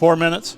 4 minutes.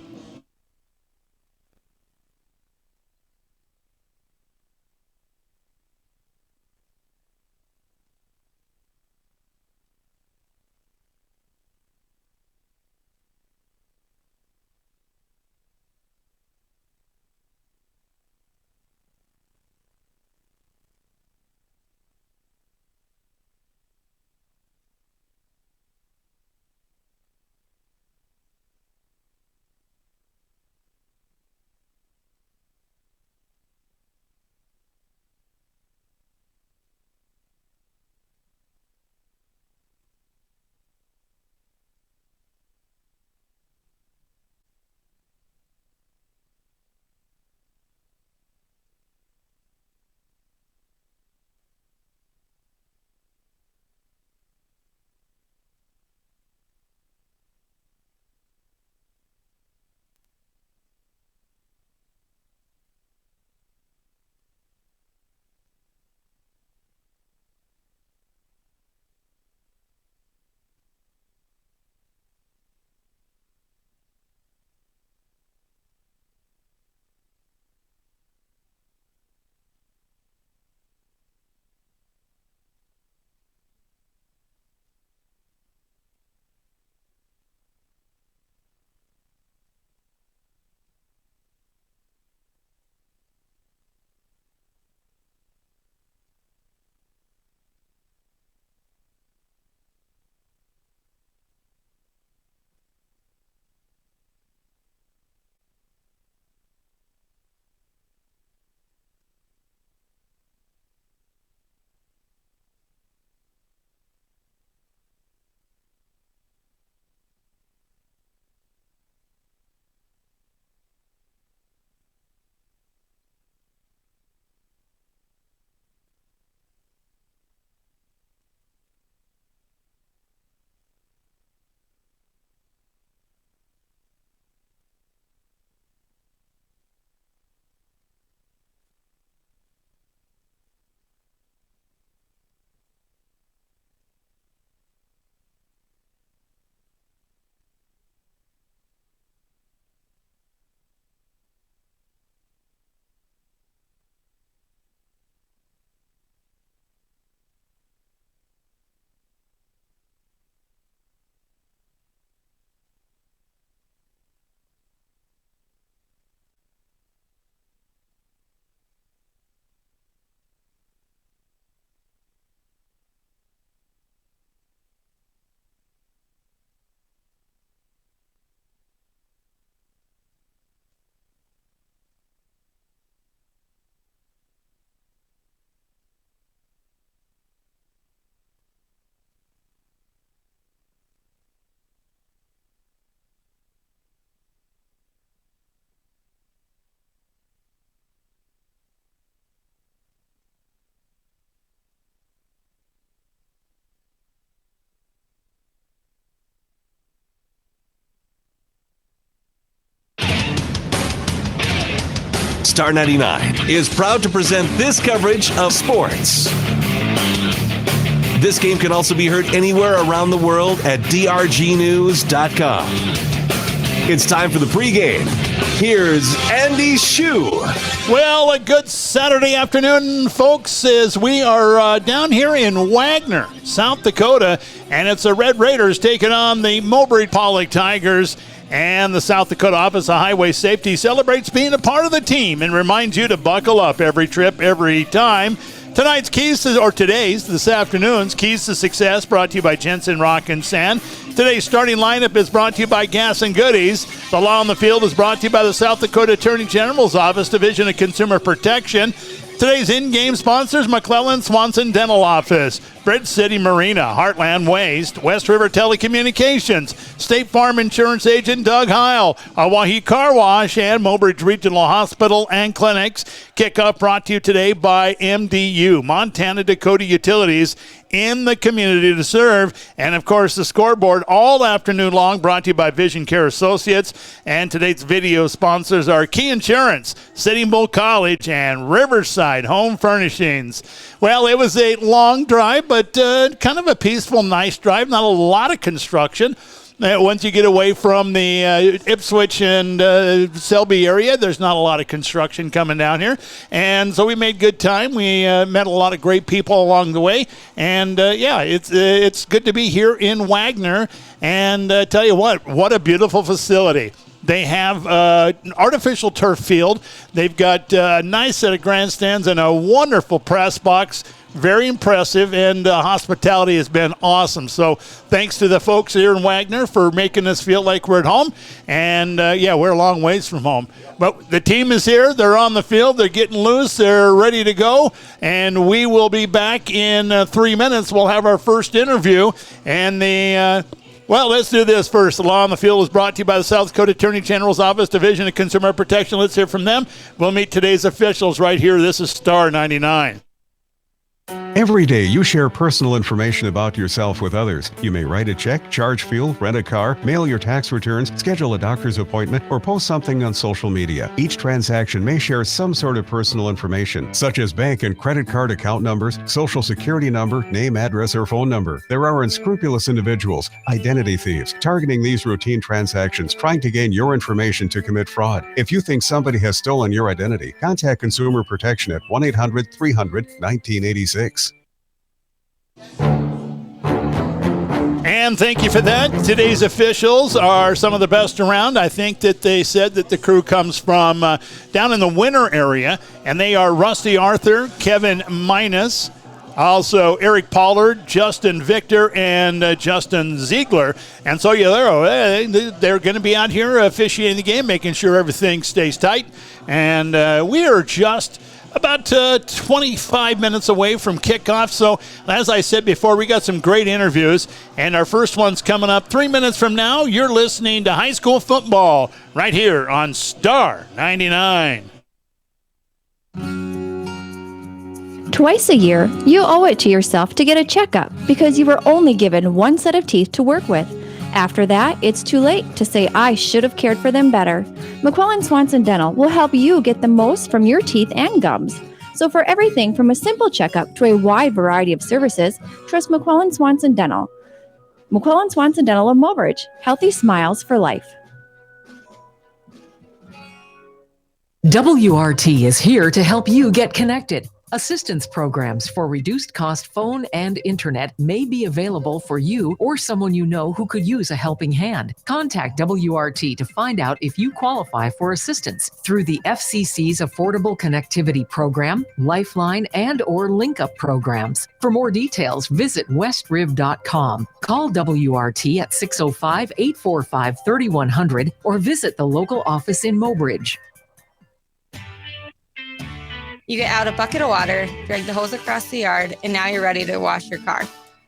Star 99 is proud to present this coverage of sports. This game can also be heard anywhere around the world at drgnews.com. It's time for the pregame. Here's Andy Shue. Well, a good Saturday afternoon, folks, as we are down here in Wagner, South Dakota, and it's the Red Raiders taking on the Mobridge-Pollock Tigers. And the South Dakota Office of Highway Safety celebrates being a part of the team and reminds you to buckle up every trip, every time. Tonight's this afternoon's Keys to Success brought to you by Jensen Rock and Sand. Today's starting lineup is brought to you by Gas and Goodies. The Law on the Field is brought to you by the South Dakota Attorney General's Office, Division of Consumer Protection. Today's in-game sponsors, McClellan Swanson Dental Office, Bridge City Marina, Heartland Waste, West River Telecommunications, State Farm Insurance Agent Doug Heil, Hawaii Car Wash, and Mobridge Regional Hospital and Clinics. Kickoff brought to you today by MDU, Montana Dakota Utilities, in the community to serve. And, of course, the scoreboard all afternoon long brought to you by Vision Care Associates. And today's video sponsors are Key Insurance, Sitting Bull College, and Riverside Home Furnishings. Well, it was a long drive, but kind of a peaceful, nice drive. Not a lot of construction. once you get away from the Ipswich and Selby area, there's not a lot of construction coming down here. And so we made good time. We met a lot of great people along the way. And, it's good to be here in Wagner. And tell you what a beautiful facility. They have an artificial turf field. They've got a nice set of grandstands and a wonderful press box. Very impressive, and hospitality has been awesome. So thanks to the folks here in Wagner for making us feel like we're at home. And, we're a long ways from home. But the team is here. They're on the field. They're getting loose. They're ready to go. And we will be back in 3 minutes. We'll have our first interview. And let's do this first. The Law on the Field is brought to you by the South Dakota Attorney General's Office, Division of Consumer Protection. Let's hear from them. We'll meet today's officials right here. This is Star 99. Every day you share personal information about yourself with others. You may write a check, charge fuel, rent a car, mail your tax returns, schedule a doctor's appointment, or post something on social media. Each transaction may share some sort of personal information, such as bank and credit card account numbers, social security number, name, address, or phone number. There are unscrupulous individuals, identity thieves, targeting these routine transactions, trying to gain your information to commit fraud. If you think somebody has stolen your identity, contact Consumer Protection at 1-800-300-1986. And thank you for that. Today's officials are some of the best around. I think that they said that the crew comes from down in the Winter area, and they are Rusty Arthur, Kevin Minus, also Eric Pollard, Justin Victor, and Justin Ziegler. And so they're going to be out here officiating the game, making sure everything stays tight. And we are just about 25 minutes away from kickoff. So, as I said before, we got some great interviews, and our first one's coming up 3 minutes from now. You're listening to high school football right here on Star 99. Twice a year, you owe it to yourself to get a checkup because you were only given one set of teeth to work with. After that, it's too late to say, I should have cared for them better. McQuillan Swanson Dental will help you get the most from your teeth and gums. So for everything from a simple checkup to a wide variety of services, trust McQuillan Swanson Dental. McQuillan Swanson Dental of Mobridge. Healthy smiles for life. WRT is here to help you get connected. Assistance programs for reduced cost phone and internet may be available for you or someone you know who could use a helping hand. Contact WRT to find out if you qualify for assistance through the FCC's Affordable Connectivity Program, Lifeline, and or LinkUp programs. For more details, visit westriv.com. Call WRT at 605-845-3100 or visit the local office in Mobridge. You get out a bucket of water, drag the hose across the yard, and now you're ready to wash your car.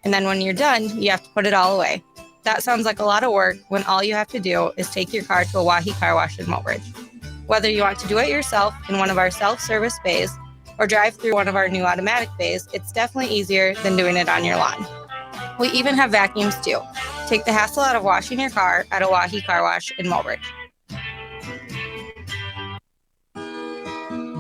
And then when you're done, you have to put it all away. That sounds like a lot of work when all you have to do is take your car to a Wahi Car Wash in Mobridge. Whether you want to do it yourself in one of our self-service bays or drive through one of our new automatic bays, it's definitely easier than doing it on your lawn. We even have vacuums too. Take the hassle out of washing your car at a Wahi Car Wash in Mobridge.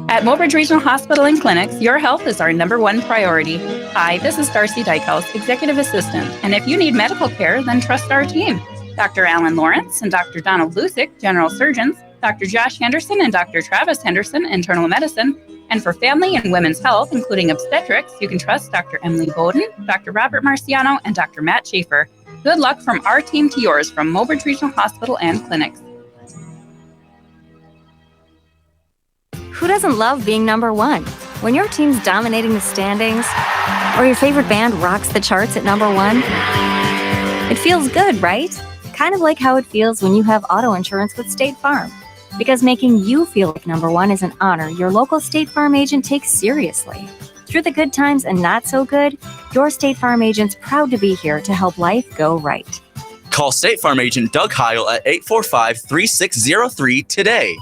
At Mobridge Regional Hospital and Clinics, your health is our number one priority. Hi, this is Darcy Dykehouse, Executive Assistant, and if you need medical care, then trust our team. Dr. Alan Lawrence and Dr. Donald Lusick, General Surgeons, Dr. Josh Henderson and Dr. Travis Henderson, Internal Medicine, and for family and women's health, including obstetrics, you can trust Dr. Emily Bowden, Dr. Robert Marciano, and Dr. Matt Schaefer. Good luck from our team to yours from Mobridge Regional Hospital and Clinics. Who doesn't love being number one? When your team's dominating the standings, or your favorite band rocks the charts at number one, it feels good, right? Kind of like how it feels when you have auto insurance with State Farm. Because making you feel like number one is an honor your local State Farm agent takes seriously. Through the good times and not so good, your State Farm agent's proud to be here to help life go right. Call State Farm agent Doug Heil at 845-3603 today.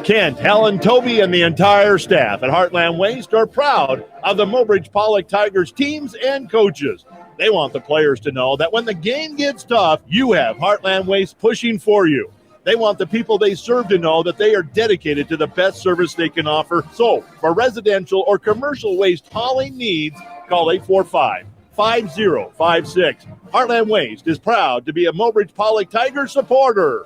Kent, Helen, Toby, and the entire staff at Heartland Waste are proud of the Mobridge-Pollock Tigers teams and coaches. They want the players to know that when the game gets tough, you have Heartland Waste pushing for you. They want the people they serve to know that they are dedicated to the best service they can offer. So, for residential or commercial waste hauling needs, call 5056. Heartland Waste is proud to be a Mobridge-Pollock Tiger supporter.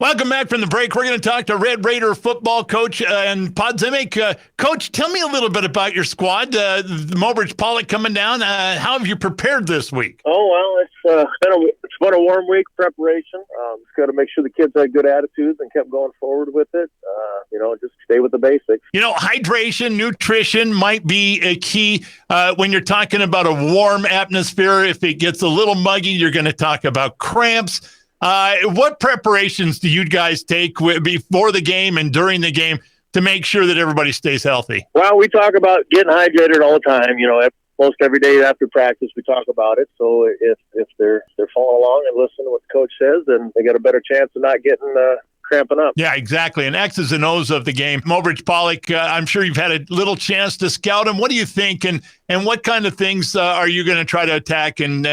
Welcome back from the break. We're going to talk to Red Raider football coach and Podzimik. Coach, tell me a little bit about your squad. The Mobridge-Pollock coming down. How have you prepared this week? Oh, well, it's been a warm week preparation. Just got to make sure the kids had good attitudes and kept going forward with it. Just stay with the basics. Hydration, nutrition might be a key when you're talking about a warm atmosphere. If it gets a little muggy, you're going to talk about cramps. What preparations do you guys take before the game and during the game to make sure that everybody stays healthy? Well, we talk about getting hydrated all the time. Most every day after practice, we talk about it. So if they're following along and listening to what the coach says, then they got a better chance of not getting cramping up. Yeah, exactly. And X's and O's of the game. Mobridge-Pollock, I'm sure you've had a little chance to scout them. What do you think? And what kind of things are you going to try to attack and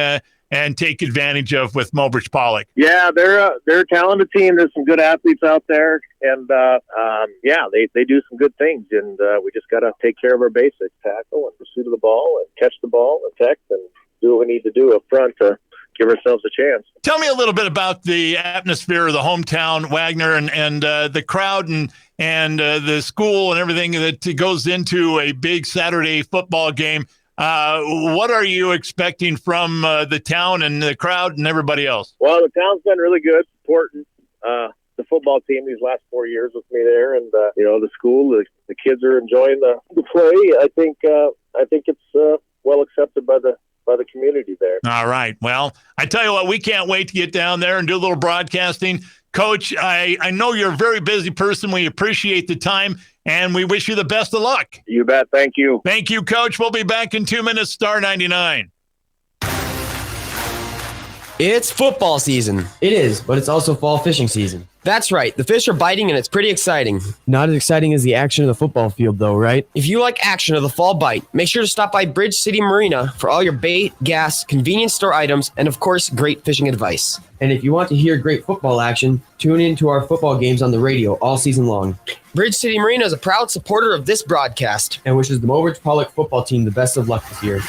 take advantage of with Mobridge-Pollock? Yeah, they're a talented team. There's some good athletes out there, and they do some good things. And we just got to take care of our basics: tackle and pursuit of the ball, and catch the ball, and protect, and do what we need to do up front to give ourselves a chance. Tell me a little bit about the atmosphere of the hometown Wagner and the crowd and the school and everything that goes into a big Saturday football game. What are you expecting from the town and the crowd and everybody else? Well, the town's been really good, supporting the football team these last 4 years with me there, and the school, the kids are enjoying the play. I think it's well accepted by the community there. All right. Well, I tell you what, we can't wait to get down there and do a little broadcasting. Coach, I know you're a very busy person. We appreciate the time, and we wish you the best of luck. You bet. Thank you. Thank you, Coach. We'll be back in 2 minutes. Star 99. It's football season. It is, but it's also fall fishing season. That's right. The fish are biting and it's pretty exciting. Not as exciting as the action of the football field, though, right? If you like action of the fall bite, make sure to stop by Bridge City Marina for all your bait, gas, convenience store items, and of course, great fishing advice. And if you want to hear great football action, tune in to our football games on the radio all season long. Bridge City Marina is a proud supporter of this broadcast and wishes the Mobridge-Pollock football team the best of luck this year.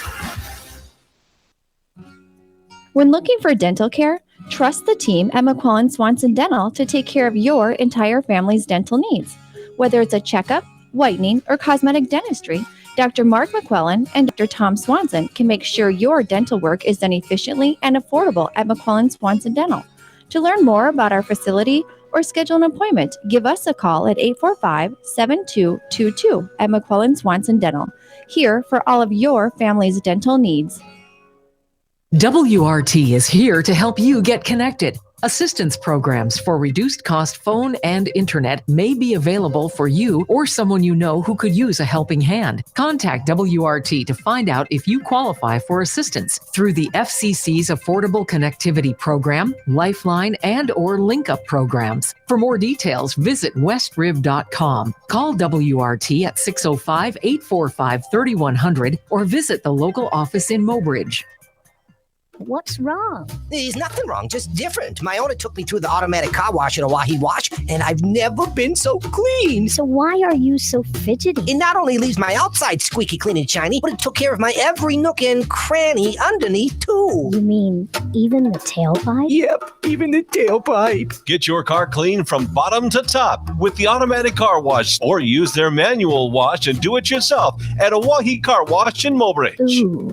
When looking for dental care, trust the team at McQuillan Swanson Dental to take care of your entire family's dental needs. Whether it's a checkup, whitening, or cosmetic dentistry, Dr. Mark McQuillan and Dr. Tom Swanson can make sure your dental work is done efficiently and affordable at McQuillan Swanson Dental. To learn more about our facility or schedule an appointment, give us a call at 845-7222 at McQuillan Swanson Dental, here for all of your family's dental needs. WRT is here to help you get connected. Assistance programs for reduced cost phone and internet may be available for you or someone you know who could use a helping hand. Contact WRT to find out if you qualify for assistance through the FCC's Affordable Connectivity Program, Lifeline, and/or LinkUp programs. For more details, visit westrib.com. Call WRT at 605-845-3100 or visit the local office in Mobridge. What's wrong? There's nothing wrong, just different. My owner took me through the automatic car wash at Oahe Wash, and I've never been so clean. So why are you so fidgety? It not only leaves my outside squeaky clean and shiny, but it took care of my every nook and cranny underneath, too. You mean even the tailpipe? Yep, even the tailpipe. Get your car clean from bottom to top with the automatic car wash, or use their manual wash and do it yourself at Oahe Car Wash in Mobridge. Ooh,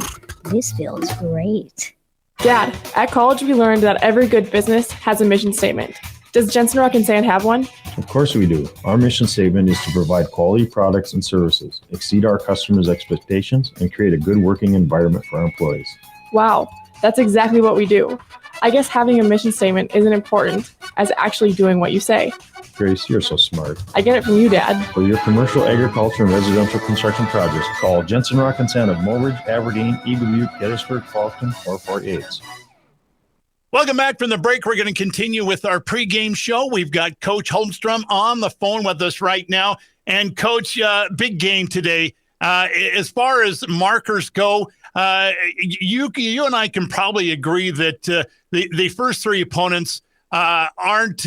this feels great. Dad, at college we learned that every good business has a mission statement. Does Jensen Rock and Sand have one? Of course we do. Our mission statement is to provide quality products and services, exceed our customers' expectations, and create a good working environment for our employees. Wow, that's exactly what we do. I guess having a mission statement isn't important as actually doing what you say. Grace, you're so smart. I get it from you, Dad. For your commercial, agriculture, and residential construction projects, call Jensen Rock and Sand of Mobridge, Aberdeen, Eagle Gettysburg, Faulkton, or Fort Yates. Welcome back from the break. We're going to continue with our pregame show. We've got Coach Holmstrom on the phone with us right now. And, Coach, big game today. As far as markers go, you and I can probably agree that the first three opponents aren't,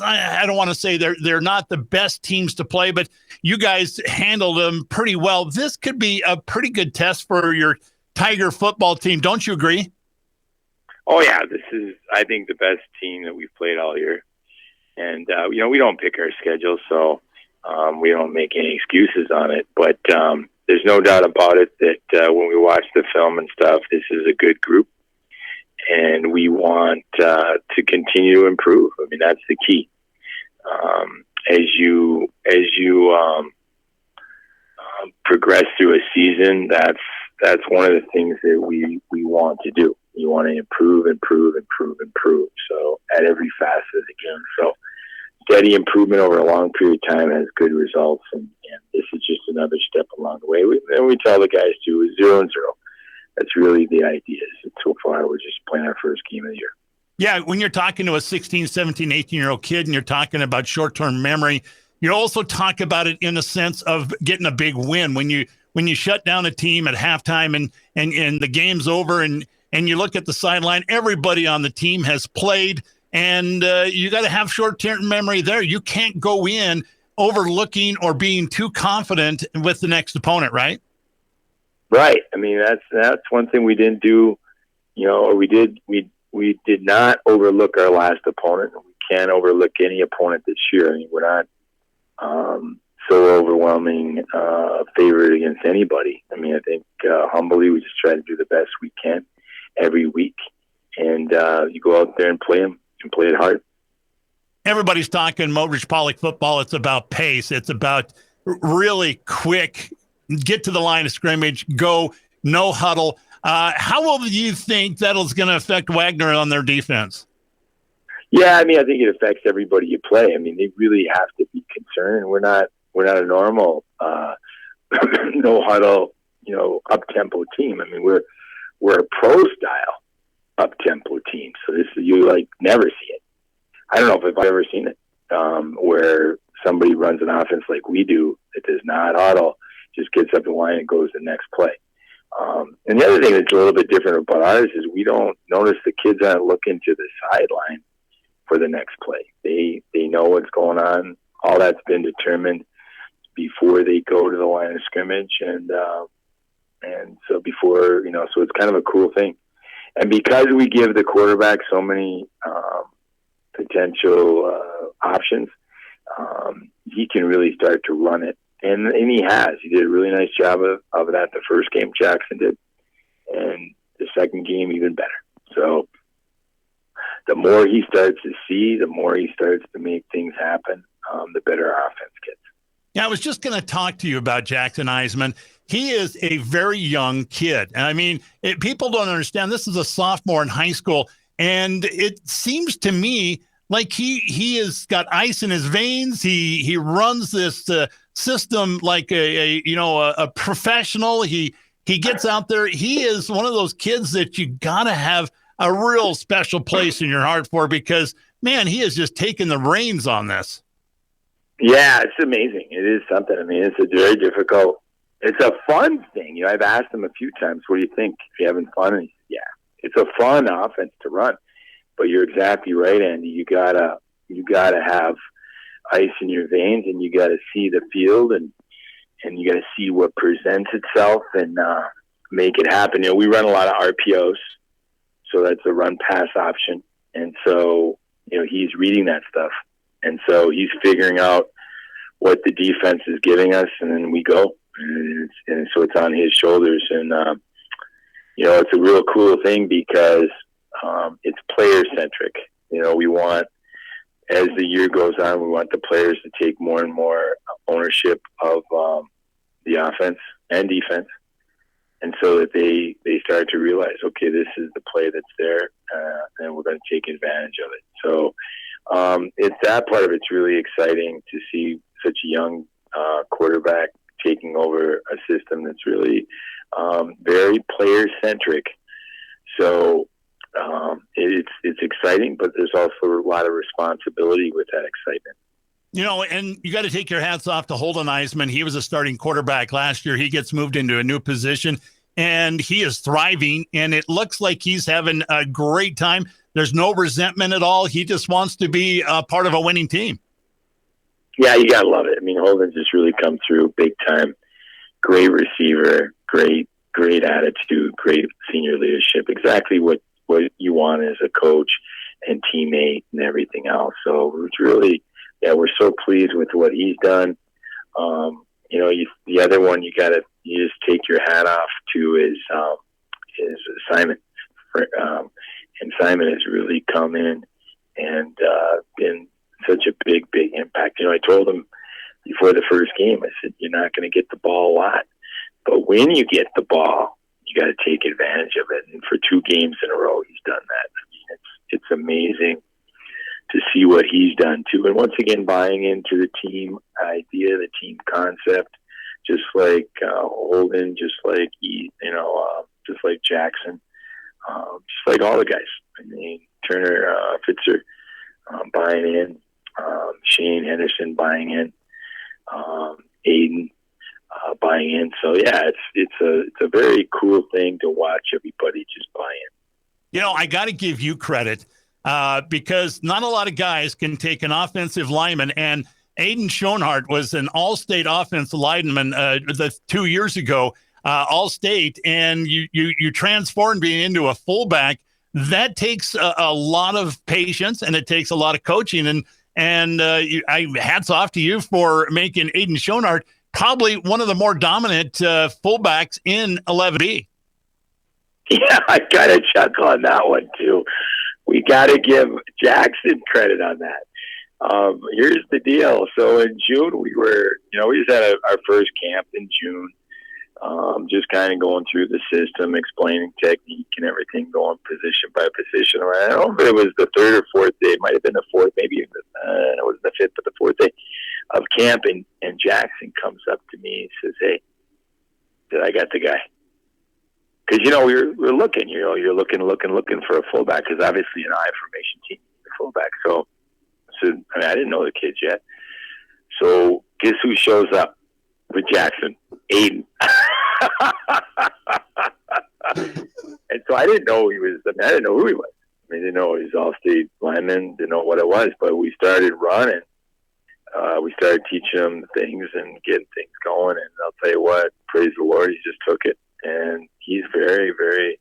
I don't want to say they're not the best teams to play, but you guys handled them pretty well. This could be a pretty good test for your Tiger football team. Don't you agree? Oh, yeah. This is, I think, the best team that we've played all year. And, we don't pick our schedule, so we don't make any excuses on it. But there's no doubt about it that when we watch the film and stuff, this is a good group. And we want to continue to improve. I mean, that's the key. As you progress through a season, that's one of the things that we want to do. You want to improve. So at every facet of the game. So steady improvement over a long period of time has good results, and this is just another step along the way. And we tell the guys too, 0-0. That's really the idea. So far, we're just playing our first game of the year. Yeah, when you're talking to a 16, 17, 18-year-old kid and you're talking about short-term memory, you also talk about it in a sense of getting a big win. When you shut down a team at halftime and the game's over and you look at the sideline, everybody on the team has played, and you got to have short-term memory there. You can't go in overlooking or being too confident with the next opponent, right? Right. I mean, that's one thing we didn't do, or we did not overlook our last opponent. We can't overlook any opponent this year. I mean, we're not so overwhelming favorite against anybody. I mean, I think humbly we just try to do the best we can every week, and you go out there and play them and play it hard. Everybody's talking Mobridge-Pollock football. It's about pace. It's about really quick, get to the line of scrimmage, go, no huddle. How will you think that'll going to affect Wagner on their defense? Yeah, I mean, I think it affects everybody you play. I mean, they really have to be concerned. We're not a normal no huddle, up tempo team. I mean, we're a pro style up tempo team. So this is, you never see it. I don't know if I've ever seen it where somebody runs an offense like we do that does not huddle, just gets up the line and goes to the next play. And the other thing that's a little bit different about ours is we don't notice the kids aren't looking to the sideline for the next play. They know what's going on. All that's been determined before they go to the line of scrimmage, and so before so it's kind of a cool thing. And because we give the quarterback so many potential options, he can really start to run it. And he has. He did a really nice job of that the first game, Jackson did. And the second game, even better. So the more he starts to see, the more he starts to make things happen, the better our offense gets. Yeah, I was just going to talk to you about Jackson Iseman. He is a very young kid. And I mean, people don't understand. This is a sophomore in high school. And it seems to me like he has got ice in his veins. He runs this system like a professional. He gets out there. He is one of those kids that you got to have a real special place in your heart for, because, man, he has just taken the reins on this. Yeah, it's amazing. It is something. I mean, it's a very difficult, it's a fun thing. I've asked him a few times, what do you think? Are you having fun? And he said, yeah, it's a fun offense to run. But you're exactly right, Andy. You gotta have ice in your veins, and you gotta see the field, and you gotta see what presents itself, and make it happen. We run a lot of RPOs, so that's a run pass option, and so he's reading that stuff, and so he's figuring out what the defense is giving us, and then we go, and so it's on his shoulders, and it's a real cool thing because it's player-centric. We want, as the year goes on, we want the players to take more and more ownership of the offense and defense, and so that they start to realize, okay, this is the play that's there, and we're going to take advantage of it. So it's that part of it's really exciting to see such a young quarterback taking over a system that's really very player-centric. So it's exciting, but there's also a lot of responsibility with that excitement. And you got to take your hats off to Holden Iseman. He was a starting quarterback last year. He gets moved into a new position, and he is thriving, and it looks like he's having a great time. There's no resentment at all. He just wants to be a part of a winning team. Yeah, you gotta love it. I mean, Holden's just really come through big time. Great receiver, great attitude, great senior leadership. Exactly what you want as a coach and teammate and everything else. So it's really, we're so pleased with what he's done. The other one you just take your hat off to is Simon. And Simon has really come in and been such a big impact. I told him before the first game, I said, you're not going to get the ball a lot, but when you get the ball, you got to take advantage of it. And for 2 games in a row, he's done that. I mean, it's amazing to see what he's done too. And once again, buying into the team idea, the team concept, just like Holden, just like just like Jackson, just like all the guys. I mean, Turner, Fitzer, buying in, Shane Henderson buying in, Aiden buying in. So it's a very cool thing to watch everybody just buy in. I got to give you credit because not a lot of guys can take an offensive lineman, and Aiden Schoenhardt was an all-state offensive lineman 2 years ago, all-state, and you transform being into a fullback. That takes a lot of patience, and it takes a lot of coaching. And hats off to you for making Aiden Schoenhardt probably one of the more dominant fullbacks in 11E. Yeah, I got to chuckle on that one too. We got to give Jackson credit on that. Here's the deal. So in June, we just had our first camp in June. Just kind of going through the system, explaining technique and everything, going position by position. I don't know if it was the 3rd or 4th day. It might have been the 4th, maybe it was the 5th, but the 4th day of camping. And Jackson comes up to me and says, "Hey, I got the guy." Because, we're looking, you're looking for a fullback, because obviously an I formation team needs a fullback. So I didn't know the kids yet. So guess who shows up with Jackson? Aiden. And so I didn't know I didn't know who he was. I didn't know he was all-state lineman, didn't know what it was, but we started running. We started teaching him things and getting things going. And I'll tell you what, praise the Lord, he just took it. And he's very, very,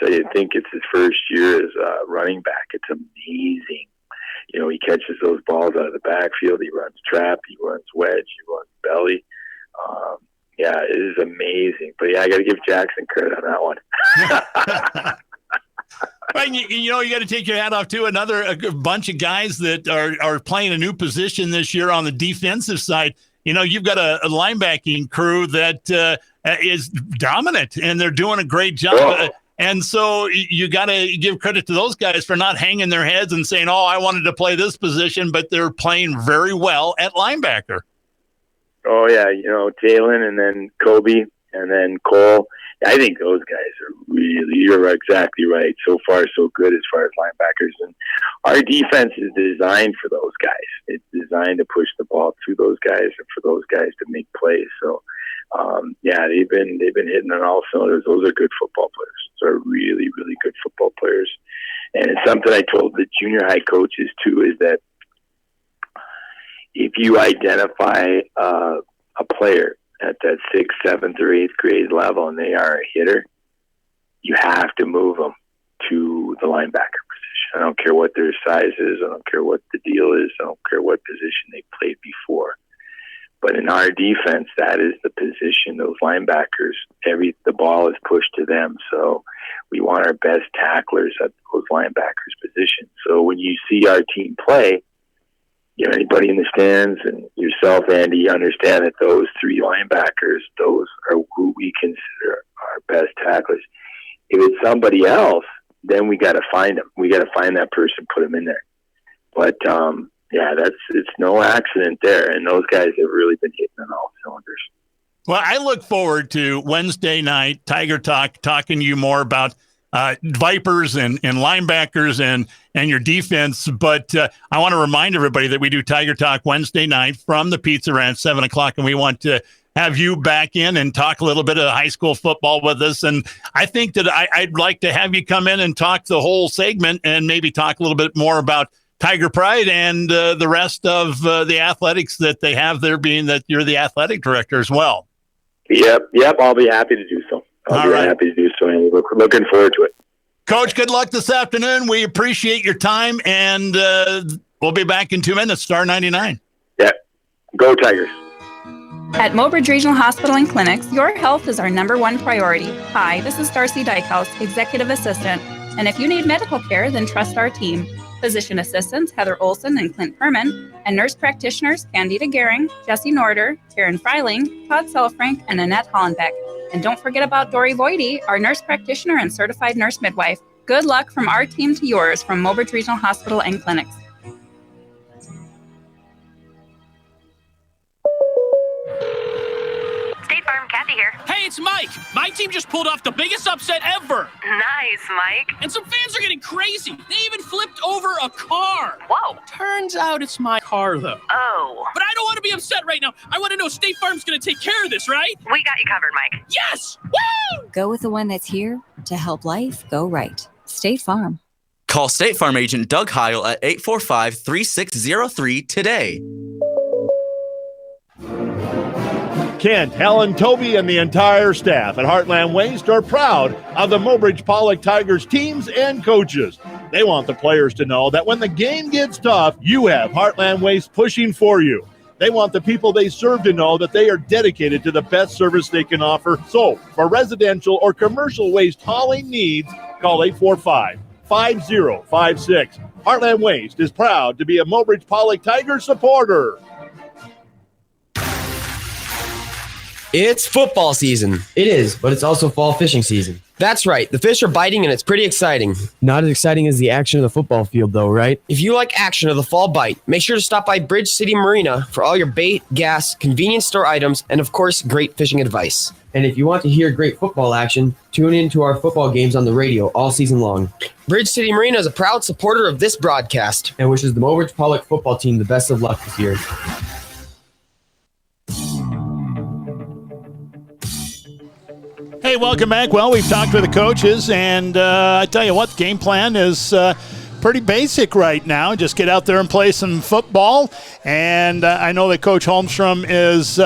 I think it's his first year as a running back. It's amazing. He catches those balls out of the backfield. He runs trap. He runs wedge. He runs belly. It is amazing. But I got to give Jackson credit on that one. Right, you got to take your hat off to a bunch of guys that are playing a new position this year on the defensive side. You've got a linebacking crew that is dominant, and they're doing a great job. Oh. And so you got to give credit to those guys for not hanging their heads and saying, "Oh, I wanted to play this position," but they're playing very well at linebacker. Oh yeah, Talon, and then Kobe, and then Cole. I think those guys are really, you're exactly right. So far, so good as far as linebackers. And our defense is designed for those guys. It's designed to push the ball to those guys and for those guys to make plays. So, they've been hitting on all cylinders. Those are good football players. Those are really, really good football players. And it's something I told the junior high coaches too, is that if you identify a player at that 6th, 7th, or 8th grade level and they are a hitter, you have to move them to the linebacker position. I don't care what their size is. I don't care what the deal is. I don't care what position they played before. But in our defense, that is the position. Those linebackers, the ball is pushed to them. So we want our best tacklers at those linebackers positions. So when you see our team play, anybody in the stands and yourself, Andy, understand that those 3 linebackers, those are who we consider our best tacklers. If it's somebody else, then we got to find them. We got to find that person, put them in there. But it's no accident there. And those guys have really been hitting on all cylinders. Well, I look forward to Wednesday night, Tiger Talk, talking to you more about Vipers and linebackers and your defense. But I want to remind everybody that we do Tiger Talk Wednesday night from the Pizza Ranch, 7 o'clock. And we want have you back in and talk a little bit of high school football with us. And I think that I'd like to have you come in and talk the whole segment and maybe talk a little bit more about Tiger Pride and the rest of the athletics that they have there, being that you're the athletic director as well. Yep. I'll be happy to do so. Happy to do so. And we're looking forward to it. Coach, good luck this afternoon. We appreciate your time, and we'll be back in 2 minutes. Star 99. Yeah. Go Tigers. At Mobridge Regional Hospital and Clinics, your health is our #1 priority. Hi, this is Darcy Dykehouse, Executive Assistant. And if you need medical care, then trust our team. Physician assistants Heather Olson and Clint Perman, and nurse practitioners Candida Gehring, Jesse Norder, Karen Freiling, Todd Selfrank, and Annette Hollenbeck. And don't forget about Dory Voidy, our nurse practitioner and certified nurse midwife. Good luck from our team to yours from Mobridge Regional Hospital and Clinics. State Farm, Kathy here. Hey, it's Mike. My team just pulled off the biggest upset ever. Nice, Mike. And some fans are getting crazy. They even flipped over a car. Whoa. Turns out it's my car, though. Oh. But I don't want to be upset right now. I want to know State Farm's going to take care of this, right? We got you covered, Mike. Yes! Woo! Go with the one that's here to help life go right. State Farm. Call State Farm agent Doug Heil at 845-3603 today. Kent, Helen, Toby, and the entire staff at Heartland Waste are proud of the Mobridge-Pollock Tigers teams and coaches. They want the players to know that when the game gets tough, you have Heartland Waste pushing for you. They want the people they serve to know that they are dedicated to the best service they can offer. So, for residential or commercial waste hauling needs, call 845-5056. Heartland Waste is proud to be a Mobridge-Pollock Tigers supporter. It's football season. It is, but it's also fall fishing season. That's right. The fish are biting and it's pretty exciting. Not as exciting as the action of the football field, though, right? If you like action of the fall bite, make sure to stop by Bridge City Marina for all your bait, gas, convenience store items, and of course, great fishing advice. And if you want to hear great football action, tune in to our football games on the radio all season long. Bridge City Marina is a proud supporter of this broadcast and wishes the Mobridge-Pollock football team the best of luck this year. Hey, welcome back. Well, we've talked with the coaches, and I tell you what, the game plan is pretty basic right now. Just get out there and play some football. And I know that Coach Holmstrom is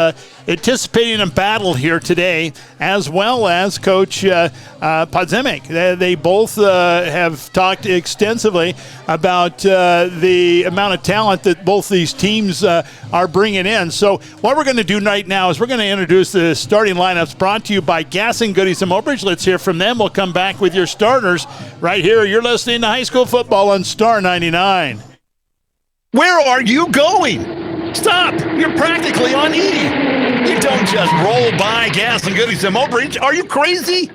anticipating a battle here today, as well as Coach Podziemik. They both have talked extensively about the amount of talent that both these teams are bringing in. So what we're going to do right now is we're going to introduce the starting lineups brought to you by Gas and Goodies in Mobridge. Let's hear from them. We'll come back with your starters right here. You're listening to High School Football on Star 99. Where are you going? Stop! You're practically on E. You don't just roll by Gas and Goodies in Mobridge. Are you crazy?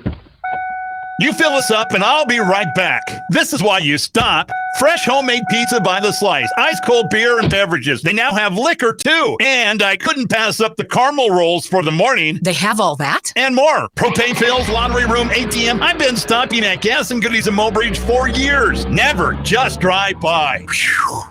You fill us up and I'll be right back. This is why you stop. Fresh homemade pizza by the slice. Ice cold beer and beverages. They now have liquor too. And I couldn't pass up the caramel rolls for the morning. They have all that? And more. Propane fills, lottery room, ATM. I've been stopping at Gas and Goodies in Mobridge for years. Never just drive by. Whew.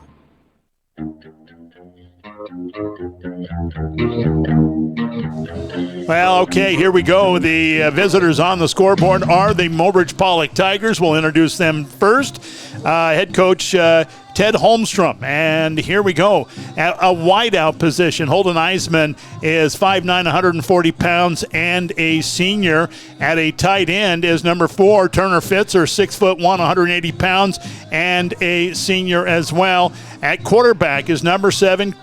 Well, okay, here we go. The visitors on the scoreboard are the Mobridge-Pollock Tigers. We'll introduce them first. Head coach Ted Holmstrom. And here we go. At a wideout position, Holden Iseman is 5'9", 140 pounds, and a senior. At a tight end is number 4, Turner Fitzer, 6'1", 180 pounds, and a senior as well. At quarterback is number 7,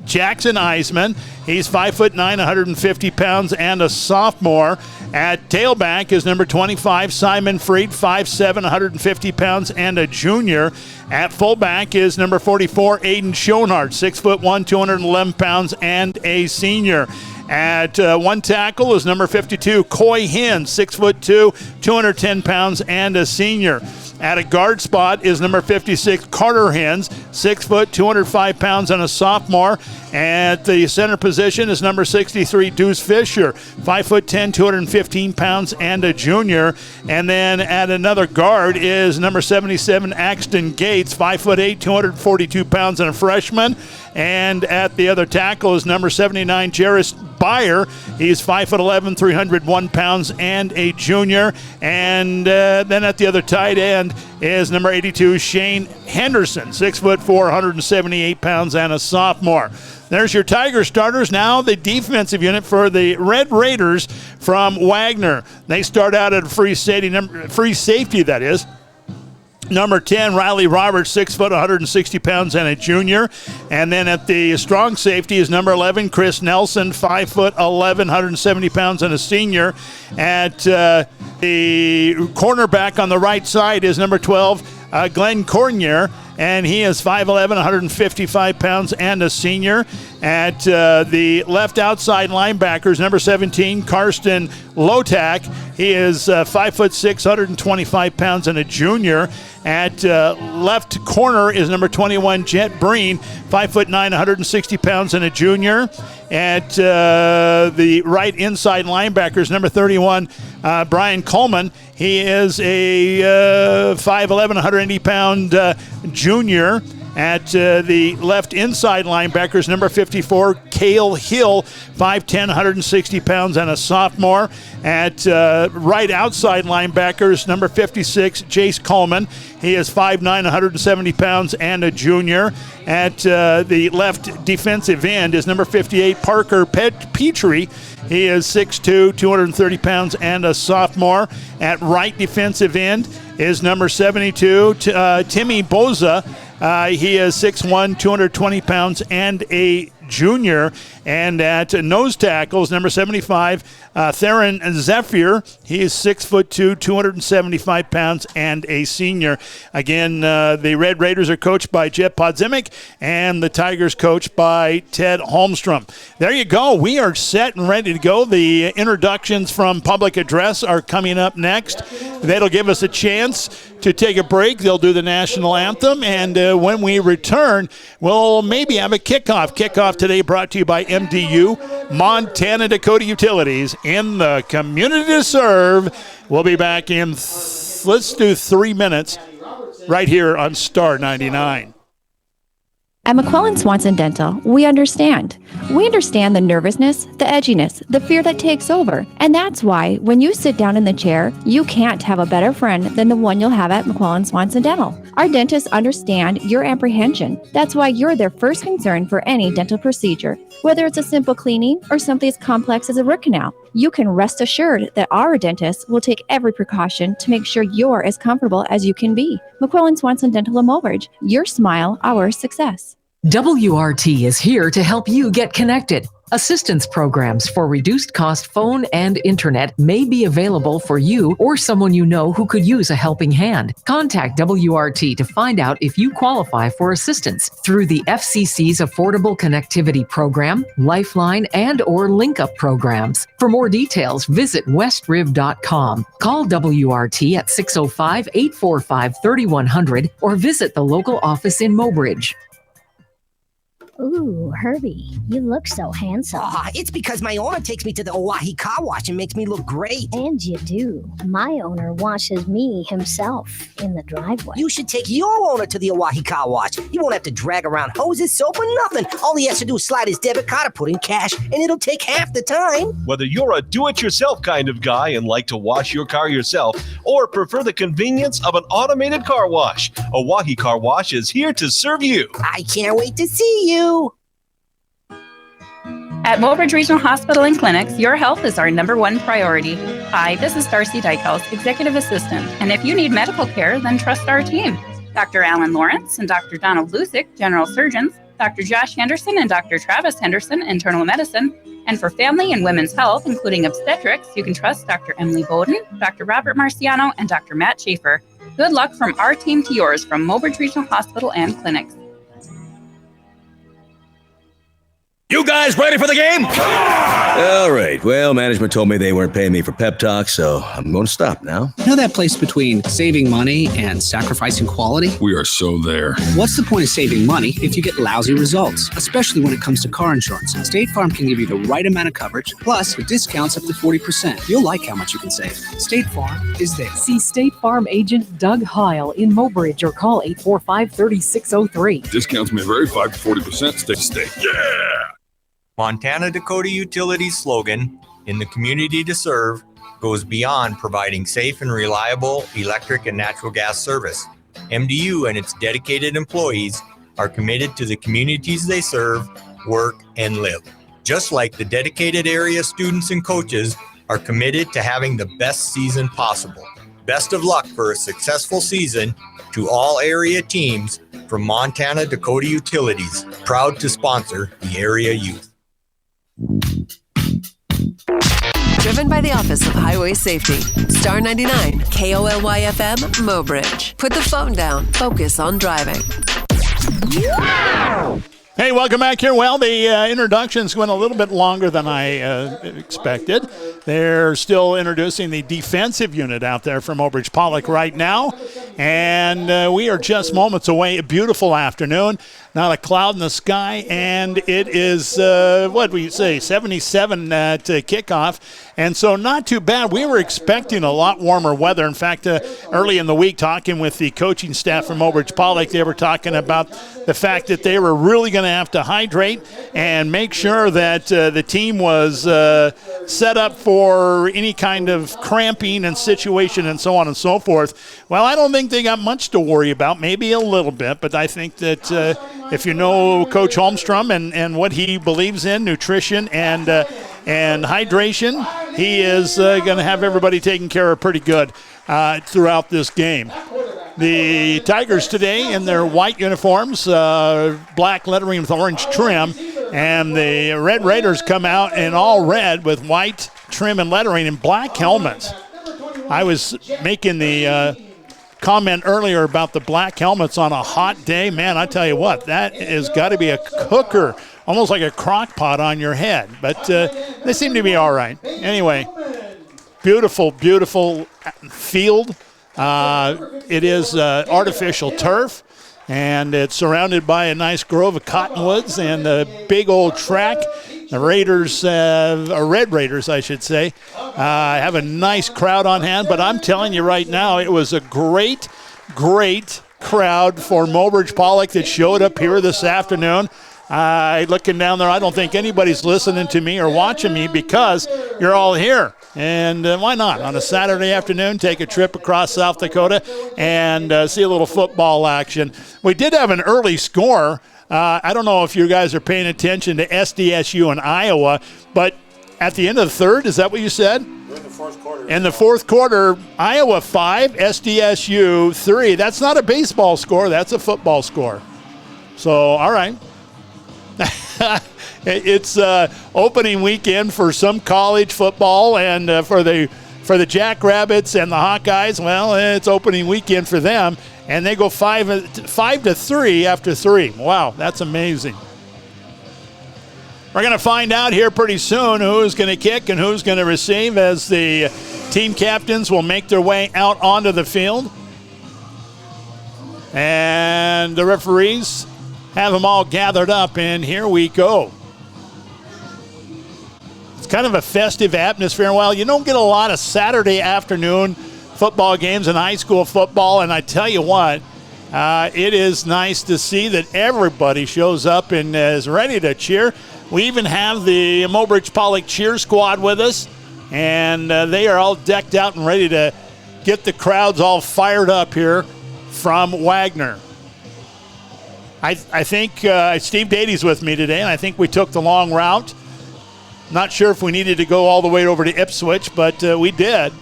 Jackson Iseman. He's 5'9", 150 pounds, and a sophomore. At tailback is number 25, Simon Freed, 5'7", 150 pounds, and a junior. At fullback is number 44, Aiden Schoenhardt, 6'1", 211 pounds, and a senior. At one tackle is number 52, Coy Hinn, 6'2", 210 pounds, and a senior. At a guard spot is number 56, Carter Hens, 6 foot, 205 pounds, and a sophomore. At the center position is number 63, Deuce Fisher, 5'10", 215 pounds, and a junior. And then at another guard is number 77, Axton Gates, 5'8", 242 pounds, and a freshman. And at the other tackle is number 79, Jarris Byer. He's 5'11", 301 pounds, and a junior. And then at the other tight end is number 82, Shane Henderson, 6'4", 178 pounds, and a sophomore. There's your Tiger starters. Now the defensive unit for the Red Raiders from Wagner. They start out at a free safety, that is. Number 10, Riley Roberts, 6 foot, 160 pounds, and a junior. And then at the strong safety is number 11, Chris Nelson, 5 foot, 11, 170 pounds, and a senior. At the cornerback on the right side is number 12, Glenn Cornier, and he is 5'11", 155 pounds, and a senior. At the left outside linebackers, number 17, Karsten Lotak. He is 5'6", 125 pounds, and a junior. At left corner is number 21, Jet Breen, 5'9", 160 pounds, and a junior. At the right inside linebackers, number 31, Brian Coleman. He is a 5'11", 180 pound junior. At the left inside linebackers, number 54, Cale Hill, 5'10", 160 pounds, and a sophomore. At right outside linebackers, number 56, Jace Coleman. He is 5'9", 170 pounds, and a junior. At the left defensive end is number 58, Parker Petrie. He is 6'2", 230 pounds, and a sophomore. At right defensive end is number 72, Timmy Boza. He is 6'1", 220 pounds, and a junior. And at nose tackles, number 75, Theron Zephyr. He is 6'2", 275 pounds, and a senior. Again, the Red Raiders are coached by Jeff Podzimic, and the Tigers coached by Ted Holmstrom. There you go. We are set and ready to go. The introductions from Public Address are coming up next. That'll give us a chance to take a break. They'll do the national anthem, and when we return, we'll maybe have a kickoff. Kickoff today brought to you by MDU, Montana Dakota Utilities, in the community to serve. We'll be back in, let's do 3 minutes, right here on Star 99. At McClellan Swanson Dental, we understand. We understand the nervousness, the edginess, the fear that takes over. And that's why when you sit down in the chair, you can't have a better friend than the one you'll have at McClellan Swanson Dental. Our dentists understand your apprehension. That's why you're their first concern for any dental procedure. Whether it's a simple cleaning or something as complex as a root canal, you can rest assured that our dentists will take every precaution to make sure you're as comfortable as you can be. McClellan Swanson Dental in Mobridge. Your smile, our success. WRT is here to help you get connected. Assistance programs for reduced cost phone and internet may be available for you or someone you know who could use a helping hand. Contact WRT to find out if you qualify for assistance through the FCC's Affordable Connectivity Program, Lifeline, and or LinkUp programs. For more details, visit westriv.com. Call WRT at 605-845-3100 or visit the local office in Mobridge. Ooh, Herbie, you look so handsome. It's because my owner takes me to the Oahe Car Wash and makes me look great. And you do. My owner washes me himself in the driveway. You should take your owner to the Oahe Car Wash. You won't have to drag around hoses, soap, or nothing. All he has to do is slide his debit card or put in cash, and it'll take half the time. Whether you're a do-it-yourself kind of guy and like to wash your car yourself, or prefer the convenience of an automated car wash, Oahe Car Wash is here to serve you. I can't wait to see you. At Mobridge Regional Hospital and Clinics, your health is our #1 priority. Hi, this is Darcy Dykehouse, Executive Assistant, and if you need medical care, then trust our team. Dr. Alan Lawrence and Dr. Donald Lusick, General Surgeons, Dr. Josh Henderson and Dr. Travis Henderson, Internal Medicine, and for family and women's health, including obstetrics, you can trust Dr. Emily Bowden, Dr. Robert Marciano, and Dr. Matt Schaefer. Good luck from our team to yours from Mobridge Regional Hospital and Clinics. You guys ready for the game? All right. Well, management told me they weren't paying me for pep talk, so I'm going to stop now. You know that place between saving money and sacrificing quality? We are so there. What's the point of saving money if you get lousy results, especially when it comes to car insurance? State Farm can give you the right amount of coverage, plus with discounts up to 40%. You'll like how much you can save. State Farm is there. See State Farm agent Doug Heil in Mobridge or call 845-3603. Discounts may vary 5 to 40%. Stay. Yeah! Montana Dakota Utilities' slogan, "In the community to serve," goes beyond providing safe and reliable electric and natural gas service. MDU and its dedicated employees are committed to the communities they serve, work, and live. Just like the dedicated area students and coaches are committed to having the best season possible. Best of luck for a successful season to all area teams from Montana Dakota Utilities, proud to sponsor the area youth. Driven by the Office of Highway Safety. Star 99, KOLY-FM, Mobridge. Put the phone down. Focus on driving. Hey, welcome back here. Well, the introductions went a little bit longer than I expected. They're still introducing the defensive unit out there from Mobridge-Pollock right now. And we are just moments away. A beautiful afternoon. Not a cloud in the sky. And it is, 77 at kickoff. And so not too bad. We were expecting a lot warmer weather. In fact, early in the week, talking with the coaching staff from Mobridge-Pollock, they were talking about the fact that they were really going to have to hydrate and make sure that the team was set up for any kind of cramping and situation and so on and so forth. Well, I don't think they got much to worry about, maybe a little bit, but I think that if you know Coach Holmstrom and what he believes in, nutrition and hydration, he is going to have everybody taken care of pretty good throughout this game. The Tigers today in their white uniforms, black lettering with orange trim, and the Red Raiders come out in all red with white trim and lettering and black helmets. I was making the comment earlier about the black helmets on a hot day. Man, I tell you what, that has got to be a cooker, almost like a crock pot on your head. But they seem to be all right. Anyway, beautiful, beautiful field. It is artificial turf, and it's surrounded by a nice grove of cottonwoods and a big old track. The Raiders, Red Raiders, I should say, have a nice crowd on hand. But I'm telling you right now, it was a great, great crowd for Mobridge-Pollock that showed up here this afternoon. Looking down there, I don't think anybody's listening to me or watching me because you're all here. And why not? On a Saturday afternoon, take a trip across South Dakota and see a little football action. We did have an early score. I don't know if you guys are paying attention to SDSU and Iowa, but at the end of the third, is that what you said? We're in the fourth quarter. In the fourth quarter, Iowa 5, SDSU 3. That's not a baseball score. That's a football score. So, all right. It's opening weekend for some college football, and for the Jackrabbits and the Hawkeyes, well, it's opening weekend for them, and they go 5-3 after 3. Wow, that's amazing. We're going to find out here pretty soon who's going to kick and who's going to receive as the team captains will make their way out onto the field, and the referees have them all gathered up, and here we go. It's kind of a festive atmosphere. Well, you don't get a lot of Saturday afternoon football games in high school football, and I tell you what, it is nice to see that everybody shows up and is ready to cheer. We even have the Mobridge-Pollock cheer squad with us, and they are all decked out and ready to get the crowds all fired up here from Wagner. I think Steve Dady's with me today, and I think we took the long route. Not sure if we needed to go all the way over to Ipswich, but we did.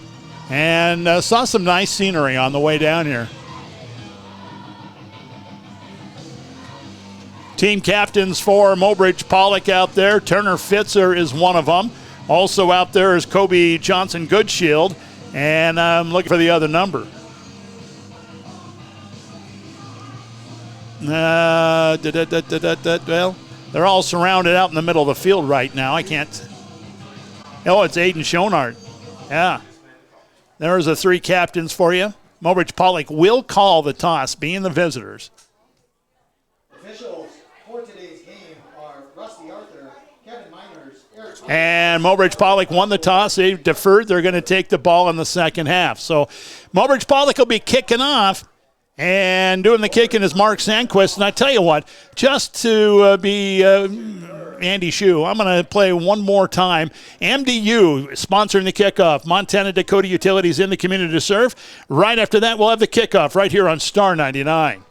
And saw some nice scenery on the way down here. Team captains for Mobridge-Pollock out there. Turner Fitzer is one of them. Also out there is Kobe Johnson-Goodshield. And I'm looking for the other number. Well, they're all surrounded out in the middle of the field right now. I can't. Oh, it's Aiden Schonard. Yeah. There's the three captains for you. Mobridge-Pollock will call the toss, being the visitors. Officials for today's game are Rusty Arthur, Kevin Miners, Eric. And Mobridge-Pollock won the toss. They deferred. They're going to take the ball in the second half. So Mobridge-Pollock will be kicking off. And doing the kicking is Mark Sandquist. And I tell you what, just to be Andy Shue. I'm going to play one more time. MDU sponsoring the kickoff. Montana Dakota Utilities in the community to serve. Right after that, we'll have the kickoff right here on Star 99.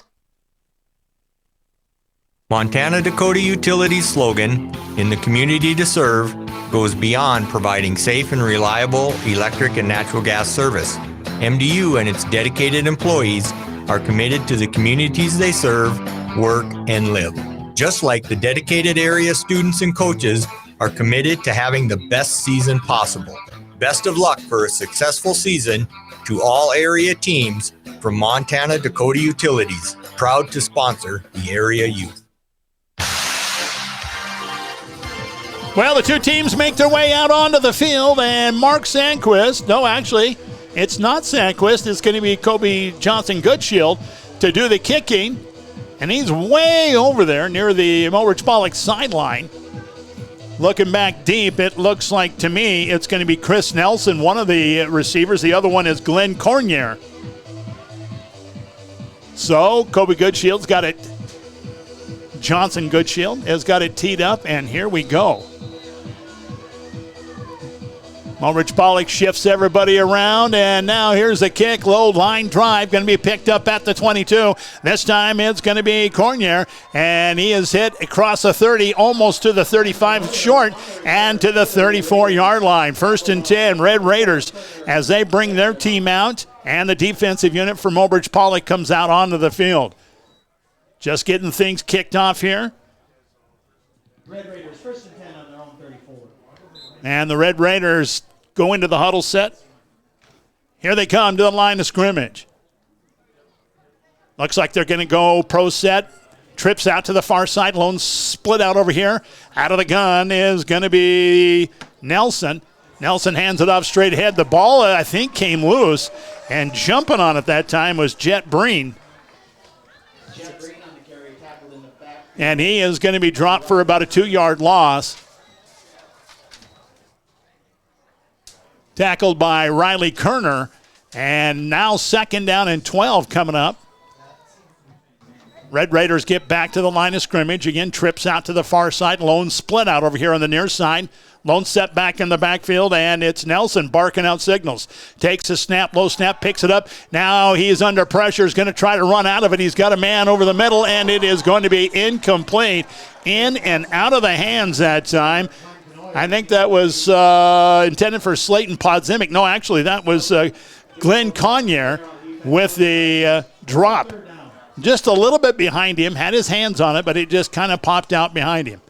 Montana Dakota Utilities slogan, "In the community to serve," goes beyond providing safe and reliable electric and natural gas service. MDU and its dedicated employees are committed to the communities they serve, work, and live. Just like the dedicated area students and coaches are committed to having the best season possible. Best of luck for a successful season to all area teams from Montana Dakota Utilities, proud to sponsor the area youth. Well, the two teams make their way out onto the field, and Mark Sandquist, no, actually, it's not Sandquist. It's going to be Kobe Johnson-Goodshield to do the kicking, and he's way over there near the Mobridge-Pollock sideline. Looking back deep, it looks like to me it's going to be Chris Nelson, one of the receivers. The other one is Glenn Cornier. So Kobe Goodshield's got it. Johnson-Goodshield has got it teed up, and here we go. Mobridge-Pollock shifts everybody around, and now here's the kick. Low line drive going to be picked up at the 22. This time it's going to be Cornier, and he is hit across the 30, almost to the 35 short, and to the 34-yard line. 1st and 10, Red Raiders, as they bring their team out, and the defensive unit for Mobridge-Pollock comes out onto the field. Just getting things kicked off here. Red Raiders, 1st and 10 on their own 34. And the Red Raiders go into the huddle set. Here they come to the line of scrimmage. Looks like they're going to go pro set. Trips out to the far side. Lone split out over here. Out of the gun is going to be Nelson. Nelson hands it off straight ahead. The ball, I think, came loose. And jumping on it that time was Jet Breen. Jet Breen on the carry, tackled in the back. And he is going to be dropped for about a 2-yard loss. Tackled by Riley Kerner. And now 2nd down and 12 coming up. Red Raiders get back to the line of scrimmage. Again, trips out to the far side. Lone split out over here on the near side. Lone set back in the backfield, and it's Nelson barking out signals. Takes a snap, low snap, picks it up. Now he's under pressure. He's going to try to run out of it. He's got a man over the middle, and it is going to be incomplete. In and out of the hands that time. I think that was intended for Slayton Podzimic. No, actually, that was Glenn Conyer with the drop. Just a little bit behind him, had his hands on it, but it just kind of popped out behind him.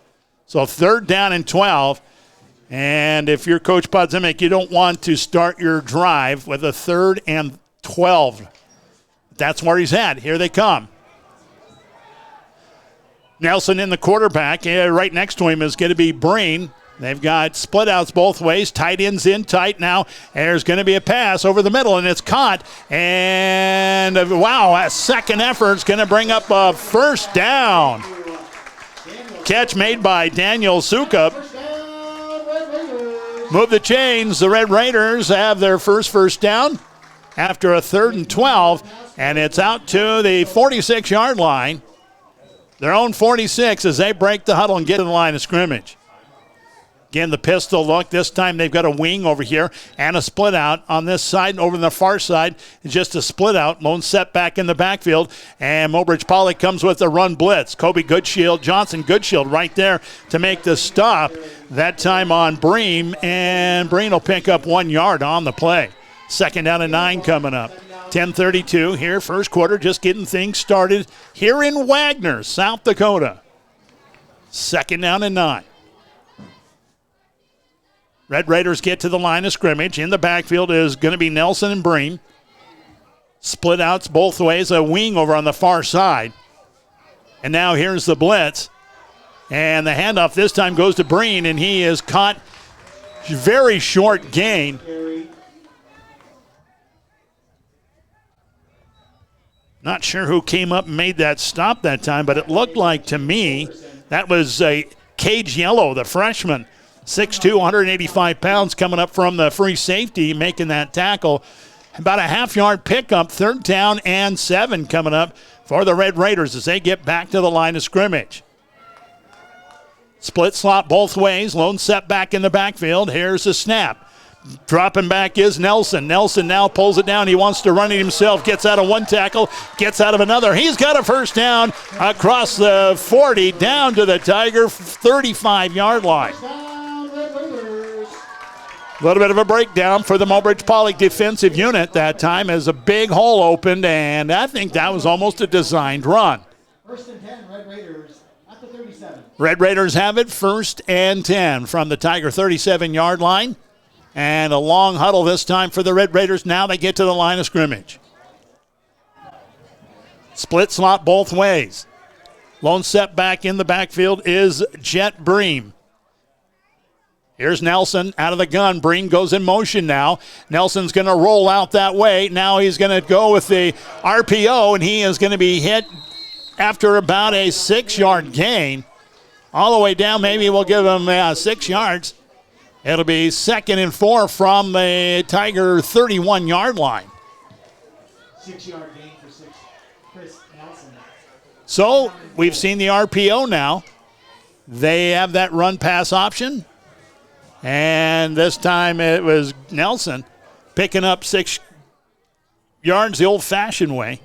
So 3rd down and 12. And if you're Coach Podzimic, you don't want to start your drive with a 3rd and 12. That's where he's at. Here they come. Nelson in the quarterback. Right next to him is going to be Breen. They've got split outs both ways. Tight ends in tight now. There's going to be a pass over the middle, and it's caught. And, wow, a second effort is going to bring up a 1st down. Catch made by Daniel Sukup. Move the chains. The Red Raiders have their first down after a 3rd and 12, and it's out to the 46-yard line. Their own 46 as they break the huddle and get to the line of scrimmage. Again, the pistol look. This time they've got a wing over here and a split out on this side. Over on the far side, it's just a split out. Lone set back in the backfield. And Mobridge-Pollock comes with a run blitz. Kobe Goodshield, Johnson-Goodshield right there to make the stop. That time on Breen. And Breen will pick up 1 yard on the play. 2nd down and 9 coming up. 10:32 here, first quarter, just getting things started here in Wagner, South Dakota. 2nd down and 9. Red Raiders get to the line of scrimmage. In the backfield is going to be Nelson and Breen. Split outs both ways, a wing over on the far side. And now here's the blitz. And the handoff this time goes to Breen, and he is caught. Very short gain. Not sure who came up and made that stop that time, but it looked like to me that was Cage Yellow, the freshman. 6'2", 185 pounds, coming up from the free safety, making that tackle. About a half-yard pickup, 3rd down and 7 coming up for the Red Raiders as they get back to the line of scrimmage. Split slot both ways. Lone set back in the backfield. Here's the snap. Dropping back is Nelson. Nelson now pulls it down. He wants to run it himself. Gets out of one tackle. Gets out of another. He's got a first down across the 40 down to the Tiger 35-yard line. A little bit of a breakdown for the Mobridge-Pollock defensive unit that time as a big hole opened, and I think that was almost a designed run. First and 10, Red Raiders at the 37. Red Raiders have it, 1st and 10 from the Tiger 37-yard line. And a long huddle this time for the Red Raiders. Now they get to the line of scrimmage. Split slot both ways. Lone set back in the backfield is Jet Bream. Here's Nelson out of the gun. Breen goes in motion now. Nelson's going to roll out that way. Now he's going to go with the RPO, and he is going to be hit after about a 6-yard gain. All the way down, maybe we'll give him 6 yards. It'll be 2nd and 4 from the Tiger 31-yard line. 6-yard gain for Chris Nelson. So we've seen the RPO now. They have that run-pass option. And this time it was Nelson picking up 6 yards the old-fashioned way.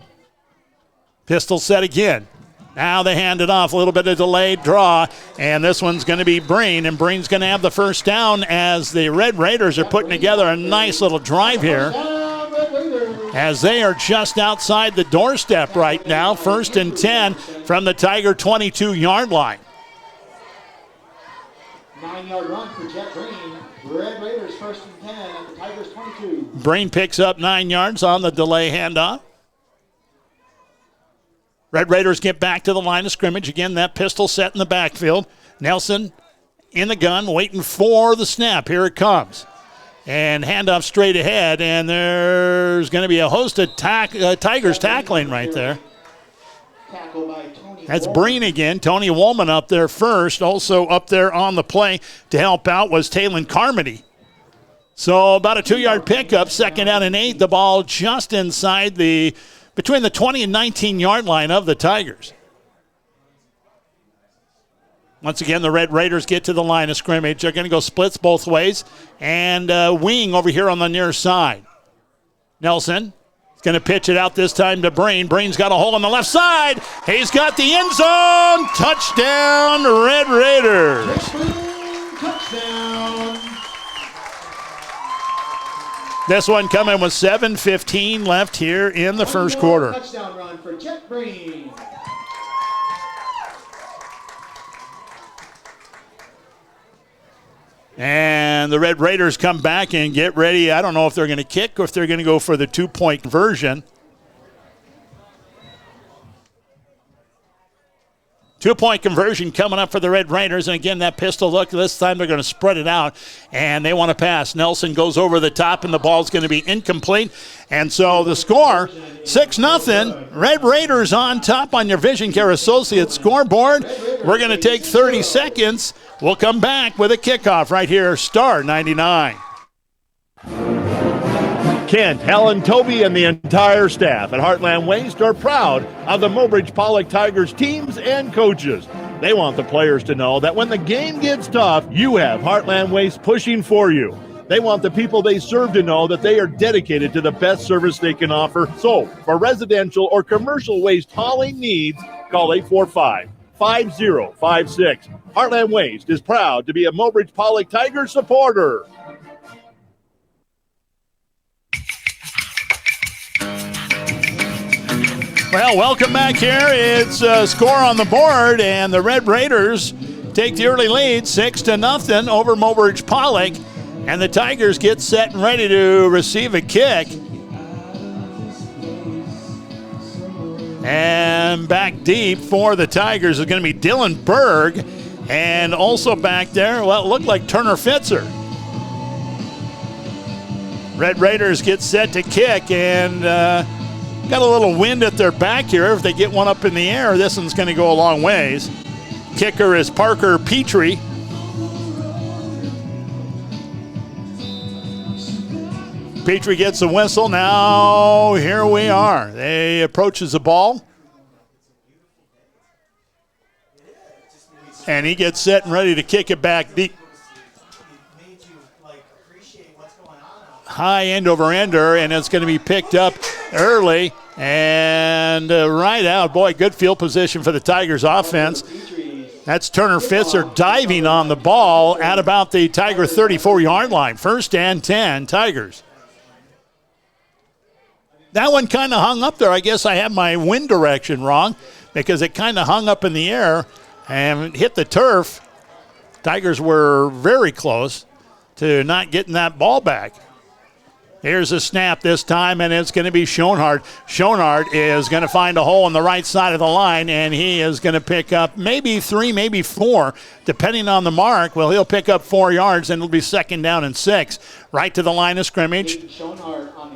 Pistol set again. Now they hand it off, a little bit of delayed draw, and this one's going to be Breen, and Breen's going to have the first down as the Red Raiders are putting together a nice little drive here as they are just outside the doorstep right now, 1st and 10 from the Tiger 22-yard line. 9-yard run for Jet Breen. Red Raiders 1st and 10 at the Tigers 22. Breen picks up 9 yards on the delay handoff. Red Raiders get back to the line of scrimmage. Again, that pistol set in the backfield. Nelson in the gun, waiting for the snap. Here it comes. And handoff straight ahead, and there's going to be a host of Tigers tackling right there. That's Breen again. Tony Woolman up there first. Also up there on the play to help out was Talon Carmody. So about a 2-yard pickup, 2nd down and 8. The ball just inside between the 20 and 19-yard line of the Tigers. Once again, the Red Raiders get to the line of scrimmage. They're going to go splits both ways. And wing over here on the near side. Nelson is going to pitch it out this time to Breen. Breen's got a hole on the left side. He's got the end zone. Touchdown, Red Raiders. Touchdown. This one coming with 7:15 left here in the first quarter. Touchdown run for Jet Breen. And the Red Raiders come back and get ready. I don't know if they're going to kick or if they're going to go for the 2-point conversion. 2-point conversion coming up for the Red Raiders. And again, that pistol look, this time they're going to spread it out. And they want to pass. Nelson goes over the top, and the ball's going to be incomplete. And so the score, 6-0. Red Raiders on top on your Vision Care Associates scoreboard. We're going to take 30 seconds. We'll come back with a kickoff right here, Star 99. Kent, Helen, Toby, and the entire staff at Heartland Waste are proud of the Mobridge-Pollock Tigers teams and coaches. They want the players to know that when the game gets tough, you have Heartland Waste pushing for you. They want the people they serve to know that they are dedicated to the best service they can offer. So, for residential or commercial waste hauling needs, call 845-5056. Heartland Waste is proud to be a Mobridge-Pollock Tigers supporter. Well, welcome back here. It's a score on the board, and the Red Raiders take the early lead, 6-0 over Mobridge-Pollock, and the Tigers get set and ready to receive a kick. And back deep for the Tigers is going to be Dylan Berg, and also back there, well, it looked like Turner Fitzer. Red Raiders get set to kick, and got a little wind at their back here. If they get one up in the air, this one's going to go a long ways. Kicker is Parker Petrie. Petrie gets a whistle. Now here we are. They approaches the ball. and he gets set and ready to kick it back deep. High end over ender, and it's going to be picked up early and right out. Boy, good field position for the Tigers offense. That's Turner Fitzer diving on the ball at about the Tiger 34-yard line. 1st and 10, Tigers. That one kind of hung up there. I guess I had my wind direction wrong because it kind of hung up in the air and hit the turf. Tigers were very close to not getting that ball back. Here's a snap this time, and it's going to be Schoenhardt. Schoenhardt is going to find a hole on the right side of the line, and he is going to pick up maybe 3, maybe 4, depending on the mark. Well, he'll pick up 4 yards, and it'll be 2nd down and 6. Right to the line of scrimmage.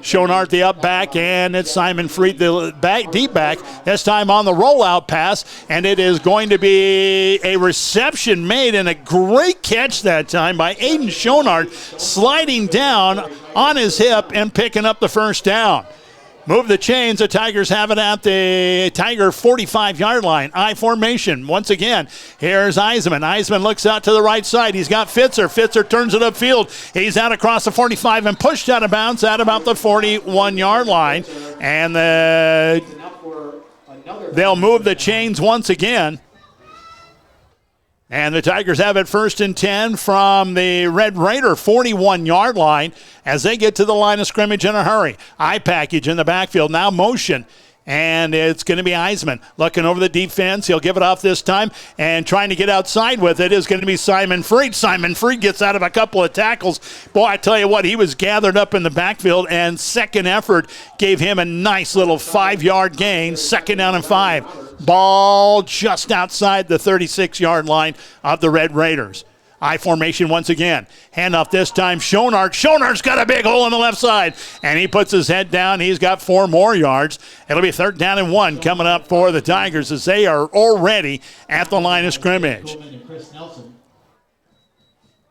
Schoenhardt the up back, and it's Simon Freed the back, deep back. This time on the rollout pass, and it is going to be a reception made, and a great catch that time by Aiden Schoenhardt, sliding down on his hip and picking up the 1st down. Move the chains. The Tigers have it at the Tiger 45-yard line. I formation once again. Here's Iseman. Iseman looks out to the right side. He's got Fitzer. Fitzer turns it upfield. He's out across the 45 and pushed out of bounds at about the 41-yard line. And they'll move the chains once again. And the Tigers have it 1st and 10 from the Red Raider 41-yard line as they get to the line of scrimmage in a hurry. Eye package in the backfield, now motion. And it's going to be Iseman looking over the defense. He'll give it off this time, and trying to get outside with it is going to be Simon Freed. Simon Freed gets out of a couple of tackles. Boy, I tell you what, he was gathered up in the backfield, and second effort gave him a nice little 5-yard gain. 2nd down and 5. Ball just outside the 36-yard line of the Red Raiders. I formation once again. Handoff this time, Schoenhardt. Schoenhardt's got a big hole on the left side, and he puts his head down. He's got 4 more yards. It'll be 3rd down and 1 coming up for the Tigers as they are already at the line of scrimmage.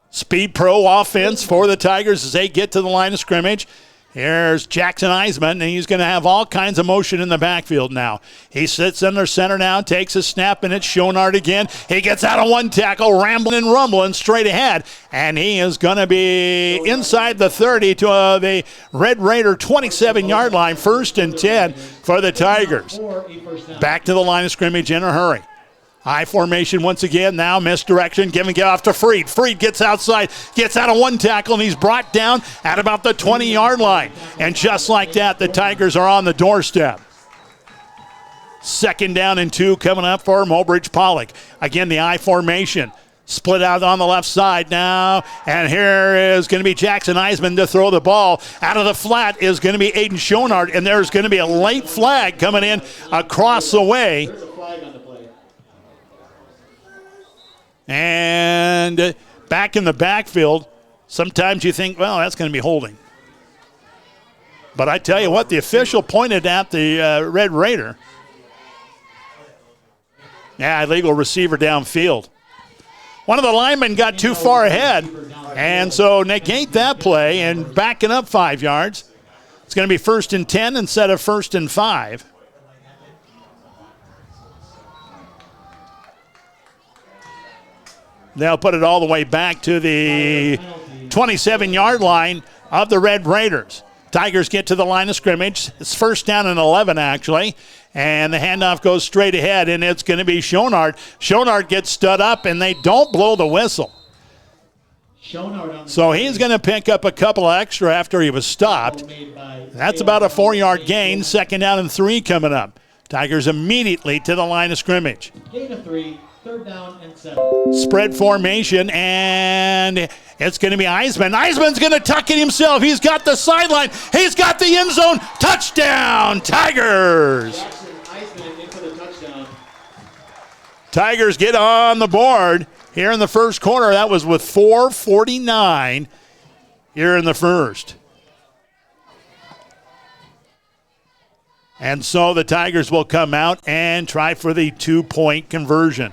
Speed Pro offense for the Tigers as they get to the line of scrimmage. Here's Jackson Iseman, and he's going to have all kinds of motion in the backfield now. He sits under center now, takes a snap, and it's Schoenhardt again. He gets out of one tackle, rambling and rumbling straight ahead, and he is going to be inside the 30 to the Red Raider 27-yard line, 1st and 10 for the Tigers. Back to the line of scrimmage in a hurry. High formation once again, now misdirection, giving it off to Freed. Freed gets outside, gets out of one tackle, and he's brought down at about the 20-yard line. And just like that, the Tigers are on the doorstep. 2nd down and 2 coming up for Mobridge-Pollock. Again, the I formation. Split out on the left side now, and here is going to be Jackson Iseman to throw the ball. Out of the flat is going to be Aiden Schoenhardt, and there's going to be a late flag coming in across the way. And back in the backfield, sometimes you think, well, that's going to be holding. But I tell you what, the official pointed at the Red Raider. Yeah, illegal receiver downfield. One of the linemen got too far ahead, and so negate that play and backing up 5 yards. It's going to be 1st and 10 instead of 1st and 5. They'll put it all the way back to the 27-yard line of the Red Raiders. Tigers get to the line of scrimmage. It's 1st down and 11, actually. And the handoff goes straight ahead, and it's going to be Schoenhardt. Schoenhardt gets stood up, and they don't blow the whistle. So he's going to pick up a couple of extra after he was stopped. That's about a 4-yard gain. 2nd down and 3 coming up. Tigers immediately to the line of scrimmage. Gain of 3. 3rd down and 7. Spread formation, and it's going to be Iseman. Iseman's going to tuck it himself. He's got the sideline. He's got the end zone. Touchdown, Tigers. Iseman in for the touchdown. Tigers get on the board here in the first quarter. That was with 4:49 here in the first. And so the Tigers will come out and try for the 2-point conversion.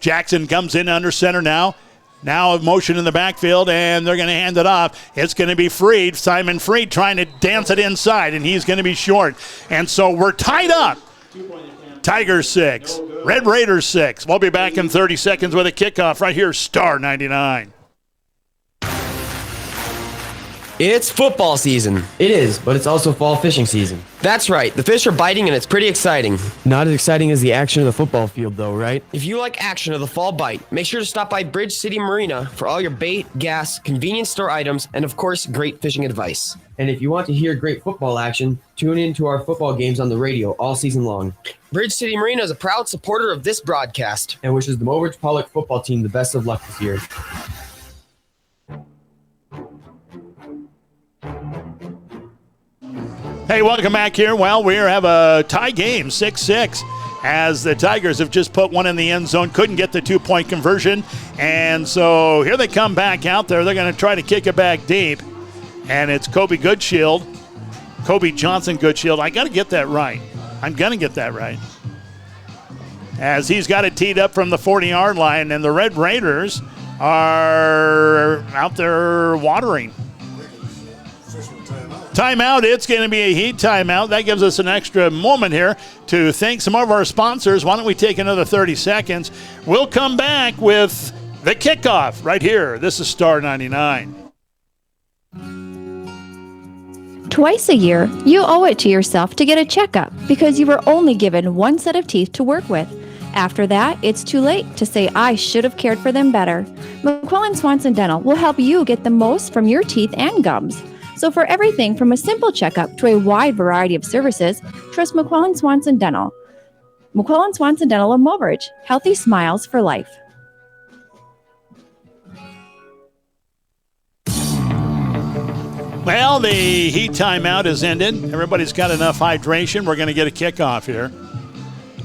Jackson comes in under center now. Now a motion in the backfield, and they're going to hand it off. It's going to be Freed. Simon Freed trying to dance it inside, and he's going to be short. And so we're tied up Tigers 6, Red Raiders 6. We'll be back in 30 seconds with a kickoff right here, Star 99. It's football season. It is, but it's also fall fishing season. That's right. The fish are biting and it's pretty exciting. Not as exciting as the action of the football field, though, right? If you like action of the fall bite, make sure to stop by Bridge City Marina for all your bait, gas, convenience store items, and of course, great fishing advice. And if you want to hear great football action, tune in to our football games on the radio all season long. Bridge City Marina is a proud supporter of this broadcast and wishes the Mobridge-Pollock football team the best of luck this year. Hey, welcome back here. Well, we have a tie game, 6-6, as the Tigers have just put one in the end zone, couldn't get the 2-point conversion, and so here they come back out there. They're going to try to kick it back deep, and it's Kobe Johnson Goodshield. I got to get that right. I'm going to get that right. As he's got it teed up from the 40-yard line, and the Red Raiders are out there watering. Timeout. It's going to be a heat timeout. That gives us an extra moment here to thank some of our sponsors. Why don't we take another 30 seconds? We'll come back with the kickoff right here. This is Star 99. Twice a year, you owe it to yourself to get a checkup because you were only given one set of teeth to work with. After that, it's too late to say, I should have cared for them better. McQuillan Swanson Dental will help you get the most from your teeth and gums. So for everything from a simple checkup to a wide variety of services, trust McQuillan Swanson Dental. McQuillan Swanson Dental of Mobridge. Healthy smiles for life. Well, the heat timeout has ended. Everybody's got enough hydration. We're going to get a kickoff here.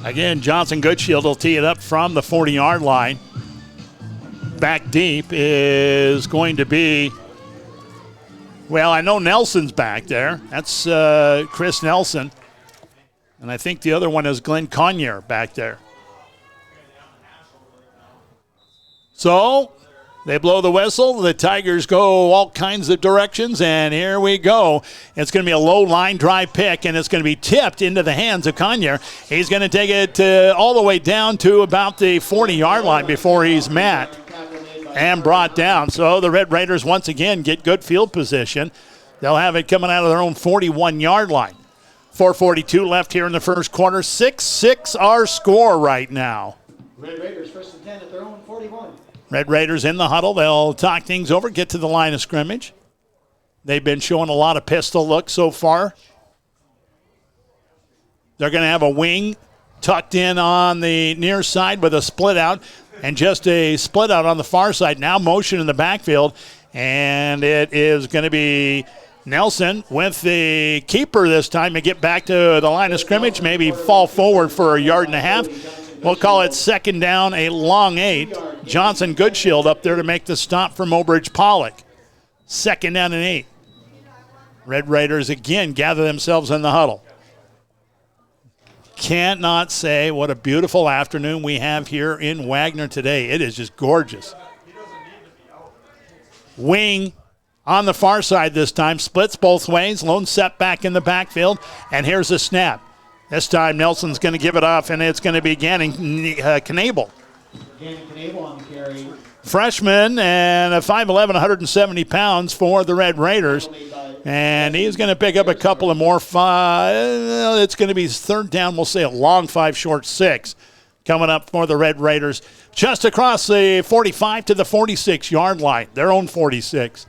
Again, Johnson Goodshield will tee it up from the 40-yard line. Back deep is going to be, well, I know Nelson's back there. That's Chris Nelson. And I think the other one is Glenn Conyer back there. So they blow the whistle. The Tigers go all kinds of directions, and here we go. It's going to be a low line drive pick, and it's going to be tipped into the hands of Conyer. He's going to take it all the way down to about the 40-yard line before he's met and brought down. So the Red Raiders once again get good field position. They'll have it coming out of their own 41-yard line. 4:42 left here in the first quarter. 6-6 our score right now. Red Raiders first and 10 at their own 41. Red Raiders in the huddle. They'll talk things over, get to the line of scrimmage. They've been showing a lot of pistol looks so far. They're going to have a wing tucked in on the near side with a split out, and just a split out on the far side. Now motion in the backfield, and it is going to be Nelson with the keeper this time to get back to the line of scrimmage, maybe fall forward for a yard and a half. We'll call it second down, a long 8. Johnson Goodshield up there to make the stop for Mobridge-Pollock. Second down and 8. Red Raiders again gather themselves in the huddle. Can't not say what a beautiful afternoon we have here in Wagner today. It is just gorgeous. Wing on the far side this time, splits both ways, lone set back in the backfield, and here's a snap. This time Nelson's going to give it off, and it's going to be Gannon Knable. Gannon Knable on the carry. Freshman and a 5'11", 170 pounds for the Red Raiders. And he's going to pick up a couple of more. It's going to be third down. We'll say a long 5, short 6 coming up for the Red Raiders. Just across the 45 to the 46-yard line, their own 46.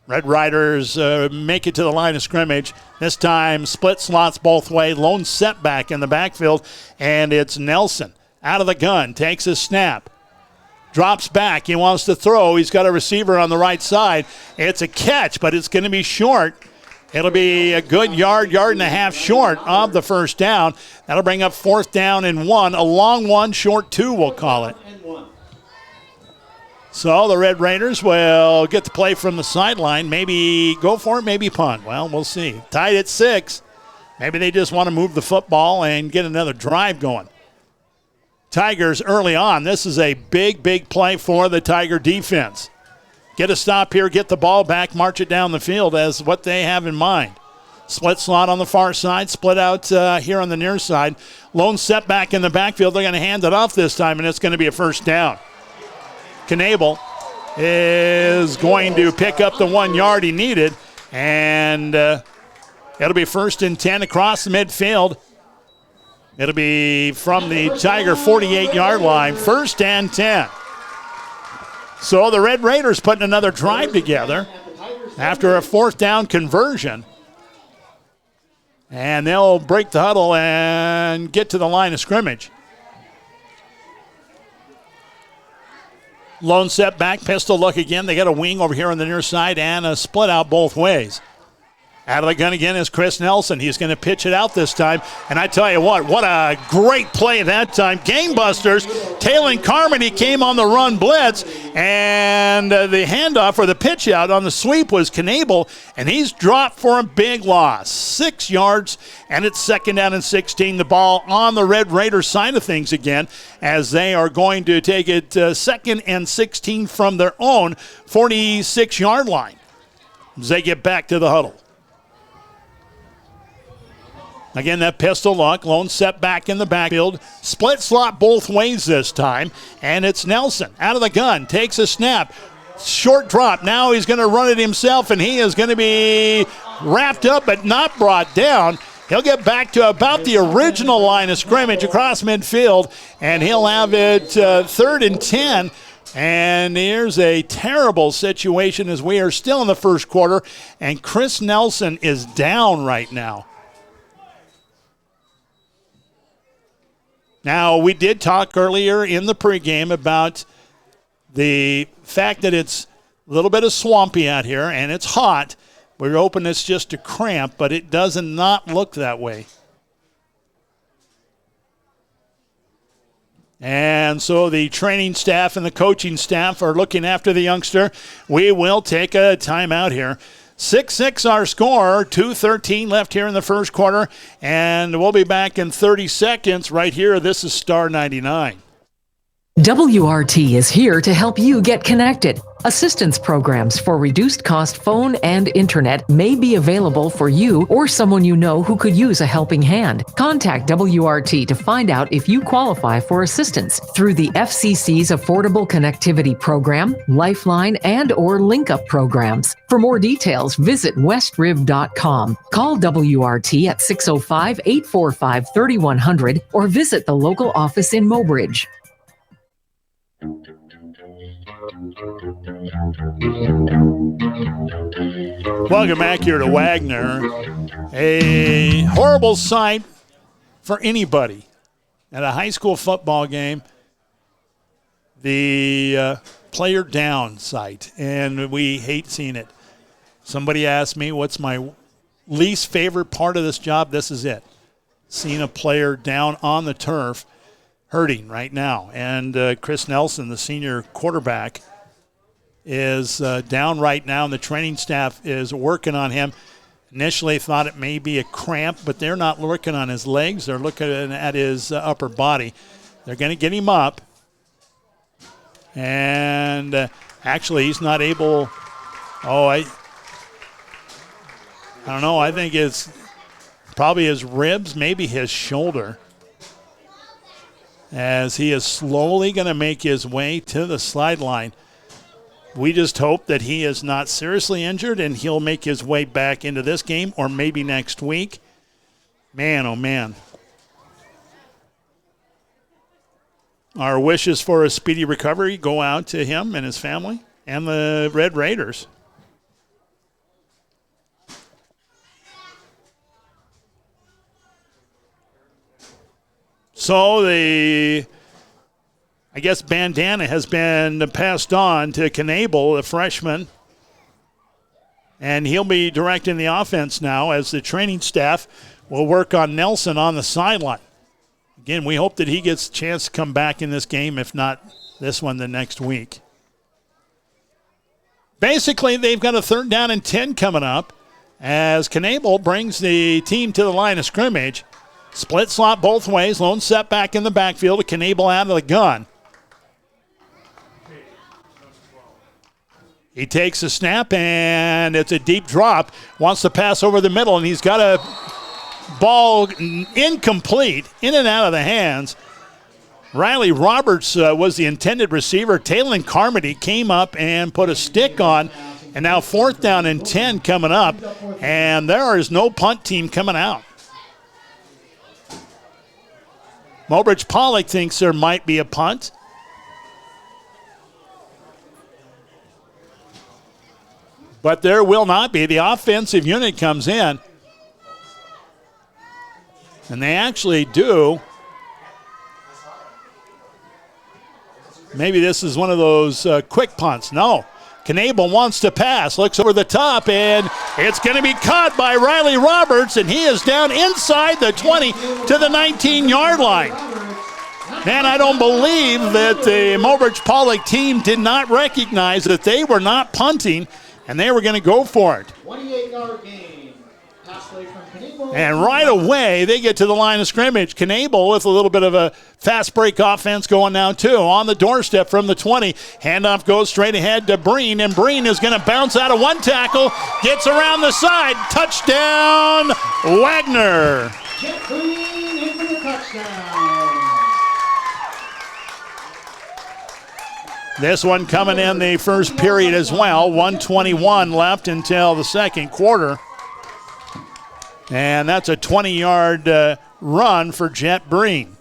Red Raiders make it to the line of scrimmage. This time split slots both way. Lone setback in the backfield, and it's Nelson out of the gun. Takes a snap. Drops back. He wants to throw. He's got a receiver on the right side. It's a catch, but it's going to be short. It'll be a good yard and a half short of the first down. That'll bring up fourth down and 1. A long 1, short 2, we'll call it. So the Red Raiders will get the play from the sideline. Maybe go for it, maybe punt. Well, we'll see. Tied at 6. Maybe they just want to move the football and get another drive going. Tigers early on. This is a big, big play for the Tiger defense. Get a stop here, get the ball back, march it down the field as what they have in mind. Split slot on the far side, split out here on the near side. Lone setback in the backfield. They're going to hand it off this time, and it's going to be a first down. Knable is going to pick up the 1 yard he needed, and it'll be 1st and 10 across the midfield. It'll be from the Tiger 48-yard line, 1st and 10. So the Red Raiders putting another drive together after a 4th down conversion. And they'll break the huddle and get to the line of scrimmage. Lone setback, pistol look again. They got a wing over here on the near side and a split out both ways. Out of the gun again is Chris Nelson. He's going to pitch it out this time. And I tell you what a great play that time. Gamebusters, Taylon Carmody came on the run blitz, and the handoff or the pitch out on the sweep was Knable, and he's dropped for a big loss. 6 yards, and it's 2nd down and 16. The ball on the Red Raiders side of things again, as they are going to take it 2nd and 16 from their own 46-yard line as they get back to the huddle. Again, that pistol look, lone setback in the backfield. Split slot both ways this time, and it's Nelson out of the gun, takes a snap. Short drop. Now he's going to run it himself, and he is going to be wrapped up but not brought down. He'll get back to about the original line of scrimmage across midfield, and he'll have it 3rd and 10. And here's a terrible situation as we are still in the first quarter, and Chris Nelson is down right now. Now, we did talk earlier in the pregame about the fact that it's a little bit of swampy out here and it's hot. We're hoping it's just a cramp, but it does not look that way. And so the training staff and the coaching staff are looking after the youngster. We will take a timeout here. 6-6 our score, 2:13 left here in the first quarter, and we'll be back in 30 seconds right here. This is Star 99. WRT is here to help you get connected. Assistance programs for reduced cost phone and internet may be available for you or someone you know who could use a helping hand. Contact WRT to find out if you qualify for assistance through the FCC's Affordable Connectivity Program, Lifeline, and or LinkUp programs. For more details, visit westriv.com. Call WRT at 605-845-3100 or visit the local office in Mobridge. Welcome back here to Wagner. A horrible sight for anybody at a high school football game. The player down sight, and we hate seeing it. Somebody asked me what's my least favorite part of this job. This is it. Seeing a player down on the turf hurting right now. And Chris Nelson, the senior quarterback, is down right now, and the training staff is working on him. Initially thought it may be a cramp, but they're not looking on his legs. They're looking at his upper body. They're going to get him up. And actually, he's not able. I don't know. I think it's probably his ribs, maybe his shoulder, as he is slowly going to make his way to the sideline. We just hope that he is not seriously injured and he'll make his way back into this game or maybe next week. Man, oh man. Our wishes for a speedy recovery go out to him and his family and the Red Raiders. So I guess bandana has been passed on to Knable, the freshman. And he'll be directing the offense now as the training staff will work on Nelson on the sideline. Again, we hope that he gets a chance to come back in this game, if not this one, the next week. Basically, they've got a 3rd down and 10 coming up as Knable brings the team to the line of scrimmage. Split slot both ways. Lone setback in the backfield. Knable out of the gun. He takes a snap, and it's a deep drop. Wants to pass over the middle, and he's got a ball incomplete, in and out of the hands. Riley Roberts was the intended receiver. Talon Carmody came up and put a stick on, and now 4th down and 10 coming up, and there is no punt team coming out. Mobridge-Pollock thinks there might be a punt. But there will not be. The offensive unit comes in. And they actually do. Maybe this is one of those quick punts. No. Knable wants to pass. Looks over the top, and it's going to be caught by Riley Roberts, and he is down inside the 20 to the 19-yard line. Man, I don't believe that the Mobridge-Pollock team did not recognize that they were not punting, and they were going to go for it. 28-yard gain. Pass play from Knable. And right away, they get to the line of scrimmage. Knable with a little bit of a fast break offense going now, too. On the doorstep from the 20. Handoff goes straight ahead to Breen, and Breen is going to bounce out of one tackle. Gets around the side. Touchdown, Wagner. Jet Breen in for the touchdown. This one coming in the first period as well. 1:21 left until the second quarter. And that's a 20-yard run for Jet Breen.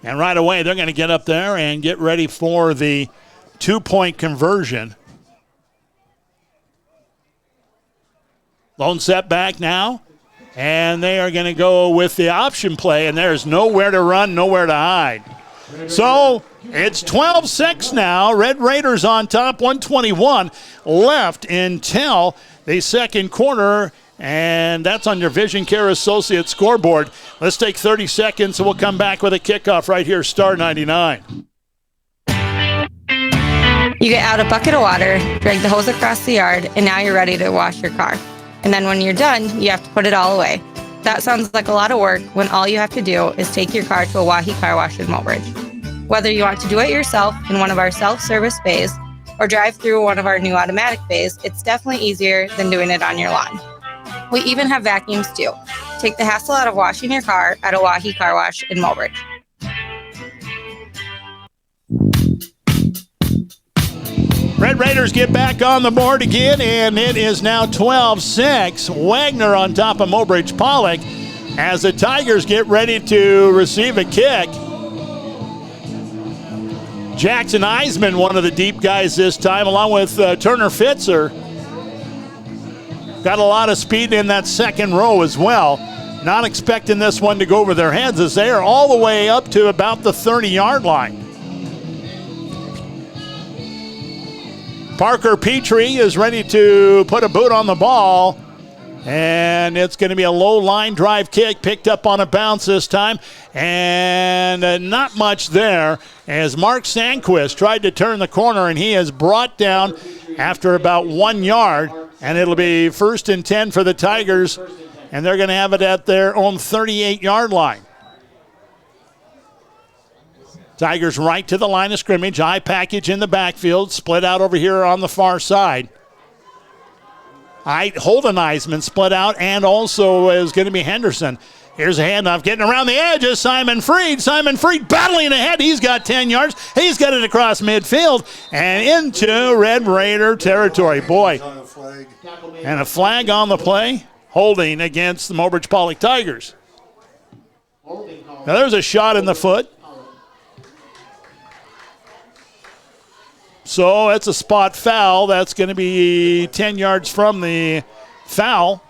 And right away, they're going to get up there and get ready for the 2-point conversion. Lone setback now. And they are going to go with the option play, and there's nowhere to run, nowhere to hide. So it's 12-6 now. Red Raiders on top, 1:21 left until the second quarter, and that's on your Vision Care Associates scoreboard. Let's take 30 seconds, and we'll come back with a kickoff right here, Star 99. You get out a bucket of water, drag the hose across the yard, and now you're ready to wash your car. And then when you're done, you have to put it all away. That sounds like a lot of work when all you have to do is take your car to a Wahi Car Wash in Mobridge. Whether you want to do it yourself in one of our self-service bays or drive through one of our new automatic bays, it's definitely easier than doing it on your lawn. We even have vacuums too. Take the hassle out of washing your car at a Wahi Car Wash in Mobridge. Red Raiders get back on the board again, and it is now 12-6. Wagner on top of Mobridge-Pollock as the Tigers get ready to receive a kick. Jackson Iseman, one of the deep guys this time, along with Turner Fitzer. Got a lot of speed in that second row as well. Not expecting this one to go over their heads as they are all the way up to about the 30-yard line. Parker Petrie is ready to put a boot on the ball, and it's going to be a low line drive kick picked up on a bounce this time, and not much there as Mark Sandquist tried to turn the corner, and he is brought down after about 1 yard, and it'll be 1st and 10 for the Tigers, and they're going to have it at their own 38-yard line. Tigers right to the line of scrimmage. Eye package in the backfield. Split out over here on the far side. Holden Iseman split out, and also is going to be Henderson. Here's a handoff getting around the edges. Simon Freed. Simon Freed battling ahead. He's got 10 yards. He's got it across midfield and into Red Raider territory. Boy. And a flag on the play. Holding against the Mobridge-Pollock Tigers. Now there's a shot in the foot. So that's a spot foul. That's going to be 10 yards from the foul.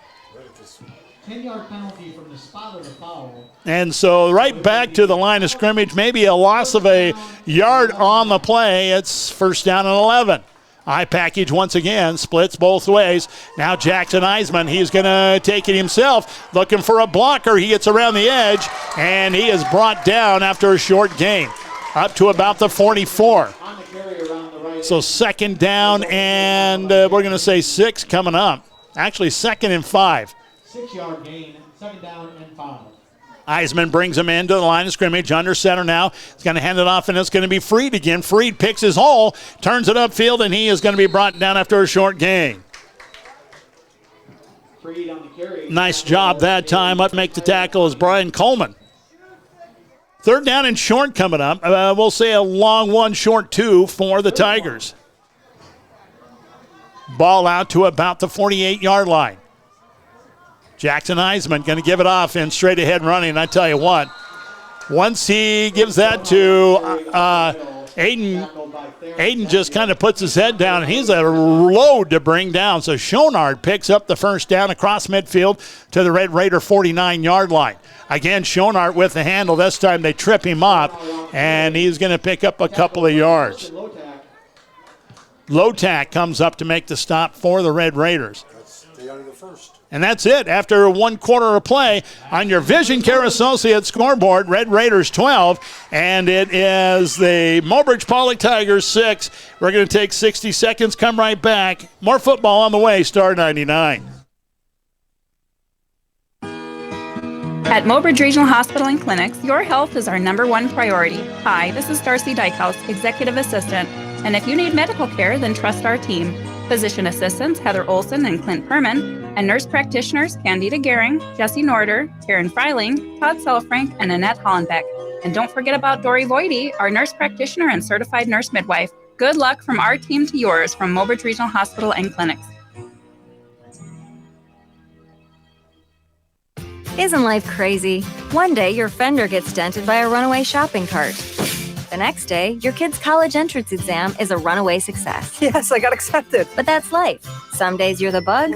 10-yard penalty from the spot of the foul. And so right back to the line of scrimmage, maybe a loss of a yard on the play. It's 1st down and 11. Eye package once again, splits both ways. Now Jackson Iseman, he's going to take it himself, looking for a blocker. He gets around the edge, and he is brought down after a short gain, up to about the 44. So 2nd down, and we're going to say 6 coming up. Actually, 2nd and 5. 6-yard gain, 2nd down and 5. Iseman brings him into the line of scrimmage, under center now. He's going to hand it off, and it's going to be Freed again. Freed picks his hole, turns it upfield, and he is going to be brought down after a short gain. Nice job that time. Up to make the tackle is Brian Coleman. Third down and short coming up. We'll say a long one, short two for the Tigers. Ball out to about the 48-yard line. Jackson Iseman going to give it off and straight ahead running. I tell you what, once he gives that to Aiden just kind of puts his head down, and he's a load to bring down. So Schonard picks up the first down across midfield to the Red Raider 49-yard line. Again, Schonard with the handle. This time they trip him up, and he's going to pick up a couple of yards. Lotak comes up to make the stop for the Red Raiders. And that's it. After 1 quarter of play on your Vision Care Associates scoreboard, Red Raiders 12, and it is the Mobridge-Pollock Tigers 6. We're going to take 60 seconds, come right back. More football on the way, Star 99. At Mobridge Regional Hospital and Clinics, your health is our #1 priority. Hi, this is Darcy Dykehouse, Executive Assistant, and if you need medical care, then trust our team. Physician assistants Heather Olson and Clint Perman, and nurse practitioners Candida Gehring, Jesse Norder, Karen Freiling, Todd Selfrank, and Annette Hollenbeck. And don't forget about Dory Voidy, our nurse practitioner and certified nurse midwife. Good luck from our team to yours from Mobridge Regional Hospital and Clinics. Isn't life crazy? One day your fender gets dented by a runaway shopping cart. The next day, your kid's college entrance exam is a runaway success. Yes, I got accepted. But that's life. Some days you're the bug,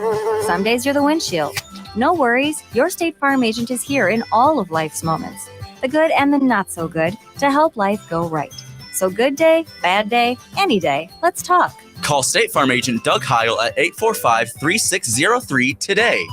some days you're the windshield. No worries, your State Farm agent is here in all of life's moments, the good and the not so good, to help life go right. So good day, bad day, any day, let's talk. Call State Farm agent Doug Heil at 845-3603 today.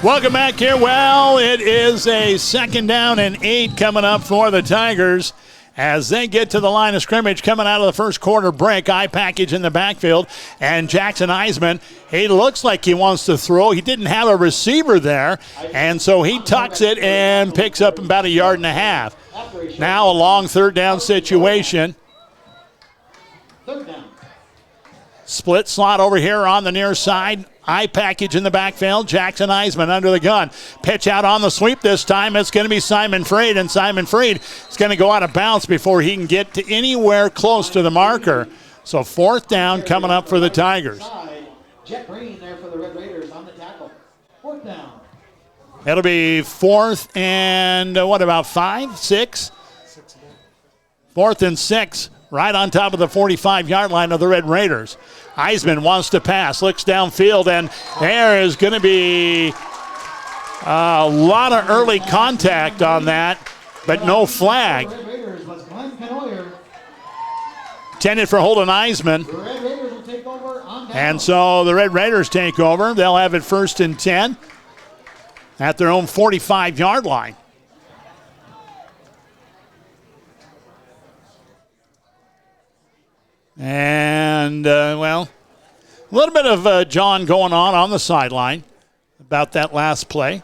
Welcome back here. Well, it is a 2nd down and 8 coming up for the Tigers as they get to the line of scrimmage coming out of the first quarter break. Eye package in the backfield, and Jackson Iseman, he looks like he wants to throw. He didn't have a receiver there, and so he tucks it and picks up about 1.5 yards. Now a long 3rd down situation. 3rd down. Split slot over here on the near side. Eye package in the backfield. Jackson Iseman under the gun. Pitch out on the sweep this time. It's going to be Simon Freed, and Simon Freed is going to go out of bounds before he can get to anywhere close to the marker. So 4th down coming up for the Tigers. Jet Green there for the Red Raiders on the tackle. 4th down. It'll be 4th and what about 5, 6? 4th and 6. Right on top of the 45-yard line of the Red Raiders. Iseman wants to pass, looks downfield, and there is going to be a lot of early contact on that, but no flag. Intended for Holden Iseman. And so the Red Raiders take over. They'll have it 1st and 10 at their own 45-yard line. And, well, a little bit of John going on the sideline about that last play.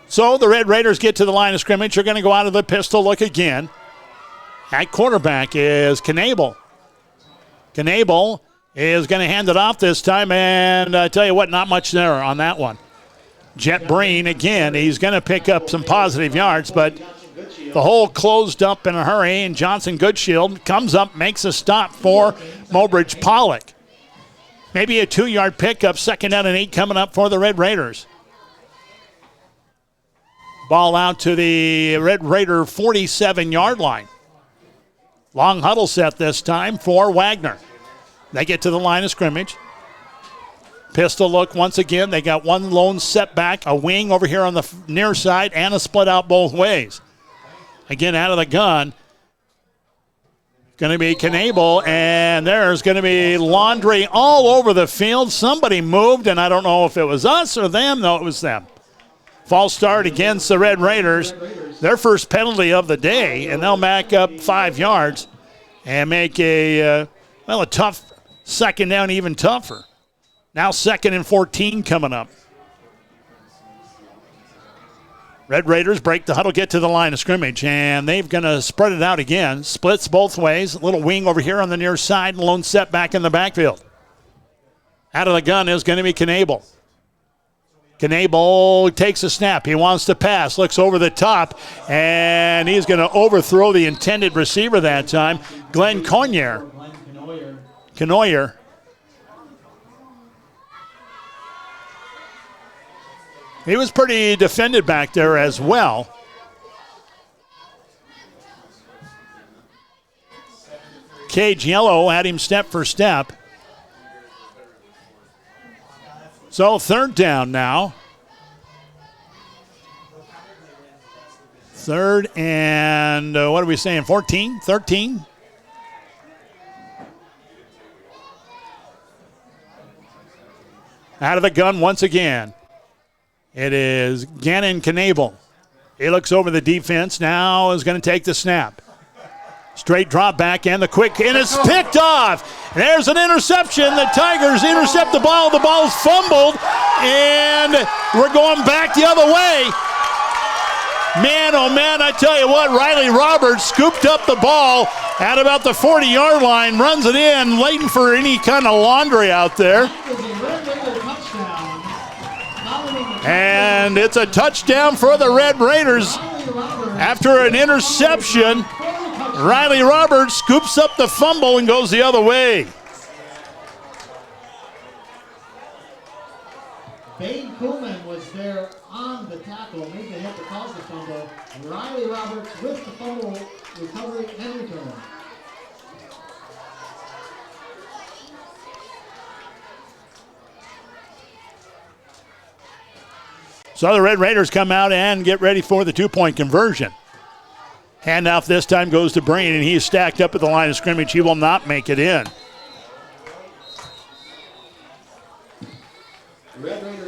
So the Red Raiders get to the line of scrimmage. They're going to go out of the pistol look again. At quarterback is Knable. Knable is going to hand it off this time, and I tell you what, not much there on that one. Jet Breen, again, he's going to pick up some positive yards, but the hole closed up in a hurry, and Johnson Goodshield comes up, makes a stop for Mobridge-Pollock. Maybe a 2-yard pickup, 2nd down and 8 coming up for the Red Raiders. Ball out to the Red Raider 47-yard line. Long huddle set this time for Wagner. They get to the line of scrimmage. Pistol look once again. They got one lone setback, a wing over here on the near side, and a split out both ways. Again, out of the gun, going to be Knable, and there's going to be laundry all over the field. Somebody moved, and I don't know if it was us or them. No, it was them. False start against the Red Raiders. Their first penalty of the day, and they'll back up 5 yards and make a Well, a tough second down, even tougher. Now 2nd and 14 coming up. Red Raiders break the huddle, get to the line of scrimmage, and they're going to spread it out again. Splits both ways. A little wing over here on the near side, lone setback in the backfield. Out of the gun is going to be Knable. Knable takes a snap. He wants to pass, looks over the top, and he's going to overthrow the intended receiver that time, Glenn Conyers. Canoyer. He was pretty defended back there as well. Cage Yellow had him step for step. So 3rd down now. 3rd and what are we saying, 14, 13? Out of the gun once again. It is Gannon Knable. He looks over the defense, now is going to take the snap. Straight drop back and the quick, and it's picked off. There's an interception. The Tigers intercept the ball. The ball's fumbled, and we're going back the other way. Man, oh man, I tell you what, Riley Roberts scooped up the ball at about the 40-yard line, runs it in, waiting for any kind of laundry out there. And it's a touchdown for the Red Raiders. After an interception, Riley Roberts scoops up the fumble and goes the other way. Bane Kuhlman was there on the tackle, made the hit to cause the fumble. Riley Roberts with the fumble recovery and return. So the Red Raiders come out and get ready for the 2-point conversion. Handoff this time goes to Breen, and he's stacked up at the line of scrimmage. He will not make it in.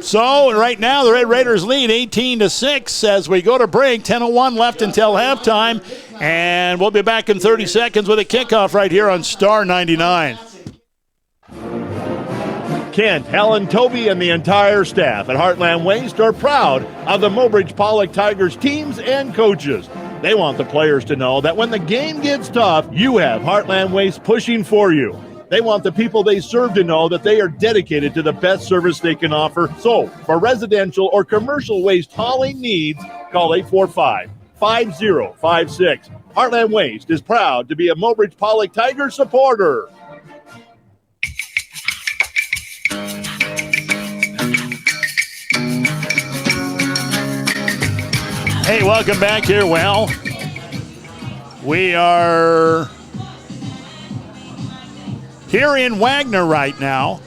So right now the Red Raiders lead 18-6 as we go to break. 10:01 left until halftime, and we'll be back in 30 seconds with a kickoff right here on Star 99. Kent, Helen, Toby, and the entire staff at Heartland Waste are proud of the Mobridge-Pollock Tigers teams and coaches. They want the players to know that when the game gets tough, you have Heartland Waste pushing for you. They want the people they serve to know that they are dedicated to the best service they can offer. So, for residential or commercial waste hauling needs, call 845-5056. Heartland Waste is proud to be a Mobridge-Pollock Tiger supporter. Hey, welcome back here. Well, we are here in Wagner right now,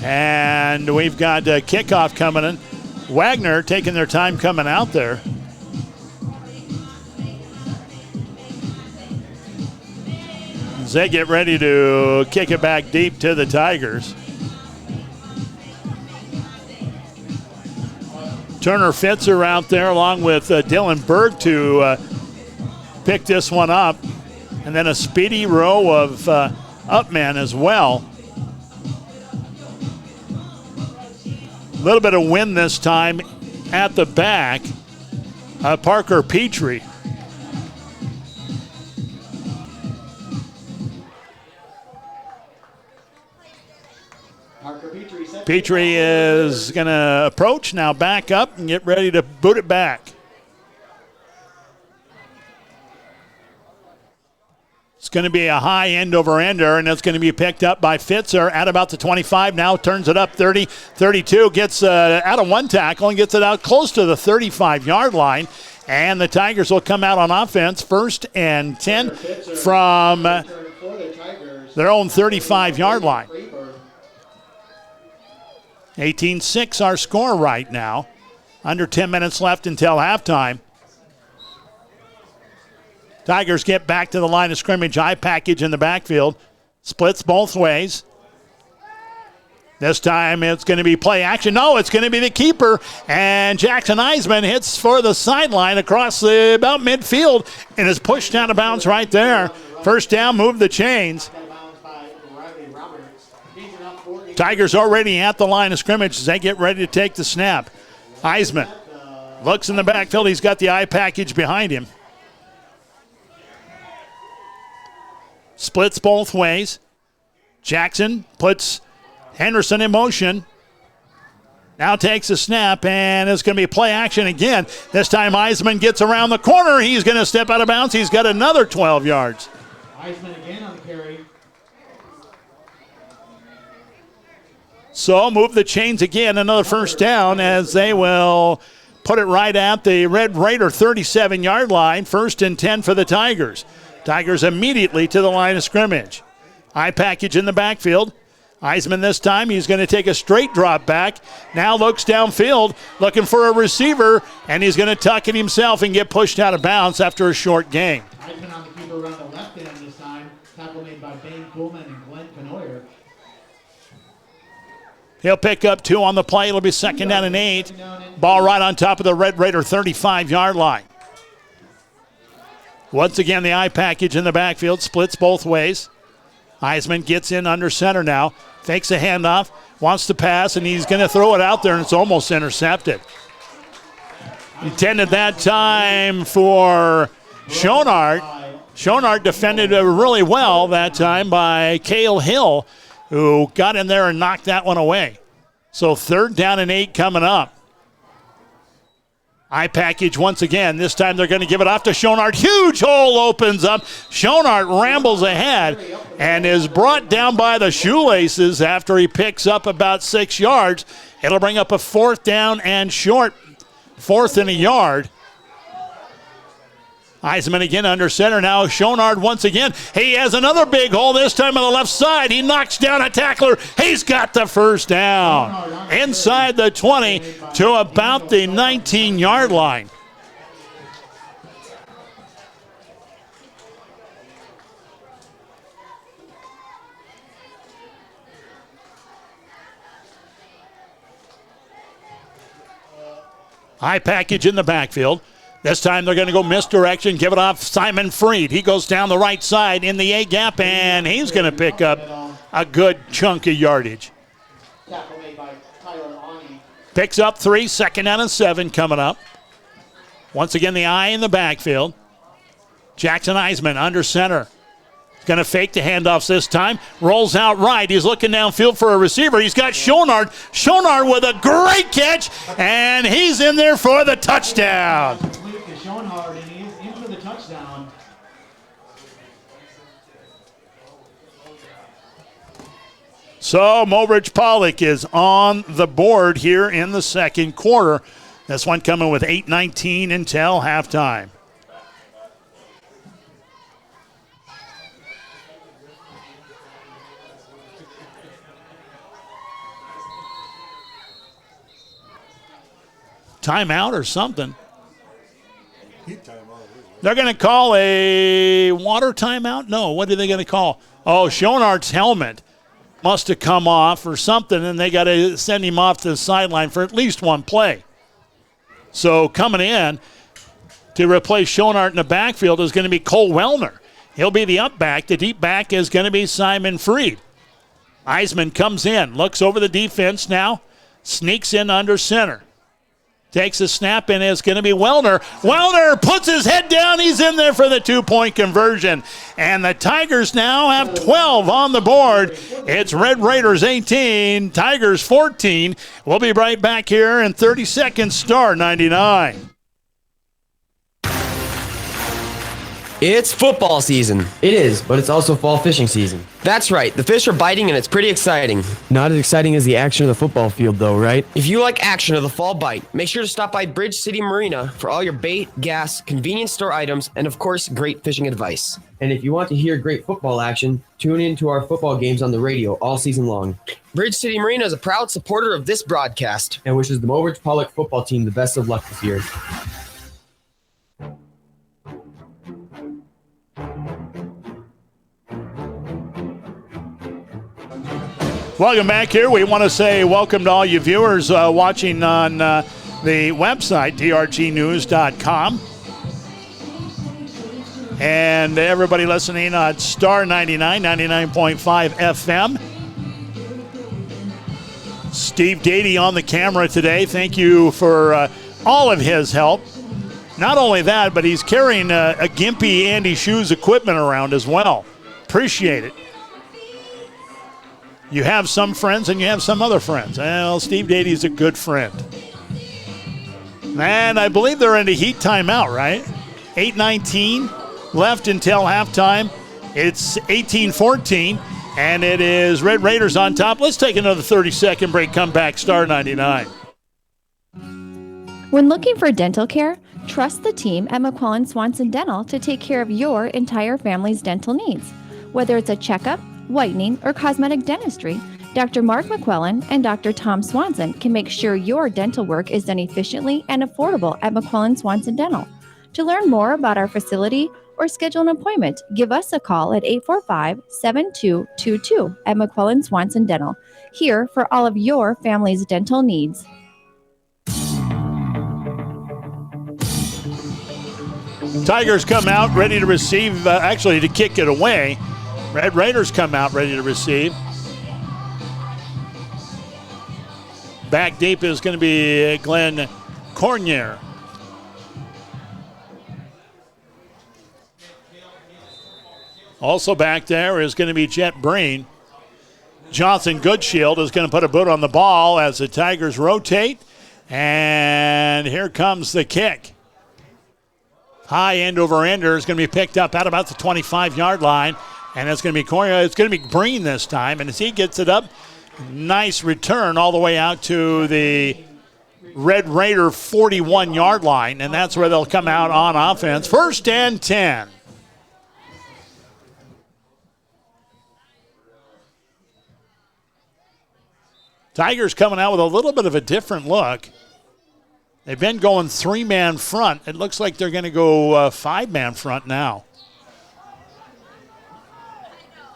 and we've got a kickoff coming in. Wagner taking their time coming out there. As they get ready to kick it back deep to the Tigers. Turner Fitzer out there along with Dylan Berg to pick this one up. And then a speedy row of upmen as well. A little bit of wind this time at the back. Parker Petrie. Petrie is going to approach, now back up and get ready to boot it back. It's going to be a high end over ender, and it's going to be picked up by Fitzer at about the 25. Now turns it up 30, 32, gets out of one tackle and gets it out close to the 35-yard line. And the Tigers will come out on offense, 1st and 10 from their own 35-yard line. 18-6 our score right now. Under 10 minutes left until halftime. Tigers get back to the line of scrimmage. Eye package in the backfield. Splits both ways. This time it's going to be play action. No, it's going to be the keeper. And Jackson Iseman hits for the sideline across about midfield and is pushed out of bounds right there. First down, move the chains. Tigers already at the line of scrimmage as they get ready to take the snap. Iseman looks in the backfield. He's got the eye package behind him. Splits both ways. Jackson puts Henderson in motion. Now takes a snap, and it's going to be play action again. This time Iseman gets around the corner. He's going to step out of bounds. He's got another 12 yards. Iseman again on the carry. So move the chains again. Another first down as they will put it right at the Red Raider 37-yard line. 1st and 10 for the Tigers. Tigers immediately to the line of scrimmage. Eye package in the backfield. Iseman this time, he's going to take a straight drop back. Now looks downfield, looking for a receiver, and he's going to tuck it himself and get pushed out of bounds after a short gain. Iseman on the keeper around the left end this time. Tackle made by Bane Coleman and Glenn Canoyer. He'll pick up 2 on the play. It'll be 2nd down and 8. Ball right on top of the Red Raider 35-yard line. Once again, the eye package in the backfield splits both ways. Iseman gets in under center now. Fakes a handoff, wants to pass, and he's going to throw it out there, and it's almost intercepted. Intended that time for Schonart. Schonart defended really well that time by Cale Hill, who got in there and knocked that one away. So 3rd down and 8 coming up. Eye package once again. This time they're going to give it off to Schonart. Huge hole opens up. Schonart rambles ahead and is brought down by the shoelaces after he picks up about 6 yards. It'll bring up a 4th down and short. 4th and a yard. Iseman again under center. Now Schonart once again. He has another big hole, this time on the left side. He knocks down a tackler. He's got the first down. Inside the 20 to about the 19-yard line. High package in the backfield. This time they're going to go misdirection, give it off Simon Freed. He goes down the right side in the A gap, and he's going to pick up a good chunk of yardage. Picks up 3, 2nd down and 7 coming up. Once again, the eye in the backfield. Jackson Iseman under center. Going to fake the handoffs this time. Rolls out right. He's looking downfield for a receiver. He's got Schonart. Schonart with a great catch, and he's in there for the touchdown. Schonart, and he's in for the touchdown. So Mobridge-Pollock is on the board here in the 2nd quarter. This one coming with 8:19 until halftime. Timeout or something. They're going to call a water timeout? No, what are they going to call? Oh, Schonart's helmet must have come off or something, and they got to send him off to the sideline for at least one play. So coming in to replace Schonart in the backfield is going to be Cole Wellner. He'll be the up back. The deep back is going to be Simon Freed. Iseman comes in, looks over the defense now, sneaks in under center. Takes a snap, and it's going to be Wellner. Wellner puts his head down. He's in there for the 2-point conversion. And the Tigers now have 12 on the board. It's Red Raiders 18, Tigers 14. We'll be right back here in 30 seconds, Star 99. It's football season. It is, but it's also fall fishing season. That's right. The fish are biting and it's pretty exciting. Not as exciting as the action of the football field, though, right? If you like action of the fall bite, make sure to stop by Bridge City Marina for all your bait, gas, convenience store items, and of course, great fishing advice. And if you want to hear great football action, tune in to our football games on the radio all season long. Bridge City Marina is a proud supporter of this broadcast and wishes the Mobridge-Pollock football team the best of luck this year. Welcome back here. We want to say welcome to all you viewers watching on the website, drgnews.com. and everybody listening on Star 99, 99.5 FM. Steve Dady on the camera today. Thank you for all of his help. Not only that, but he's carrying a gimpy Andy Shoes equipment around as well. Appreciate it. You have some friends and you have some other friends. Well, Steve Dady's a good friend. And I believe they're in a heat timeout, right? 8:19 left until halftime. It's 18-14, and it is Red Raiders on top. Let's take another 30-second break, come back, Star 99. When looking for dental care, trust the team at McQuillan Swanson Dental to take care of your entire family's dental needs. Whether it's a checkup, whitening, or cosmetic dentistry, Dr. Mark McQuillan and Dr. Tom Swanson can make sure your dental work is done efficiently and affordable at McQuillan Swanson Dental. To learn more about our facility or schedule an appointment, give us a call at 845-7222 at McQuillan Swanson Dental, here for all of your family's dental needs. Tigers come out ready to receive, actually to kick it away. Red Raiders come out ready to receive. Back deep is going to be Glenn Cornier. Also back there is going to be Jet Breen. Johnson Goodshield is going to put a boot on the ball as the Tigers rotate. And here comes the kick. High end over ender is going to be picked up at about the 25-yard line. And it's going to be Cornier. It's going to be Breen this time. And as he gets it up, nice return all the way out to the Red Raider 41-yard line, and that's where they'll come out on offense. 1st and 10. Tigers coming out with a little bit of a different look. They've been going 3-man front. It looks like they're going to go 5-man front now.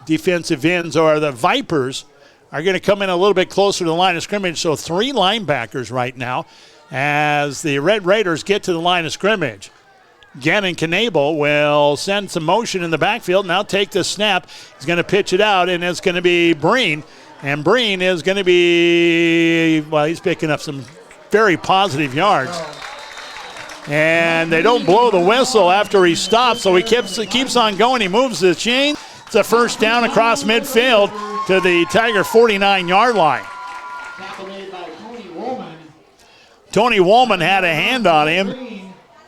Defensive ends, or the Vipers, are going to come in a little bit closer to the line of scrimmage. So 3 linebackers right now as the Red Raiders get to the line of scrimmage. Gannon Knable will send some motion in the backfield. Now take the snap. He's going to pitch it out, and it's going to be Breen. And Breen is going to be, well, he's picking up some very positive yards. And they don't blow the whistle after he stops, so he keeps on going. He moves the chain. It's a 1st down across midfield to the Tiger 49-yard line. Tony Woolman had a hand on him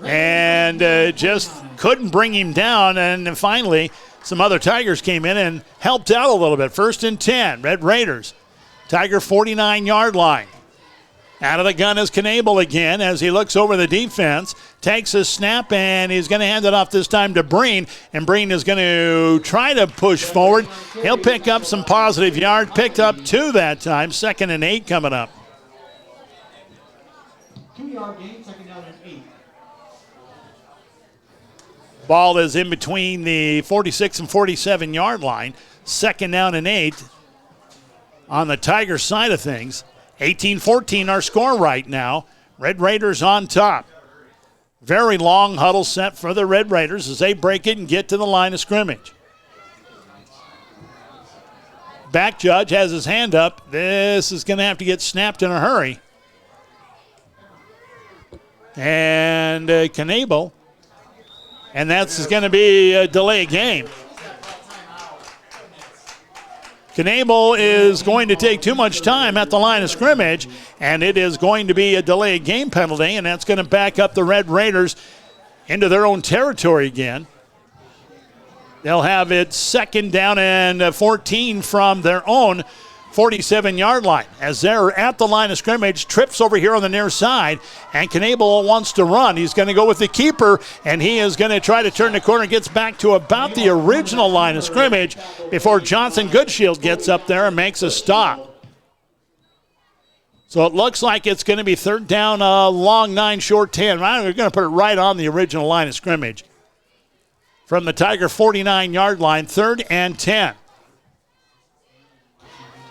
and just couldn't bring him down. And finally, some other Tigers came in and helped out a little bit. 1st and 10, Red Raiders. Tiger 49-yard line. Out of the gun is Knable again as he looks over the defense, takes a snap, and he's going to hand it off this time to Breen. And Breen is going to try to push forward. He'll pick up some positive yards, picked up 2 that time. 2nd and 8 coming up. 2-yard gain, 2nd down and 8. Ball is in between the 46 and 47-yard line. 2nd down and 8 on the Tiger side of things. 18-14 our score right now. Red Raiders on top. Very long huddle set for the Red Raiders as they break it and get to the line of scrimmage. Back judge has his hand up. This is going to have to get snapped in a hurry. And Knable. And that's going to be a delay of game. Knable is going to take too much time at the line of scrimmage, and it is going to be a delayed game penalty, and that's going to back up the Red Raiders into their own territory again. They'll have it 2nd down and 14 from their own 47-yard line. As they're at the line of scrimmage, trips over here on the near side, and Knable wants to run. He's going to go with the keeper, and he is going to try to turn the corner, gets back to about the original line of scrimmage before Johnson Goodshield gets up there and makes a stop. So it looks like it's going to be 3rd down, long 9, short 10. We're going to put it right on the original line of scrimmage. From the Tiger 49-yard line, 3rd and 10.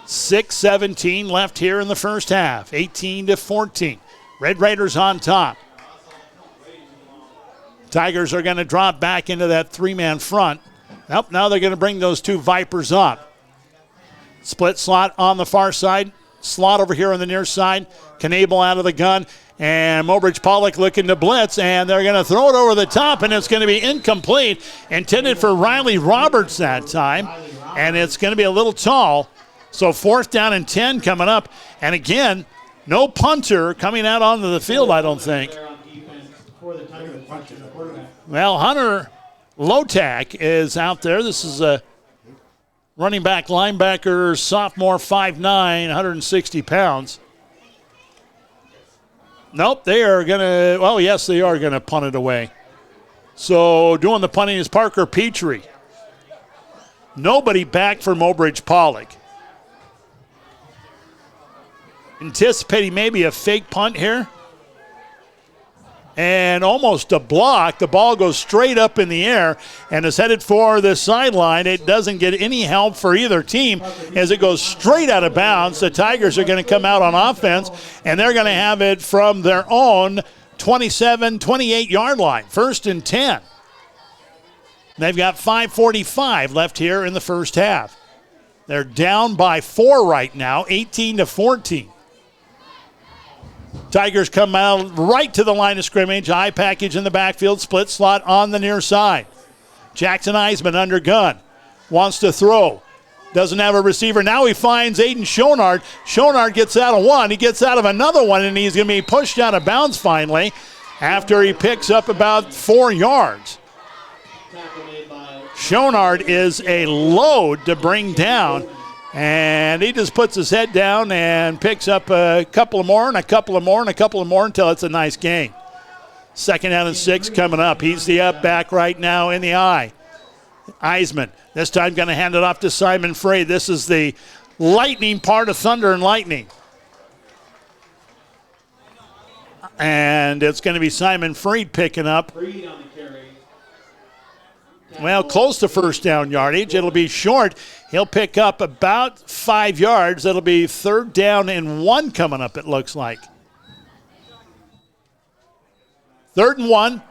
6:17 left here in the first half. 18-14. Red Raiders on top. Tigers are going to drop back into that three-man front. Nope, now they're going to bring those two Vipers up. Split slot on the far side. Slot over here on the near side. Knable out of the gun. And Mobridge-Pollock looking to blitz. And they're going to throw it over the top, and it's going to be incomplete. Intended for Riley Roberts that time. And it's going to be a little tall. So 4th down and 10 coming up. And again, no punter coming out onto the field, I don't think. Well, Hunter Lotak is out there. This is a running back, linebacker, sophomore, 5'9", 160 pounds. Nope, they are going to, well, yes, they are going to punt it away. So doing the punting is Parker Petrie. Nobody back for Mobridge-Pollock. Anticipating maybe a fake punt here. And almost a block. The ball goes straight up in the air and is headed for the sideline. It doesn't get any help for either team as it goes straight out of bounds. The Tigers are going to come out on offense, and they're going to have it from their own 27, 28-yard line. 1st and 10. They've got 5:45 left here in the first half. They're down by 4 right now, 18-14. Tigers come out right to the line of scrimmage. High package in the backfield. Split slot on the near side. Jackson Iseman under gun. Wants to throw. Doesn't have a receiver. Now he finds Aiden Schonard. Schonard gets out of one. He gets out of another one, and he's going to be pushed out of bounds finally after he picks up about 4 yards. Schonard is a load to bring down. And he just puts his head down and picks up a couple of more and a couple of more and a couple of more until it's a nice gain. 2nd down and 6 coming up. He's the up back right now in the eye. Iseman, this time going to hand it off to Simon Frey. This is the lightning part of Thunder and Lightning. And it's going to be Simon Freed picking up. Well, close to first down yardage. It'll be short. He'll pick up about 5 yards. It'll be 3rd down and 1 coming up, it looks like. 3rd and 1.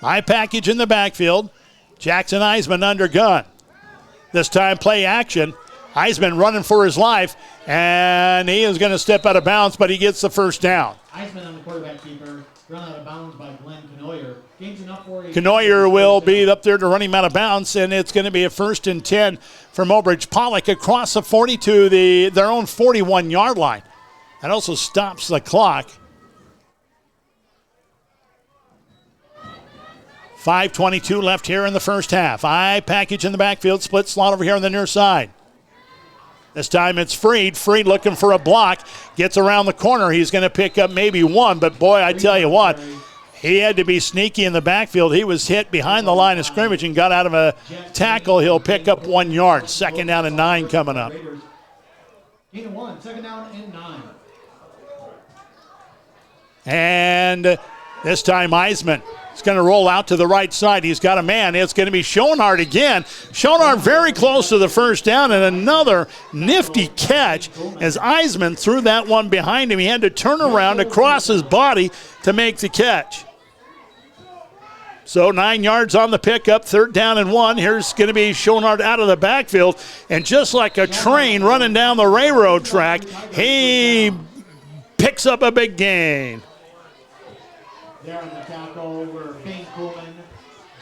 High package in the backfield. Jackson Iseman under gun. This time play action. Iseman running for his life, and he is going to step out of bounds, but he gets the first down. Iseman on the quarterback keeper. Run out of bounds by Glenn Canoyer. Canoyer will be up there to run him out of bounds, and it's going to be a 1st and 10 for Mobridge-Pollock across the 40 to their own 41-yard line. That also stops the clock. 5:22 left here in the first half. High package in the backfield, split slot over here on the near side. This time it's Freed. Freed looking for a block. Gets around the corner. He's going to pick up maybe 1, but boy, I tell you what, he had to be sneaky in the backfield. He was hit behind the line of scrimmage and got out of a tackle. He'll pick up 1 yard. 2nd down and 9 coming up. Gain of 1, 2nd down and 9. And this time Iseman is going to roll out to the right side. He's got a man. It's going to be Schonard again. Schonard very close to the first down, and another nifty catch as Iseman threw that one behind him. He had to turn around across his body to make the catch. So 9 yards on the pickup, 3rd down and 1. Here's going to be Schonard out of the backfield, and just like a train running down the railroad track, he picks up a big gain. There on the tackle were Fane Coleman,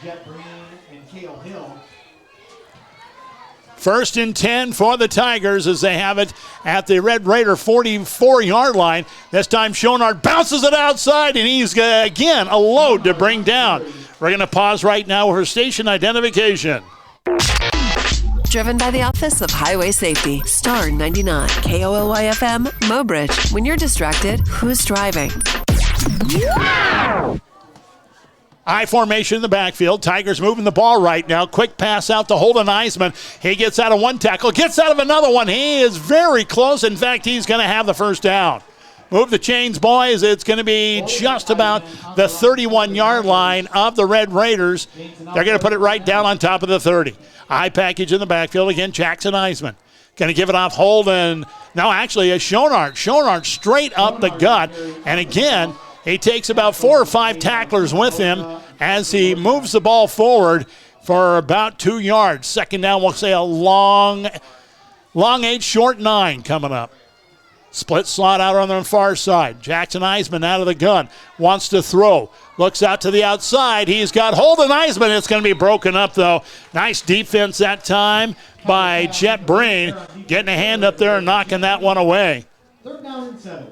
Jet Green, and Cale Hill. 1st and 10 for the Tigers as they have it at the Red Raider 44-yard line. This time Schonard bounces it outside, and he's, again, a load to bring down. We're going to pause right now for station identification. Driven by the Office of Highway Safety. Star 99. KOLY-FM, Mobridge. When you're distracted, who's driving? I formation in the backfield. Tigers moving the ball right now. Quick pass out to Holden Iseman. He gets out of one tackle, gets out of another one. He is very close. In fact, he's going to have the first down. Move the chains, boys. It's going to be just about the 31-yard line of the Red Raiders. They're going to put it right down on top of the 30. High package in the backfield. Again, Jackson Iseman. Going to give it off Holden. No, actually, a Schonard. Schonard straight up the gut. And again, He takes about 4 or 5 tacklers with him as he moves the ball forward for about 2 yards. Second down, we'll say a long 8, short 9 coming up. Split slot out on the far side. Jackson Iseman out of the gun. Wants to throw. Looks out to the outside. He's got Holden Iseman. It's going to be broken up, though. Nice defense that time by Jet Brain. Getting a hand up there and knocking that one away. 3rd down and 7.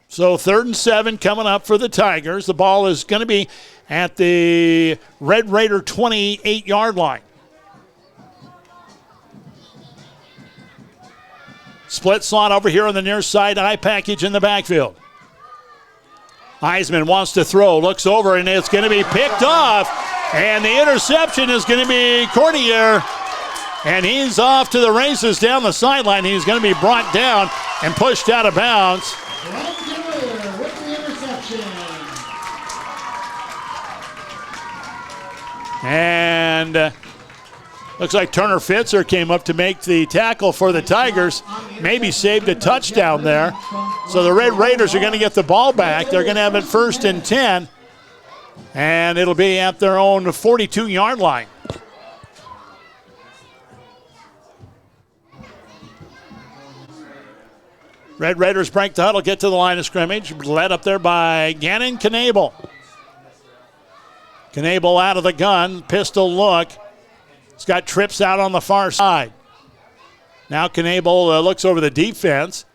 So 3rd and 7 coming up for the Tigers. The ball is going to be at the Red Raider 28-yard line. Split slot over here on the near side. Eye package in the backfield. Iseman wants to throw. Looks over, and it's going to be picked off. And the interception is going to be Courtier. And he's off to the races down the sideline. He's going to be brought down and pushed out of bounds. With the interception. And looks like Turner Fitzer came up to make the tackle for the Tigers. Maybe saved a touchdown there. So the Red Raiders are going to get the ball back. They're going to have it 1st and 10. And it'll be at their own 42-yard line. Red Raiders break the huddle, get to the line of scrimmage. Led up there by Gannon Knable. Knable out of the gun, pistol look. He's got trips out on the far side. Now Knable looks over the defense.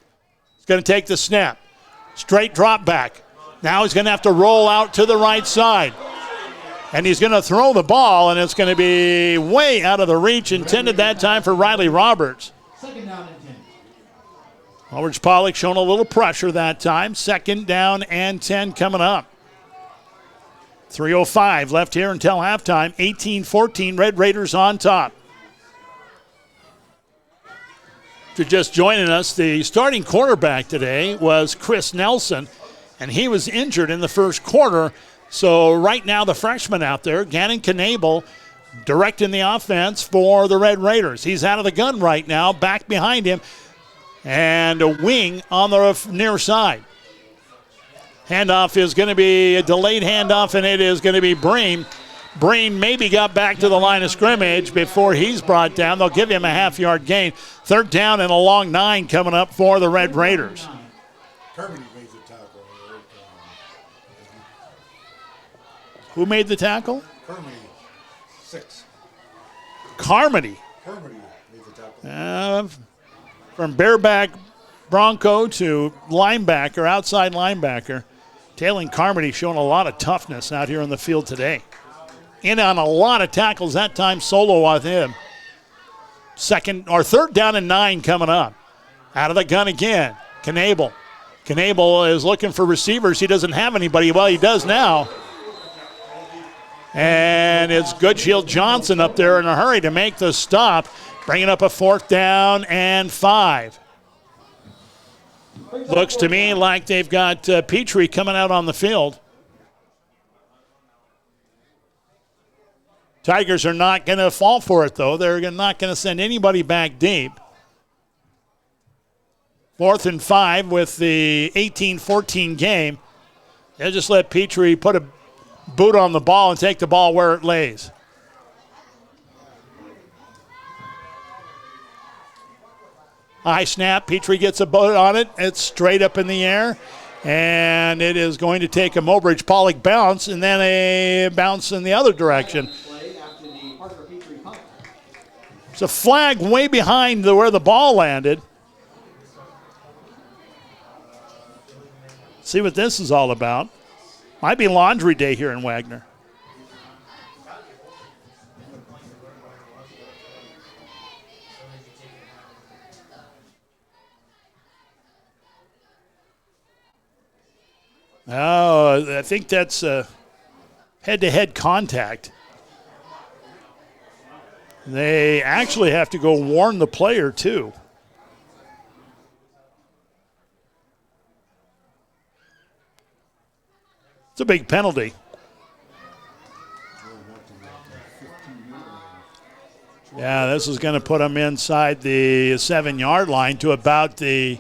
He's going to take the snap. Straight drop back. Now he's going to have to roll out to the right side. And he's going to throw the ball, and it's going to be way out of the reach intended that time for Riley Roberts. 2nd down and 10. Mobridge-Pollock showing a little pressure that time. 2nd down and 10 coming up. 3:05 left here until halftime. 18-14, Red Raiders on top. If you're just joining us, the starting quarterback today was Chris Nelson, and he was injured in the first quarter. So right now the freshman out there, Gannon Knable, directing the offense for the Red Raiders. He's out of the gun right now, back behind him, and a wing on the near side. Handoff is going to be a delayed handoff, and it is going to be Breen. Breen maybe got back to the line of scrimmage before he's brought down. They'll give him a half-yard gain. 3rd down and a long 9 coming up for the Red Raiders. Who made the tackle? Carmody, 6. Carmody. Carmody made the tackle. From bareback Bronco to linebacker, outside linebacker. Tailing Carmody showing a lot of toughness out here on the field today. In on a lot of tackles that time, solo with him. 3rd down and 9 coming up. Out of the gun again. Knable. Knable is looking for receivers. He doesn't have anybody. Well, he does now. And it's Goodshield Johnson up there in a hurry to make the stop, bringing up a 4th down and 5. Looks to me like they've got Petrie coming out on the field. Tigers are not going to fall for it, though. They're not going to send anybody back deep. 4th and 5 with the 18-14 game. They'll just let Petrie put a boot on the ball and take the ball where it lays. High snap. Petrie gets a boot on it. It's straight up in the air. And it is going to take a Mobridge-Pollock bounce and then a bounce in the other direction. It's a flag way behind where the ball landed. See what this is all about. Might be laundry day here in Wagner. Oh, I think that's head-to-head contact. They actually have to go warn the player, too. It's a big penalty. Yeah, this is going to put them inside the 7-yard line to about the,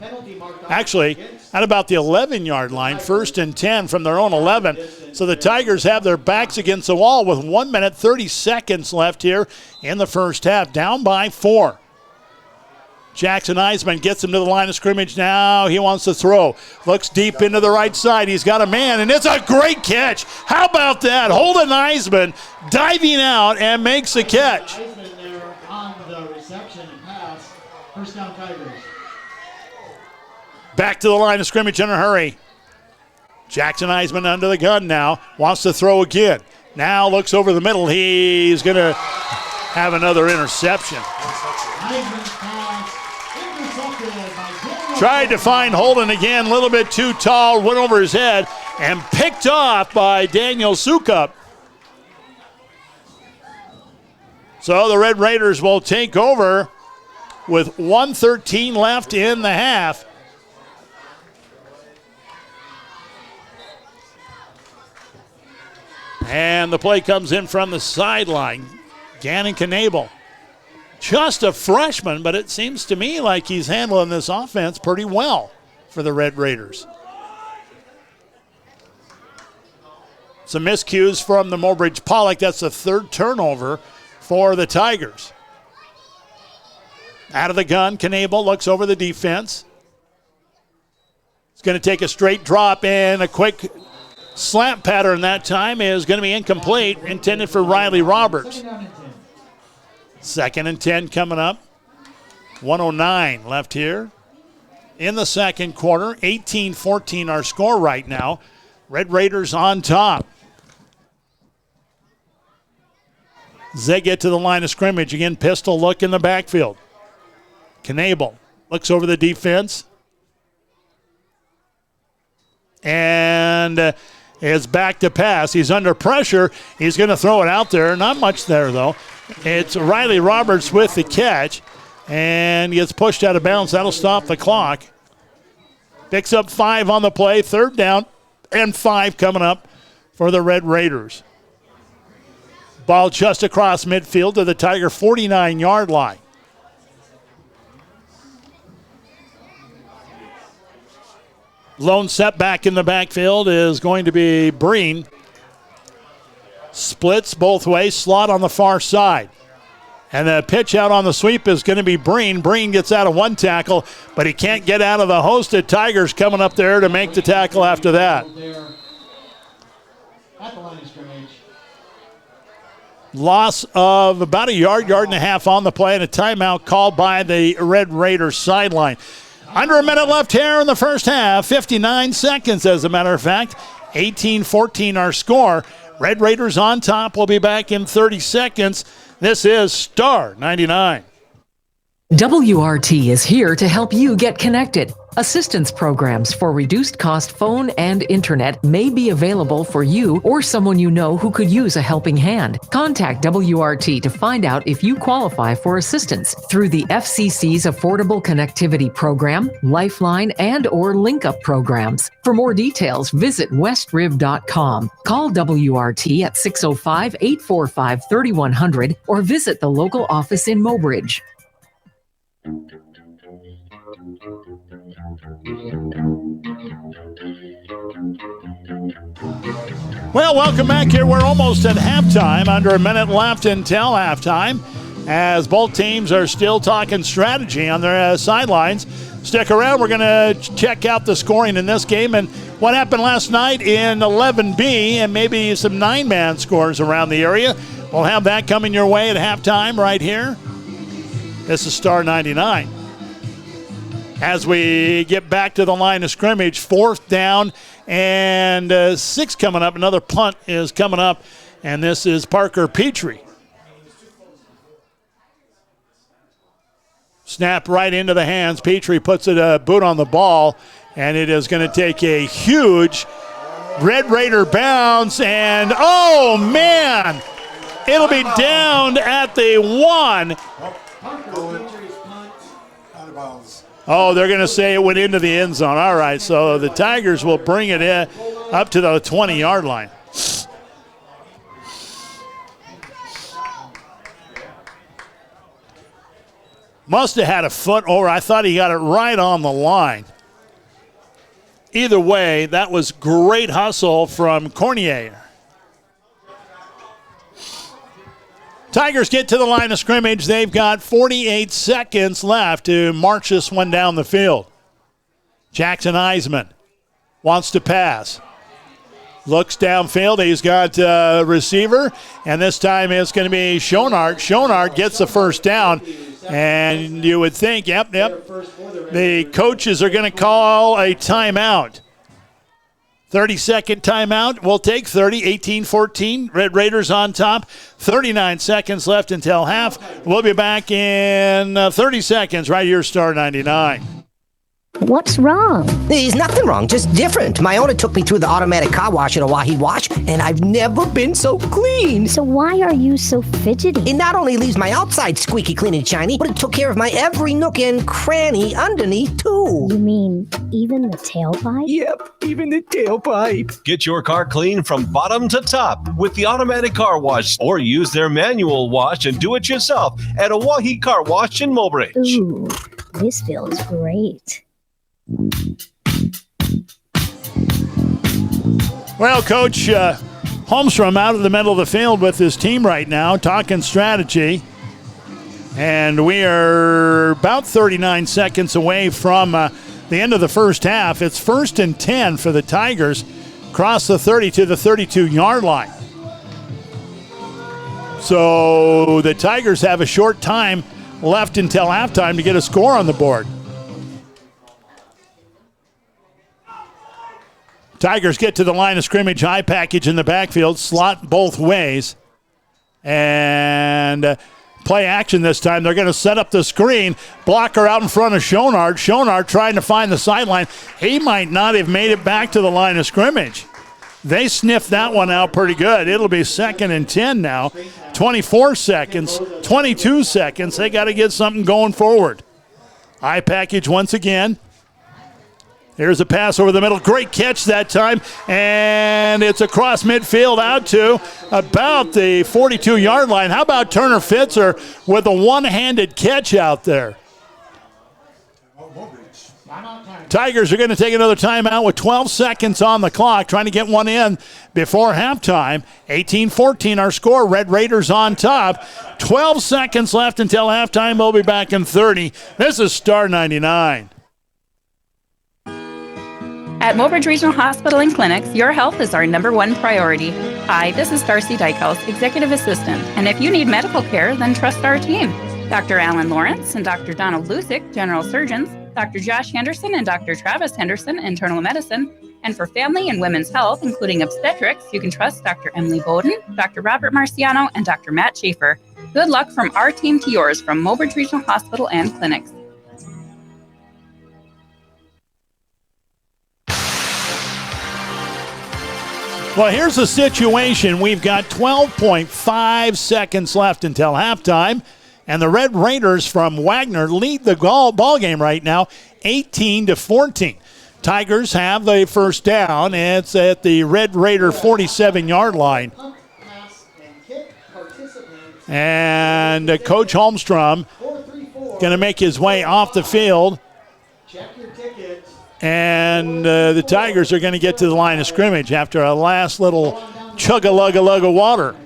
actually, at about the 11-yard line, 1st and 10 from their own 11. So the Tigers have their backs against the wall with 1 minute, 30 seconds left here in the first half, down by 4. Jackson Iseman gets him to the line of scrimmage now. He wants to throw. Looks deep into the right side. He's got a man, and it's a great catch. How about that? Holden Iseman diving out and makes the catch. Iseman there on the reception and pass. First down, Tigers. Back to the line of scrimmage in a hurry. Jackson Iseman under the gun now. Wants to throw again. Now looks over the middle. He's going to have another interception. Tried to find Holden again, a little bit too tall, went over his head, and picked off by Daniel Sukup. So the Red Raiders will take over with 1:13 left in the half. And the play comes in from the sideline. Gannon Knable. Just a freshman, but it seems to me like he's handling this offense pretty well for the Red Raiders. Some miscues from the Mobridge-Pollock. That's the 3rd turnover for the Tigers. Out of the gun, Knable looks over the defense. He's going to take a straight drop, and a quick slant pattern that time is going to be incomplete, intended for Riley Roberts. 2nd and 10 coming up. 1:09 left here in the second quarter. 18-14 our score right now. Red Raiders on top. They get to the line of scrimmage. Again, pistol look in the backfield. Knable looks over the defense. And is back to pass. He's under pressure. He's going to throw it out there. Not much there, though. It's Riley Roberts with the catch and gets pushed out of bounds. That'll stop the clock. Picks up 5 on the play. 3rd down and 5 coming up for the Red Raiders. Ball just across midfield to the Tiger 49-yard line. Lone setback in the backfield is going to be Breen. Splits both ways, slot on the far side. And the pitch out on the sweep is going to be Breen. Breen gets out of one tackle, but he can't get out of the hosted Tigers coming up there to make the tackle after that. Loss of about a yard and a half on the play, and a timeout called by the Red Raiders sideline. Under a minute left here in the first half, 59 seconds as a matter of fact. 18-14 our score. Red Raiders on top. We'll be back in 30 seconds. This is Star 99. WRT is here to help you get connected. Assistance programs for reduced cost phone and internet may be available for you or someone you know who could use a helping hand. Contact WRT to find out if you qualify for assistance through the FCC's Affordable Connectivity Program, Lifeline, and or Link Up programs. For more details, visit westriv.com. Call WRT at 605-845-3100 or visit the local office in Mobridge. Well, welcome back here. We're almost at halftime, under a minute left until halftime, as both teams are still talking strategy on their sidelines. Stick around. We're going to check out the scoring in this game and what happened last night in 11B and maybe some 9-man scores around the area. We'll have that coming your way at halftime right here. This is Star 99. As we get back to the line of scrimmage, 4th down and 6 coming up. Another punt is coming up, and this is Parker Petrie. Snap right into the hands. Petrie puts it a boot on the ball, and it is going to take a huge Red Raider bounce, and oh man, it'll be down at the 1. Oh, they're going to say it went into the end zone. All right, so the Tigers will bring it in up to the 20-yard line. Must have had a foot over. I thought he got it right on the line. Either way, that was great hustle from Cornier. Tigers get to the line of scrimmage. They've got 48 seconds left to march this one down the field. Jackson Iseman wants to pass. Looks downfield. He's got a receiver, and this time it's going to be Schonard. Schonard gets the first down, and you would think, yep, the coaches are going to call a timeout. 30-second timeout. We'll take 30, 18-14. Red Raiders on top. 39 seconds left until half. We'll be back in 30 seconds right here, Star 99. What's wrong? There's nothing wrong, just different. My owner took me through the automatic car wash at Oahe Wash, and I've never been so clean. So why are you so fidgety? It not only leaves my outside squeaky clean and shiny, but it took care of my every nook and cranny underneath, too. You mean even the tailpipe? Yep, even the tailpipe. Get your car clean from bottom to top with the automatic car wash, or use their manual wash and do it yourself at Oahe Car Wash in Mobridge. Ooh, this feels great. Well, Coach Holmstrom out of the middle of the field with his team right now, talking strategy. And we are about 39 seconds away from the end of the first half. It's 1st and 10 for the Tigers, across the 30 to the 32-yard line. So the Tigers have a short time left until halftime to get a score on the board. Tigers get to the line of scrimmage, high package in the backfield, slot both ways. And play action this time. They're going to set up the screen. Blocker out in front of Schonard. Schonard trying to find the sideline. He might not have made it back to the line of scrimmage. They sniffed that one out pretty good. It'll be 2nd and 10 now. 24 seconds, 22 seconds. They got to get something going forward. High package once again. Here's a pass over the middle. Great catch that time. And it's across midfield out to about the 42-yard line. How about Turner Fitzer with a one-handed catch out there? Tigers are going to take another timeout with 12 seconds on the clock, trying to get one in before halftime. 18-14 our score. Red Raiders on top. 12 seconds left until halftime. We'll be back in 30. This is Star 99. At Mobridge Regional Hospital and Clinics, your health is our #1 priority. Hi, this is Darcy Dykehouse, Executive Assistant, and if you need medical care, then trust our team. Dr. Alan Lawrence and Dr. Donald Lusick, General Surgeons, Dr. Josh Henderson and Dr. Travis Henderson, Internal Medicine, and for family and women's health, including obstetrics, you can trust Dr. Emily Bowden, Dr. Robert Marciano, and Dr. Matt Schaefer. Good luck from our team to yours from Mobridge Regional Hospital and Clinics. Well, here's the situation. We've got 12.5 seconds left until halftime, and the Red Raiders from Wagner lead the ball game right now, 18-14. Tigers have the first down. It's at the Red Raider 47-yard line. And Coach Holmstrom going to make his way off the field. And the Tigers are going to get to the line of scrimmage after a last little chug-a-lug-a-lug of water.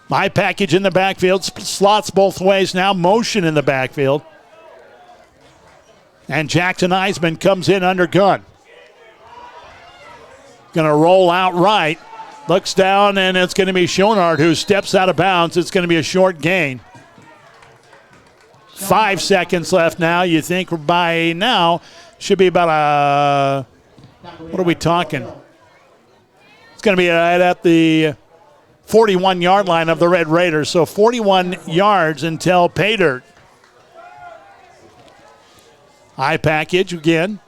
High package in the backfield, slots both ways now, motion in the backfield. And Jackson Iseman comes in under gun. Going to roll out right, looks down, and it's going to be Schonard who steps out of bounds. It's going to be a short gain. 5 seconds left now. You think by now should be about what are we talking? It's going to be right at the 41-yard line of the Red Raiders. So 41 yards until pay dirt. High package again.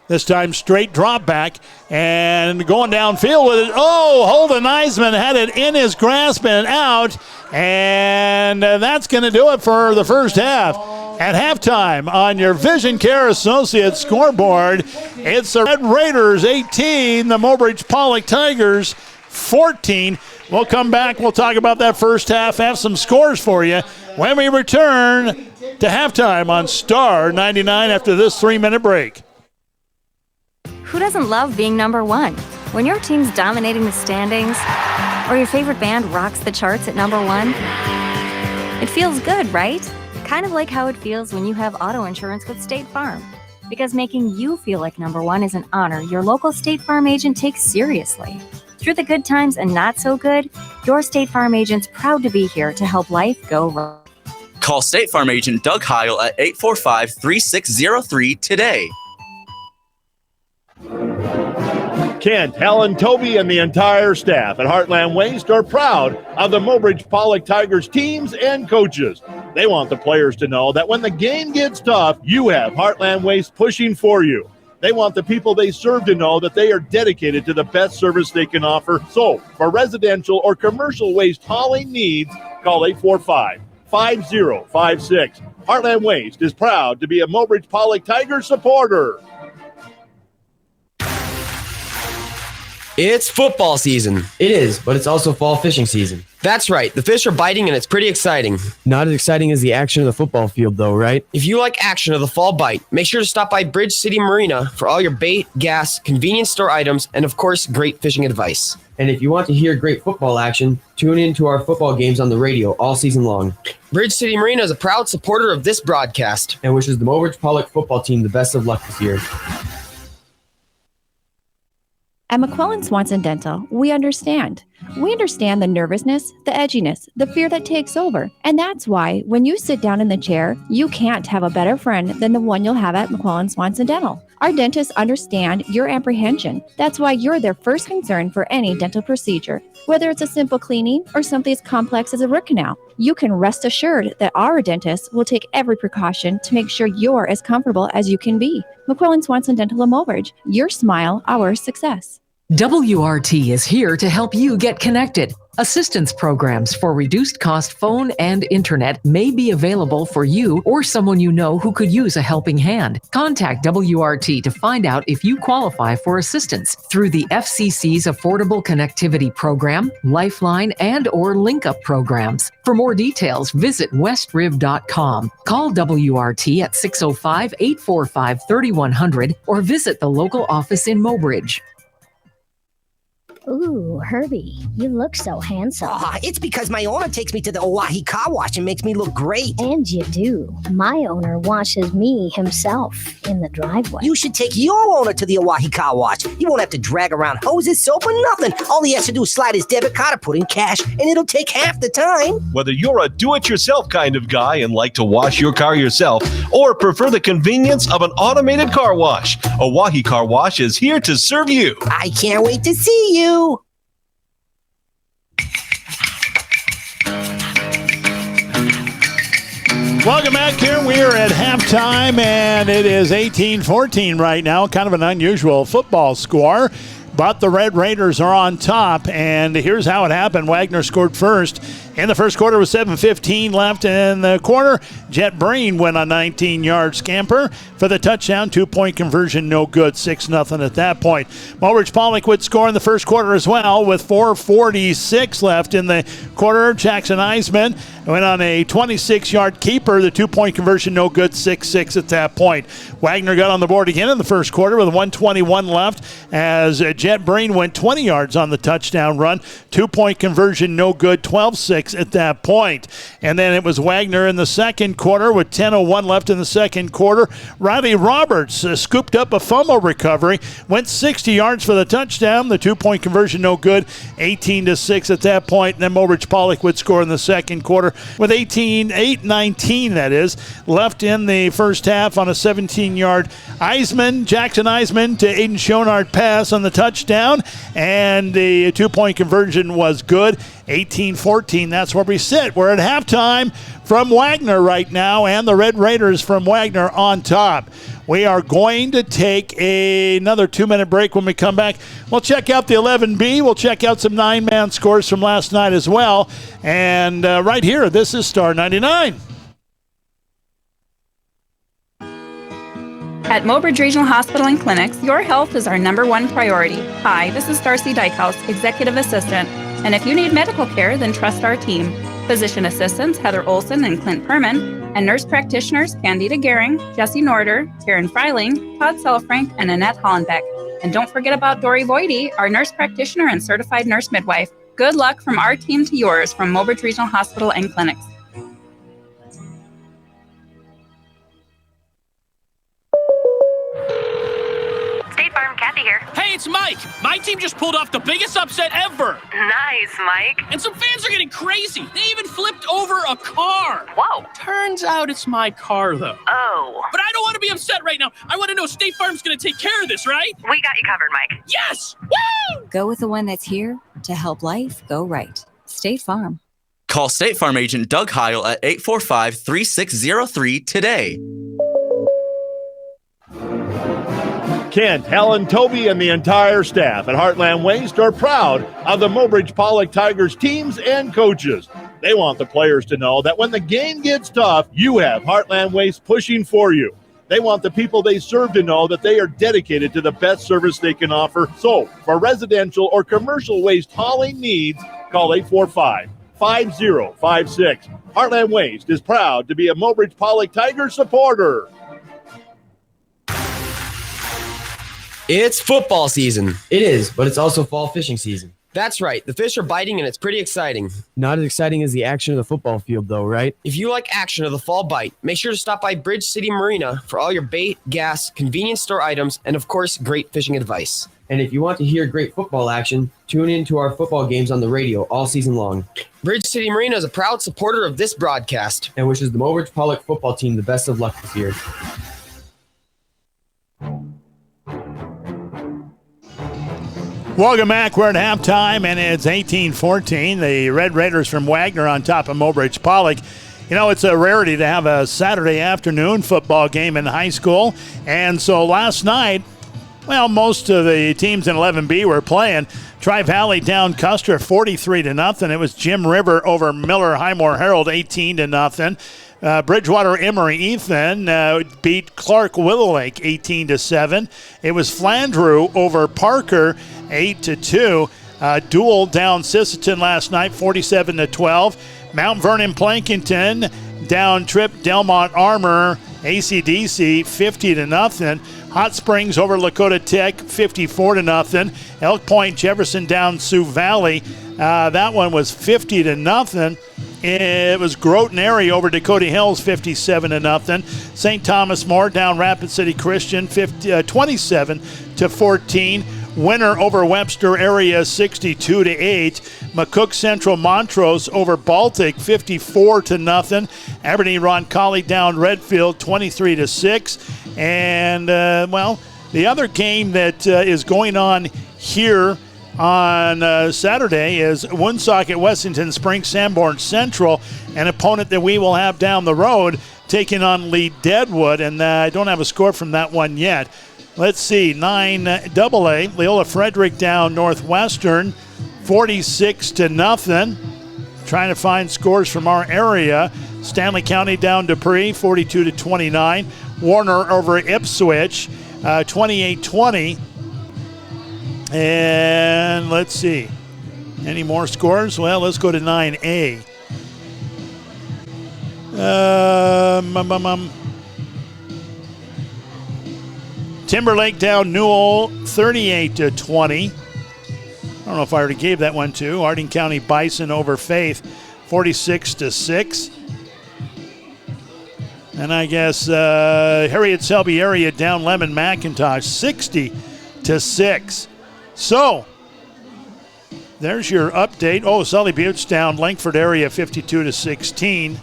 This time straight drop back and going downfield with it. Oh, Holden Iseman had it in his grasp and out. And that's going to do it for the first half. At halftime on your Vision Care Associates scoreboard, it's the Red Raiders 18, the Mobridge-Pollock Tigers 14. We'll come back. We'll talk about that first half, have some scores for you when we return to halftime on Star 99 after this 3-minute break. Who doesn't love being number one? When your team's dominating the standings, or your favorite band rocks the charts at number one, it feels good, right? Kind of like how it feels when you have auto insurance with State Farm. Because making you feel like number one is an honor your local State Farm agent takes seriously. Through the good times and not so good, your State Farm agent's proud to be here to help life go right. Call State Farm agent Doug Heil at 845-3603 today. Kent, Helen, Toby, and the entire staff at Heartland Waste are proud of the Mobridge-Pollock Tigers teams and coaches. They want the players to know that when the game gets tough, you have Heartland Waste pushing for you. They want the people they serve to know that they are dedicated to the best service they can offer. So, for residential or commercial waste hauling needs, call 845-5056. Heartland Waste is proud to be a Mobridge-Pollock Tigers supporter. It's football season. It is, but it's also fall fishing season. That's right. The fish are biting and it's pretty exciting. Not as exciting as the action of the football field, though, right? If you like action of the fall bite, make sure to stop by Bridge City Marina for all your bait, gas, convenience store items, and of course, great fishing advice. And if you want to hear great football action, tune in to our football games on the radio all season long. Bridge City Marina is a proud supporter of this broadcast and wishes the Mobridge-Pollock football team the best of luck this year. At McQuillan Swanson Dental, we understand. We understand the nervousness, the edginess, the fear that takes over. And that's why when you sit down in the chair, you can't have a better friend than the one you'll have at McQuillan Swanson Dental. Our dentists understand your apprehension. That's why you're their first concern for any dental procedure. Whether it's a simple cleaning or something as complex as a root canal, you can rest assured that our dentists will take every precaution to make sure you're as comfortable as you can be. McQuillan Swanson Dental of Mobridge, your smile, our success. WRT is here to help you get connected. Assistance programs for reduced cost phone and internet may be available for you or someone you know who could use a helping hand. Contact WRT to find out if you qualify for assistance through the FCC's Affordable Connectivity Program, Lifeline, and or LinkUp programs. For more details, visit westriv.com. Call WRT at 605-845-3100 or visit the local office in Mobridge. Ooh, Herbie, you look so handsome. It's because my owner takes me to the Oahe Car Wash and makes me look great. And you do. My owner washes me himself in the driveway. You should take your owner to the Oahe Car Wash. He won't have to drag around hoses, soap, or nothing. All he has to do is slide his debit card or put in cash, and it'll take half the time. Whether you're a do-it-yourself kind of guy and like to wash your car yourself, or prefer the convenience of an automated car wash, Oahe Car Wash is here to serve you. I can't wait to see you. Welcome back here. We are at halftime, and it is 18-14 right now. Kind of an unusual football score, but the Red Raiders are on top, and here's how it happened. Wagner scored first. In the first quarter with 7:15 left in the quarter, Jet Breen went on 19-yard scamper for the touchdown. 2-point conversion, no good, 6-0 at that point. Mobridge-Pollock would score in the first quarter as well with 4:46 left in the quarter. Jackson Iseman went on a 26-yard keeper. The 2-point conversion, no good, 6-6 at that point. Wagner got on the board again in the first quarter with 1:21 left as Jet Breen went 20 yards on the touchdown run. 2-point conversion, no good, 12-6 at that point. And then it was Wagner in the second quarter with 10:01 left in the second quarter. Riley Roberts scooped up a fumble recovery, went 60 yards for the touchdown. The 2-point conversion, no good, 18-6 at that point. And then Mobridge-Pollock would score in the second quarter with 8:19 that is, left in the first half on a 17-yard Jackson Iseman to Aiden Schonard pass on the touchdown. And the 2-point conversion was good, 18-14. That's where we sit. We're at halftime from Wagner right now, and the Red Raiders from Wagner on top. We are going to take another 2-minute break. When we come back, we'll check out the 11B. We'll check out some 9-man scores from last night as well. And right here, this is Star 99. At Mobridge Regional Hospital and Clinics, your health is our number one priority. Hi, this is Darcy Dykehouse, Executive Assistant. And if you need medical care, then trust our team. Physician assistants Heather Olson and Clint Perman, and nurse practitioners Candida Gehring, Jesse Norder, Karen Freiling, Todd Selfrank, and Annette Hollenbeck. And don't forget about Dory Voidy, our nurse practitioner and certified nurse midwife. Good luck from our team to yours from Mobridge Regional Hospital and Clinics. State Farm, Kathy here. Hey, it's Mike. My team just pulled off the biggest upset ever. Nice, Mike. And some fans are getting crazy. They even flipped over a car. Whoa. Turns out it's my car, though. Oh. But I don't want to be upset right now. I want to know State Farm's going to take care of this, right? We got you covered, Mike. Yes! Woo! Go with the one that's here to help life go right. State Farm. Call State Farm agent Doug Heil at 845-3603 today. Kent, Helen, Toby, and the entire staff at Heartland Waste are proud of the Mobridge-Pollock Tigers teams and coaches. They want the players to know that when the game gets tough, you have Heartland Waste pushing for you. They want the people they serve to know that they are dedicated to the best service they can offer. So, for residential or commercial waste hauling needs, call 845-5056. Heartland Waste is proud to be a Mobridge-Pollock Tigers supporter. It's football season. It is, but it's also fall fishing season. That's right. The fish are biting and it's pretty exciting. Not as exciting as the action of the football field, though, right? If you like action of the fall bite, make sure to stop by Bridge City Marina for all your bait, gas, convenience store items, and of course, great fishing advice. And if you want to hear great football action, tune in to our football games on the radio all season long. Bridge City Marina is a proud supporter of this broadcast and wishes the Mobridge-Pollock football team the best of luck this year. Welcome back. We're at halftime, and it's 18-14. The Red Raiders from Wagner on top of Mobridge-Pollock. You know, it's a rarity to have a Saturday afternoon football game in high school. And so last night, well, most of the teams in 11B were playing. Tri-Valley down Custer 43-0. It was Jim River over Miller Highmore Herald 18-0. Bridgewater Emory Ethan beat Clark Willow Lake 18-7. It was Flandreau over Parker 8-2. Dual down Sisseton last night 47-12. Mount Vernon Plankinton down Trip Delmont Armor ACDC 50-0. Hot Springs over Lakota Tech 54-0. Elk Point Jefferson down Sioux Valley. That one was 50-0. It was Groton Area over Dakota Hills 57-0. St. Thomas More down Rapid City Christian 27-14. Winner over Webster Area 62-8. McCook Central Montrose over Baltic 54-0. Aberdeen Roncalli down Redfield 23-6. And well, the other game that is going on here on Saturday is Woonsocket Wessington Springs Sanborn Central, an opponent that we will have down the road taking on Lee Deadwood, and I don't have a score from that one yet. Let's see, 9AA, Leola Frederick down Northwestern 46-0. Trying to find scores from our area. Stanley County down Dupree 42-29. Warner over Ipswich 28-20. And let's see. Any more scores? Well, let's go to 9A. Timberlake down Newell 38-20. I don't know if I already gave that one to. Harding County Bison over Faith 46-6. And I guess Harriet Selby area down Lemon McIntosh 60-6. So, there's your update. Oh, Sully Butte's down Langford area 52-16.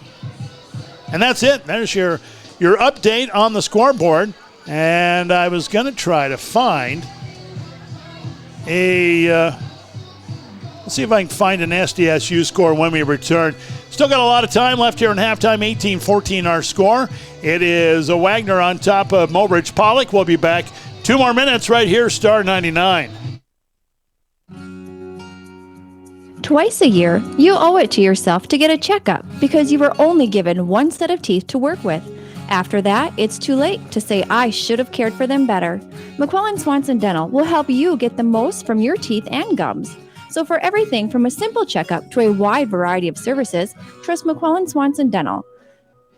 And that's it. There's your update on the scoreboard. And I was going to try to find let's see if I can find an SDSU score when we return. Still got a lot of time left here in halftime. 18-14 our score. It is a Wagner on top of Mobridge-Pollock. We'll be back 2 more minutes right here, Star 99. Twice a year, you owe it to yourself to get a checkup because you were only given one set of teeth to work with. After that, it's too late to say, I should have cared for them better. McClellan Swanson Dental will help you get the most from your teeth and gums. So for everything from a simple checkup to a wide variety of services, trust McClellan Swanson Dental.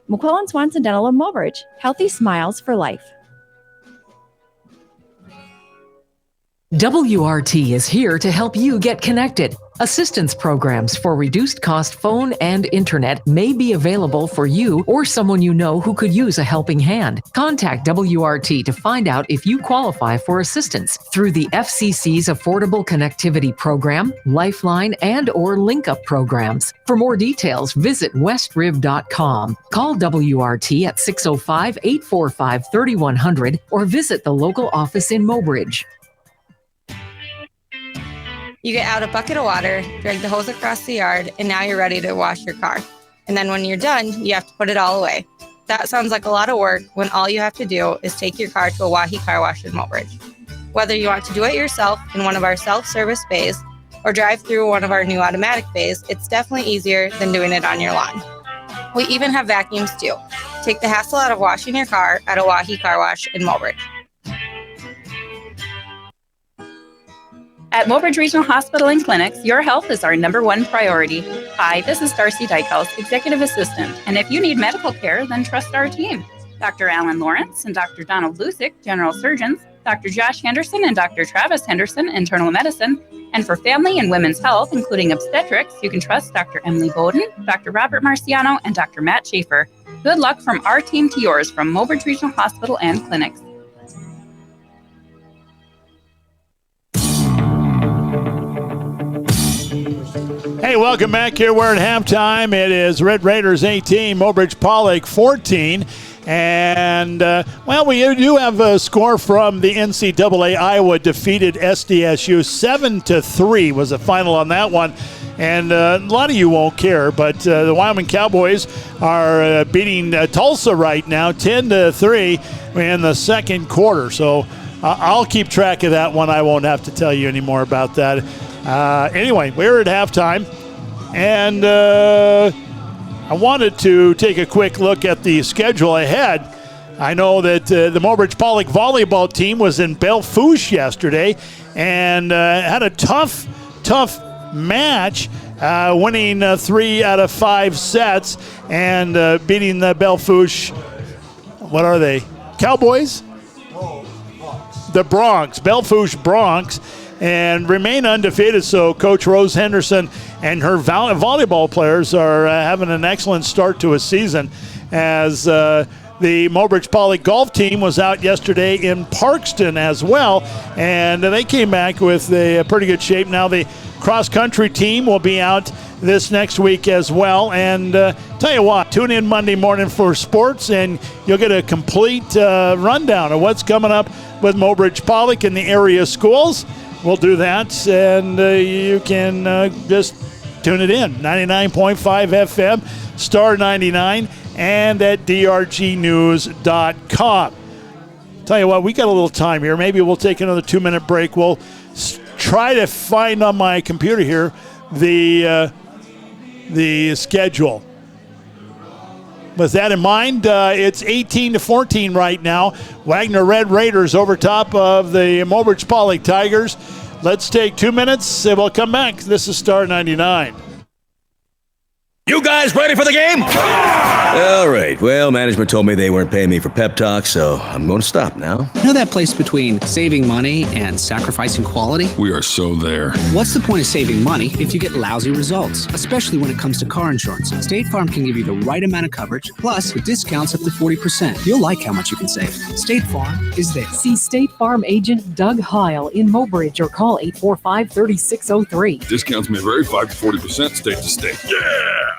McClellan Swanson Dental of Mobridge. Healthy smiles for life. WRT is here to help you get connected. Assistance programs for reduced cost phone and internet may be available for you or someone you know who could use a helping hand. Contact WRT to find out if you qualify for assistance through the FCC's Affordable Connectivity Program, Lifeline, and or Link Up programs. For more details, visit westriv.com. Call WRT at 605-845-3100 or visit the local office in Mobridge. You get out a bucket of water, drag the hose across the yard, and now you're ready to wash your car. And then when you're done, you have to put it all away. That sounds like a lot of work when all you have to do is take your car to a Wahi Car Wash in Mobridge. Whether you want to do it yourself in one of our self-service bays or drive through one of our new automatic bays, it's definitely easier than doing it on your lawn. We even have vacuums too. Take the hassle out of washing your car at a Wahi Car Wash in Mobridge. At Mobridge Regional Hospital and Clinics, your health is our number one priority. Hi, this is Darcy Dykehouse, Executive Assistant, and if you need medical care, then trust our team. Dr. Alan Lawrence and Dr. Donald Lusick, General Surgeons, Dr. Josh Henderson and Dr. Travis Henderson, Internal Medicine, and for family and women's health, including obstetrics, you can trust Dr. Emily Bowden, Dr. Robert Marciano, and Dr. Matt Schaefer. Good luck from our team to yours from Mobridge Regional Hospital and Clinics. Hey, welcome back here. We're at halftime. It is Red Raiders 18, Mobridge-Pollock 14. And, we do have a score from the NCAA. Iowa defeated SDSU 7-3 was the final on that one. And a lot of you won't care, but the Wyoming Cowboys are beating Tulsa right now 10-3 in the second quarter. So I'll keep track of that one. I won't have to tell you any more about that. Anyway, we're at halftime, and I wanted to take a quick look at the schedule ahead. I know that the Mobridge-Pollock volleyball team was in Belle-Fourche yesterday and had a tough match, winning 3 out of 5 sets and beating the Belle-Fourche. What are they? Cowboys? The Bronx, Belle-Fourche Bronx, and remain undefeated. So Coach Rose Henderson and her volleyball players are having an excellent start to a season, as the Mobridge-Pollock golf team was out yesterday in Parkston as well, and they came back with a pretty good shape. Now the cross-country team will be out this next week as well. And tell you what, tune in Monday morning for sports, and you'll get a complete rundown of what's coming up with Mobridge-Pollock in the area schools. We'll do that, and you can just tune it in. 99.5 FM, Star 99, and at drgnews.com. Tell you what, we got a little time here. Maybe we'll take another 2-minute break. We'll try to find on my computer here the schedule. With that in mind, it's 18-14 right now. Wagner Red Raiders over top of the Mobridge-Pollock Tigers. Let's take 2 minutes and we'll come back. This is Star 99. You guys ready for the game? All right. Well, management told me they weren't paying me for pep talk, so I'm going to stop now. You know that place between saving money and sacrificing quality? We are so there. What's the point of saving money if you get lousy results, especially when it comes to car insurance? State Farm can give you the right amount of coverage, plus with discounts up to 40%. You'll like how much you can save. State Farm is there. See State Farm agent Doug Heil in Mobridge or call 845-3603. Discounts may vary 5 to 40% state to state. Yeah!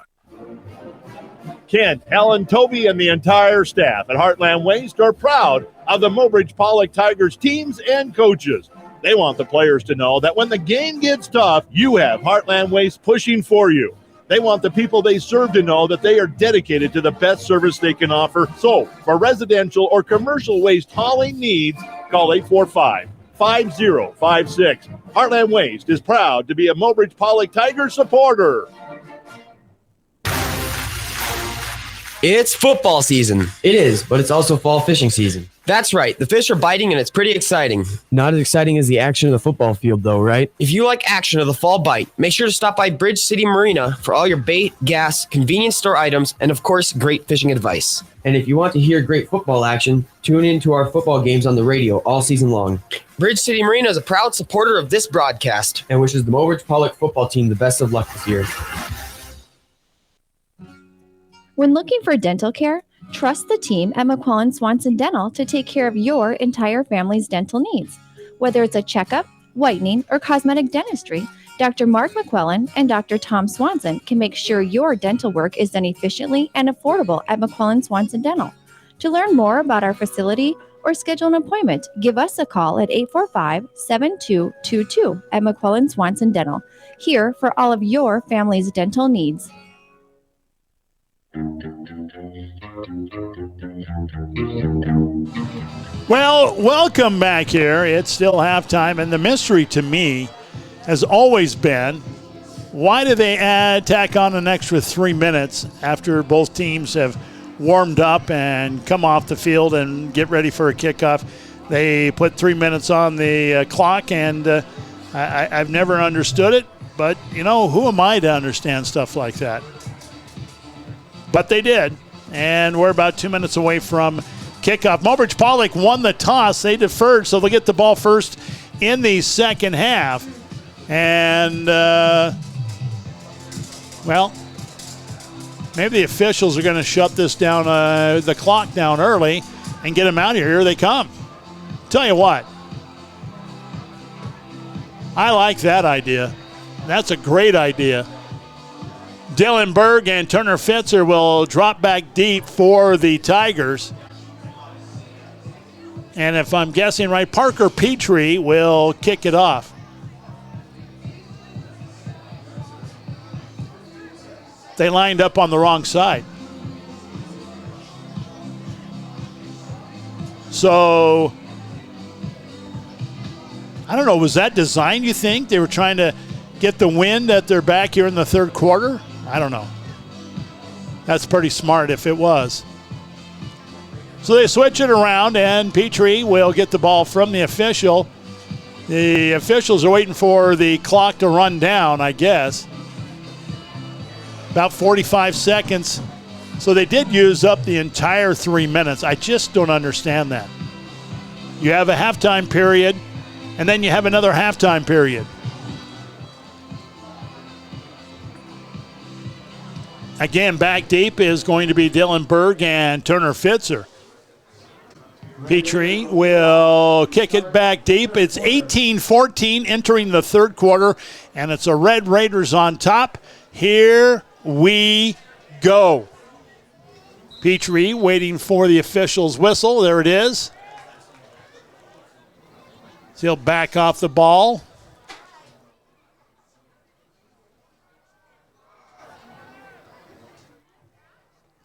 Kent, Helen, Toby, and the entire staff at Heartland Waste are proud of the Mobridge-Pollock Tigers teams and coaches. They want the players to know that when the game gets tough, you have Heartland Waste pushing for you. They want the people they serve to know that they are dedicated to the best service they can offer. So, for residential or commercial waste hauling needs, call 845-5056. Heartland Waste is proud to be a Mobridge-Pollock Tiger supporter. It's football season. It is, but it's also fall fishing season. That's right. The fish are biting and it's pretty exciting. Not as exciting as the action of the football field, though, right? If you like action of the fall bite, make sure to stop by Bridge City Marina for all your bait, gas, convenience store items, and of course, great fishing advice. And if you want to hear great football action, tune in to our football games on the radio all season long. Bridge City Marina is a proud supporter of this broadcast and wishes the Mobridge-Pollock football team the best of luck this year. When looking for dental care, trust the team at McQuillan Swanson Dental to take care of your entire family's dental needs. Whether it's a checkup, whitening, or cosmetic dentistry, Dr. Mark McQuillan and Dr. Tom Swanson can make sure your dental work is done efficiently and affordable at McQuillan Swanson Dental. To learn more about our facility or schedule an appointment, give us a call at 845-7222 at McQuillan Swanson Dental, here for all of your family's dental needs. Well, welcome back here. It's still halftime, and the mystery to me has always been, why do they tack on an extra 3 minutes after both teams have warmed up and come off the field and get ready for a kickoff? They put 3 minutes on the clock, and I've never understood it, but, you know, who am I to understand stuff like that? But they did, and we're about 2 minutes away from kickoff. Mobridge-Pollock won the toss. They deferred, so they'll get the ball first in the second half. And, well, maybe the officials are going to shut this down, the clock down early and get them out of here. Here they come. Tell you what, I like that idea. That's a great idea. Dylan Berg and Turner Fitzer will drop back deep for the Tigers. And if I'm guessing right, Parker Petrie will kick it off. They lined up on the wrong side. So, I don't know, was that designed, you think? They were trying to get the wind at their back here in the third quarter? I don't know. That's pretty smart if it was. So they switch it around, and Petrie will get the ball from the official. The officials are waiting for the clock to run down, I guess. About 45 seconds. So they did use up the entire 3 minutes. I just don't understand that. You have a halftime period, and then you have another halftime period. Again, back deep is going to be Dylan Berg and Turner Fitzer. Petrie will kick it back deep. It's 18-14 entering the third quarter, and it's a Red Raiders on top. Here we go. Petrie waiting for the official's whistle. There it is. So he'll back off the ball.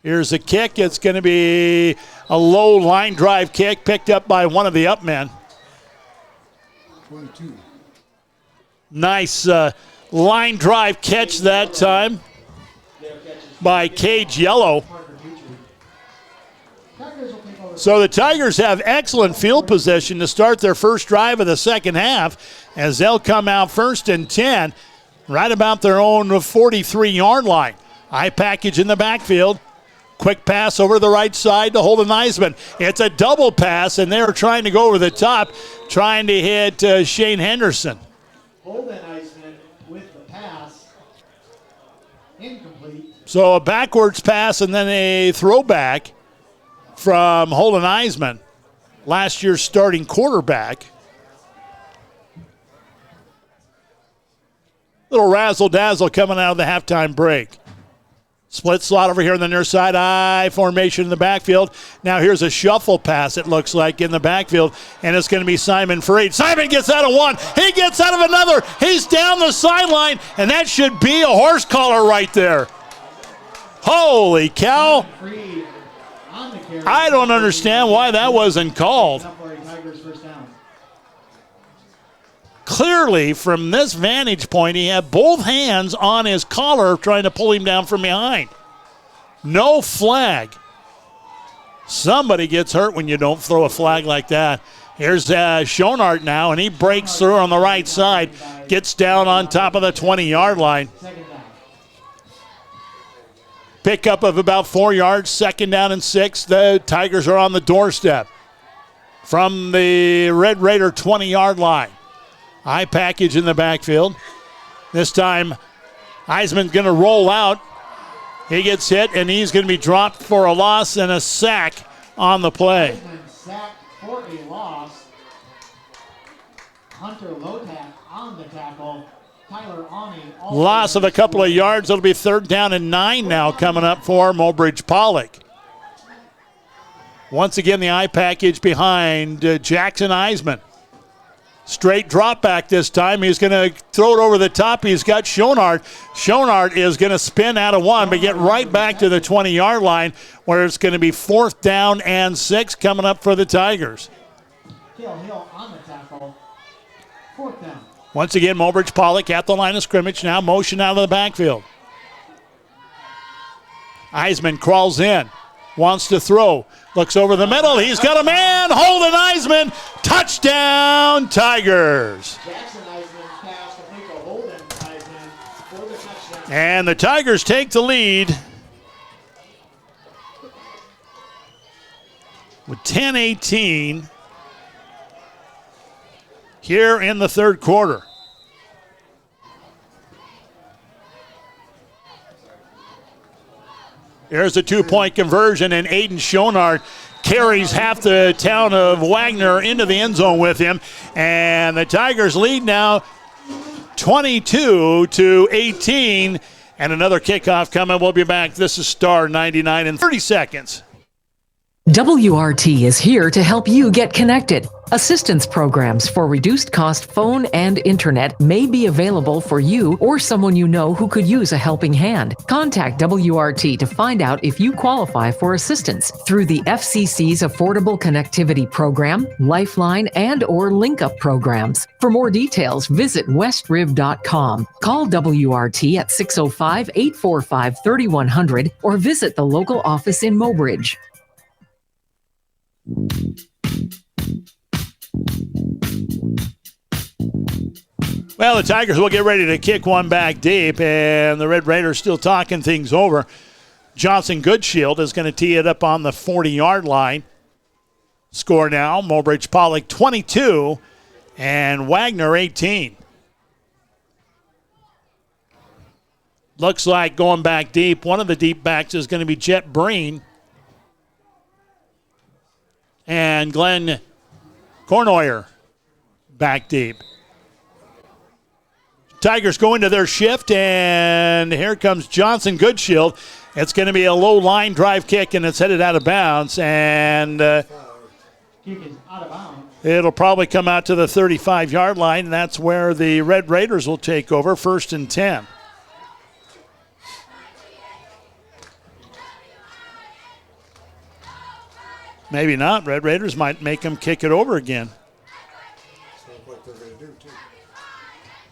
Here's a kick. It's going to be a low line drive kick picked up by one of the up men. 22. Nice line drive catch that time by Cage Yellow. So the Tigers have excellent field position to start their first drive of the second half as they'll come out first and 10 right about their own 43-yard line. High package in the backfield. Quick pass over the right side to Holden Iseman. It's a double pass, and they're trying to go over the top, trying to hit Shane Henderson. Holden Iseman with the pass. Incomplete. So a backwards pass and then a throwback from Holden Iseman, last year's starting quarterback. Little razzle-dazzle coming out of the halftime break. Split slot over here on the near side, I formation in the backfield. Now here's a shuffle pass, it looks like, in the backfield, and it's going to be Simon Freed. Simon gets out of one. He gets out of another. He's down the sideline, and that should be a horse collar right there. Holy cow. I don't understand why that wasn't called. Clearly, from this vantage point, he had both hands on his collar trying to pull him down from behind. No flag. Somebody gets hurt when you don't throw a flag like that. Here's Schonart now, and he breaks through on the right side. Gets down on top of the 20-yard line. Pickup of about 4 yards, 2nd down and 6. The Tigers are on the doorstep from the Red Raider 20-yard line. High package in the backfield. This time, Iseman's going to roll out. He gets hit, and he's going to be dropped for a loss and a sack on the play. Iseman sacked for a loss. Hunter Lotak on the tackle. Tyler Awney. Loss of a couple of yards. It'll be 3rd down and 9 now coming up for Mobridge-Pollock. Once again, the eye package behind Jackson Iseman. Straight drop back this time. He's going to throw it over the top. He's got Schonart. Schonart is going to spin out of 1, but get right back to the 20-yard line where it's going to be 4th down and 6 coming up for the Tigers. Hill on the tackle. 4th down. Once again, Mobridge-Pollock at the line of scrimmage now. Motion out of the backfield. Iseman crawls in. Wants to throw. Looks over the middle. He's got a man. Holden Iseman. Touchdown, Tigers. Jackson Iseman pass to make a Holden Iseman for the touchdown. And the Tigers take the lead with 10-18 here in the 3rd quarter. There's a 2-point conversion, and Aiden Schonart carries half the town of Wagner into the end zone with him. And the Tigers lead now 22-18. And another kickoff coming. We'll be back. This is Star 99 in 30 seconds. WRT is here to help you get connected. Assistance programs for reduced cost phone and internet may be available for you or someone you know who could use a helping hand. Contact WRT to find out if you qualify for assistance through the FCC's Affordable Connectivity Program, Lifeline, and or LinkUp programs. For more details, visit westriv.com. Call WRT at 605-845-3100 or visit the local office in Mobridge. Well, the Tigers will get ready to kick one back deep, and the Red Raiders still talking things over. Johnson Goodshield is going to tee it up on the 40-yard line. Score now, Mobridge-Pollock 22 and Wagner 18. Looks like going back deep, one of the deep backs is going to be Jet Breen. And Glenn Cornoyer back deep. Tigers go into their shift, and here comes Johnson Goodshield. It's going to be a low line drive kick, and it's headed out of bounds. And Kick is out of bounds. it'll probably come out to the 35-yard line, and that's where the Red Raiders will take over, 1st and 10. Maybe not. Red Raiders might make them kick it over again.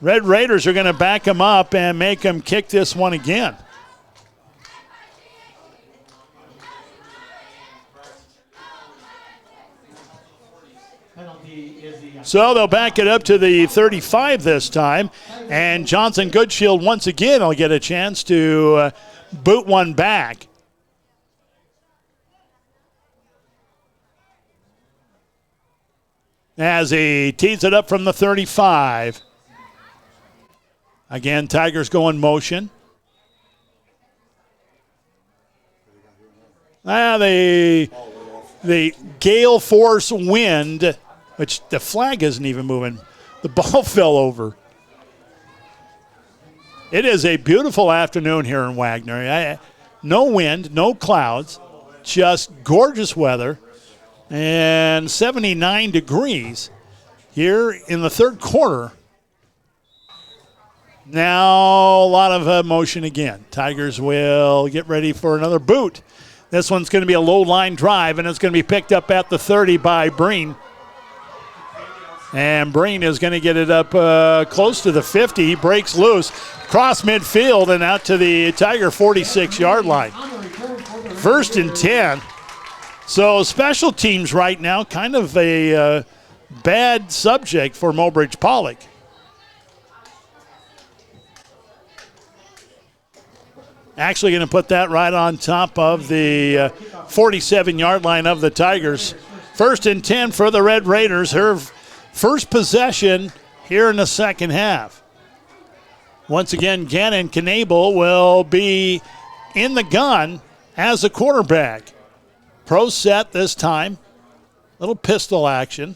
Red Raiders are going to back them up and make them kick this one again. So they'll back it up to the 35 this time. And Johnson Goodshield once again will get a chance to boot one back. As he tees it up from the 35. Again, Tigers go in motion. The gale force wind, which the flag isn't even moving. The ball fell over. It is a beautiful afternoon here in Wagner. No wind, no clouds, just gorgeous weather. And 79 degrees here in the 3rd quarter. Now a lot of motion again. Tigers will get ready for another boot. This one's going to be a low line drive, and it's going to be picked up at the 30 by Breen. And Breen is going to get it up close to the 50. He breaks loose, cross midfield, and out to the Tiger 46-yard line. On the return First and 10. So special teams right now, kind of a bad subject for Mobridge-Pollock. Actually going to put that right on top of the 47-yard line of the Tigers. First and 10 for the Red Raiders. Her first possession here in the second half. Once again, Gannon Knable will be in the gun as a quarterback. Pro set this time. Little pistol action.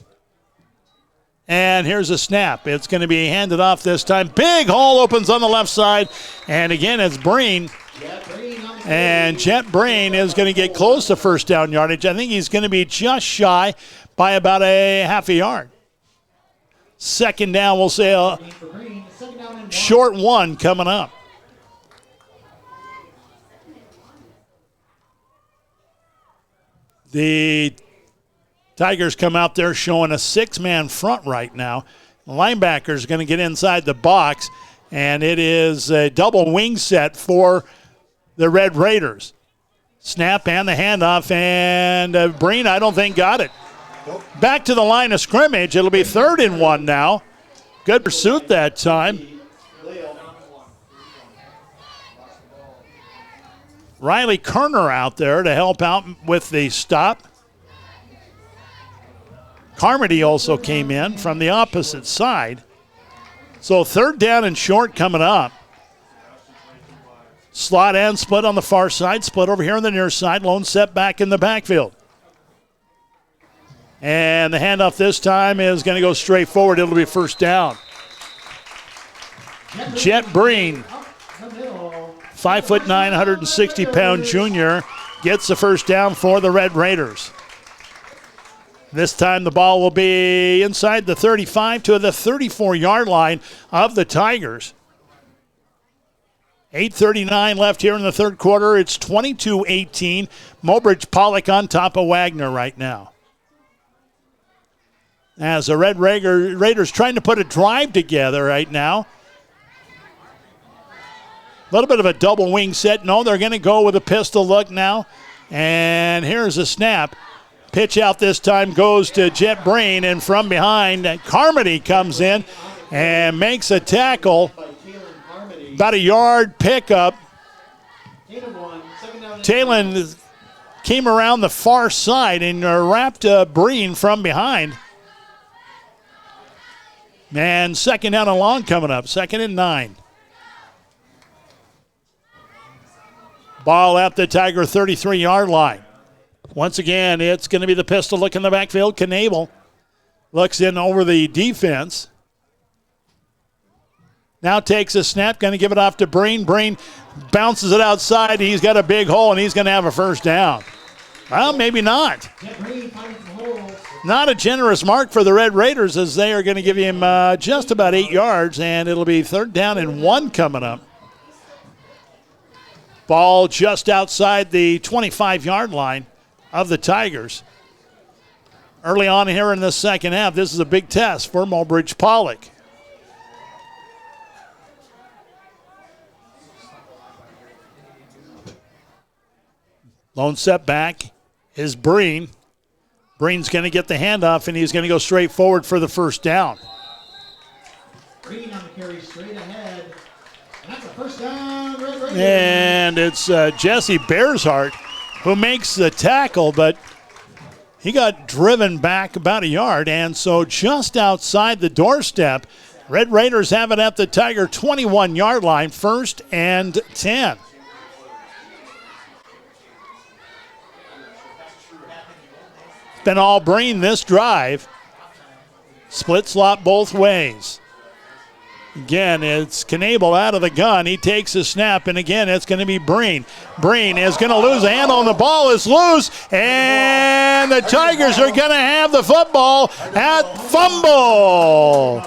And here's a snap. It's going to be handed off this time. Big hole opens on the left side. And again, it's Breen. And Jet Breen is going to get close to first down yardage. I think he's going to be just shy by about a half a yard. Second down, we'll say a short one coming up. The Tigers come out there showing a six-man front right now. The linebacker's going to get inside the box, and it is a double wing set for the Red Raiders. Snap and the handoff, and Breen, I don't think, got it. Back to the line of scrimmage. It'll be 3rd and 1 now. Good pursuit that time. Riley Kerner out there to help out with the stop. Carmody also came in from the opposite side. So 3rd down and short coming up. Slot and split on the far side. Split over here on the near side. Lone set back in the backfield. And the handoff this time is going to go straight forward. It'll be first down. Jet Breen, 5'9", 160-pound junior, gets the first down for the Red Raiders. This time the ball will be inside the 35 to the 34-yard line of the Tigers. 8:39 left here in the third quarter. It's 22-18. Mobridge-Pollock on top of Wagner right now. As the Red Raiders trying to put a drive together right now. A little bit of a double wing set. No, they're going to go with a pistol look now. And here's a snap. Pitch out this time goes to Jet Breen, and from behind, Carmody comes in and makes a tackle. About a yard pickup. Talon came around the far side and wrapped Breen from behind. And second down and long coming up. 2nd and 9. Ball at the Tiger 33-yard line. Once again, it's going to be the pistol look in the backfield. Knable looks in over the defense. Now takes a snap, going to give it off to Breen. Breen bounces it outside. He's got a big hole, and he's going to have a first down. Well, maybe not. Not a generous mark for the Red Raiders, as they are going to give him just about 8 yards, and it'll be 3rd down and 1 coming up. Ball just outside the 25-yard line of the Tigers. Early on here in the second half, this is a big test for Mobridge-Pollock. Lone setback is Breen. Breen's going to get the handoff, and he's going to go straight forward for the first down. Breen on the carry straight ahead. And that's a first down, Red Raiders. And it's Jesse Bearsheart who makes the tackle, but he got driven back about a yard, and so just outside the doorstep, Red Raiders have it at the Tiger 21-yard line, 1st and 10. Been all Breen this drive. Split slot both ways. Again, it's Knable out of the gun. He takes a snap, and again, it's going to be Breen. Breen is going to lose a handle, and the ball is loose, and the Tigers are going to have the football at fumble.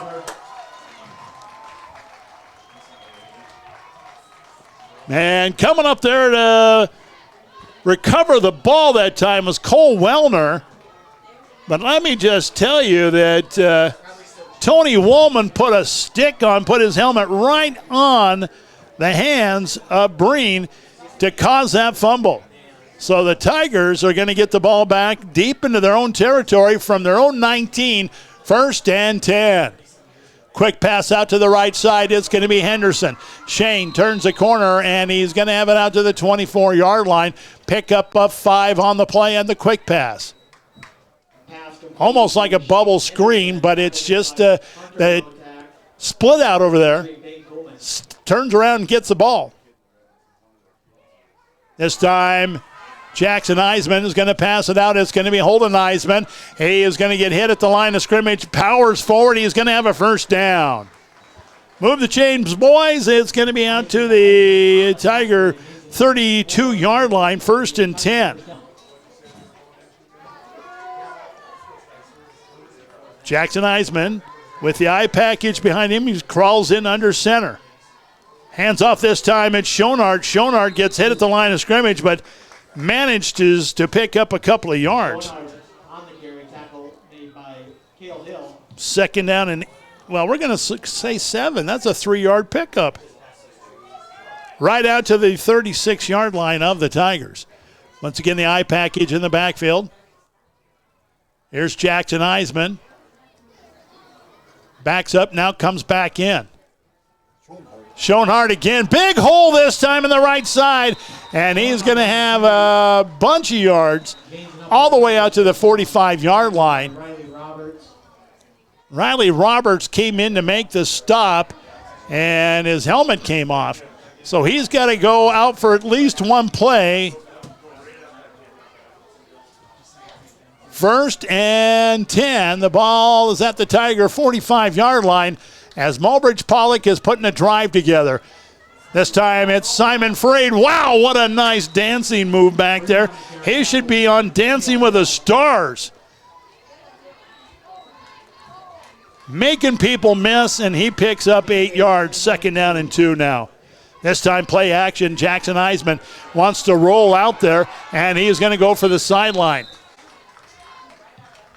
And coming up there to recover the ball that time was Cole Wellner. But let me just tell you that Tony Woolman put his helmet right on the hands of Breen to cause that fumble. So the Tigers are going to get the ball back deep into their own territory from their own 19, 1st and 10. Quick pass out to the right side. It's going to be Henderson. Shane turns the corner, and he's going to have it out to the 24-yard line. Pick up a 5 on the play and the quick pass. Almost like a bubble screen, but it's just the split out over there. Turns around and gets the ball. This time, Jackson Iseman is going to pass it out. It's going to be Holden Iseman. He is going to get hit at the line of scrimmage. Powers forward. He's going to have a first down. Move the chains, boys. It's going to be out to the Tiger 32-yard line, 1st and 10. Jackson Iseman with the eye package behind him. He crawls in under center. Hands off this time. It's Schonard. Schonard gets hit at the line of scrimmage, but managed to pick up a couple of yards. Second down and, well, we're going to say 7. That's a 3-yard pickup. Right out to the 36-yard line of the Tigers. Once again, the eye package in the backfield. Here's Jackson Iseman. Backs up, now comes back in. Schonard again. Big hole this time in the right side. And he's going to have a bunch of yards all the way out to the 45-yard line. Riley Roberts came in to make the stop, and his helmet came off. So he's got to go out for at least one play. 1st and 10. The ball is at the Tiger 45-yard line as Mobridge-Pollock is putting a drive together. This time it's Simon Freed. Wow, what a nice dancing move back there. He should be on Dancing with the Stars. Making people miss, and he picks up 8 yards. 2nd down and 2 now. This time play action. Jackson Iseman wants to roll out there, and he is going to go for the sideline.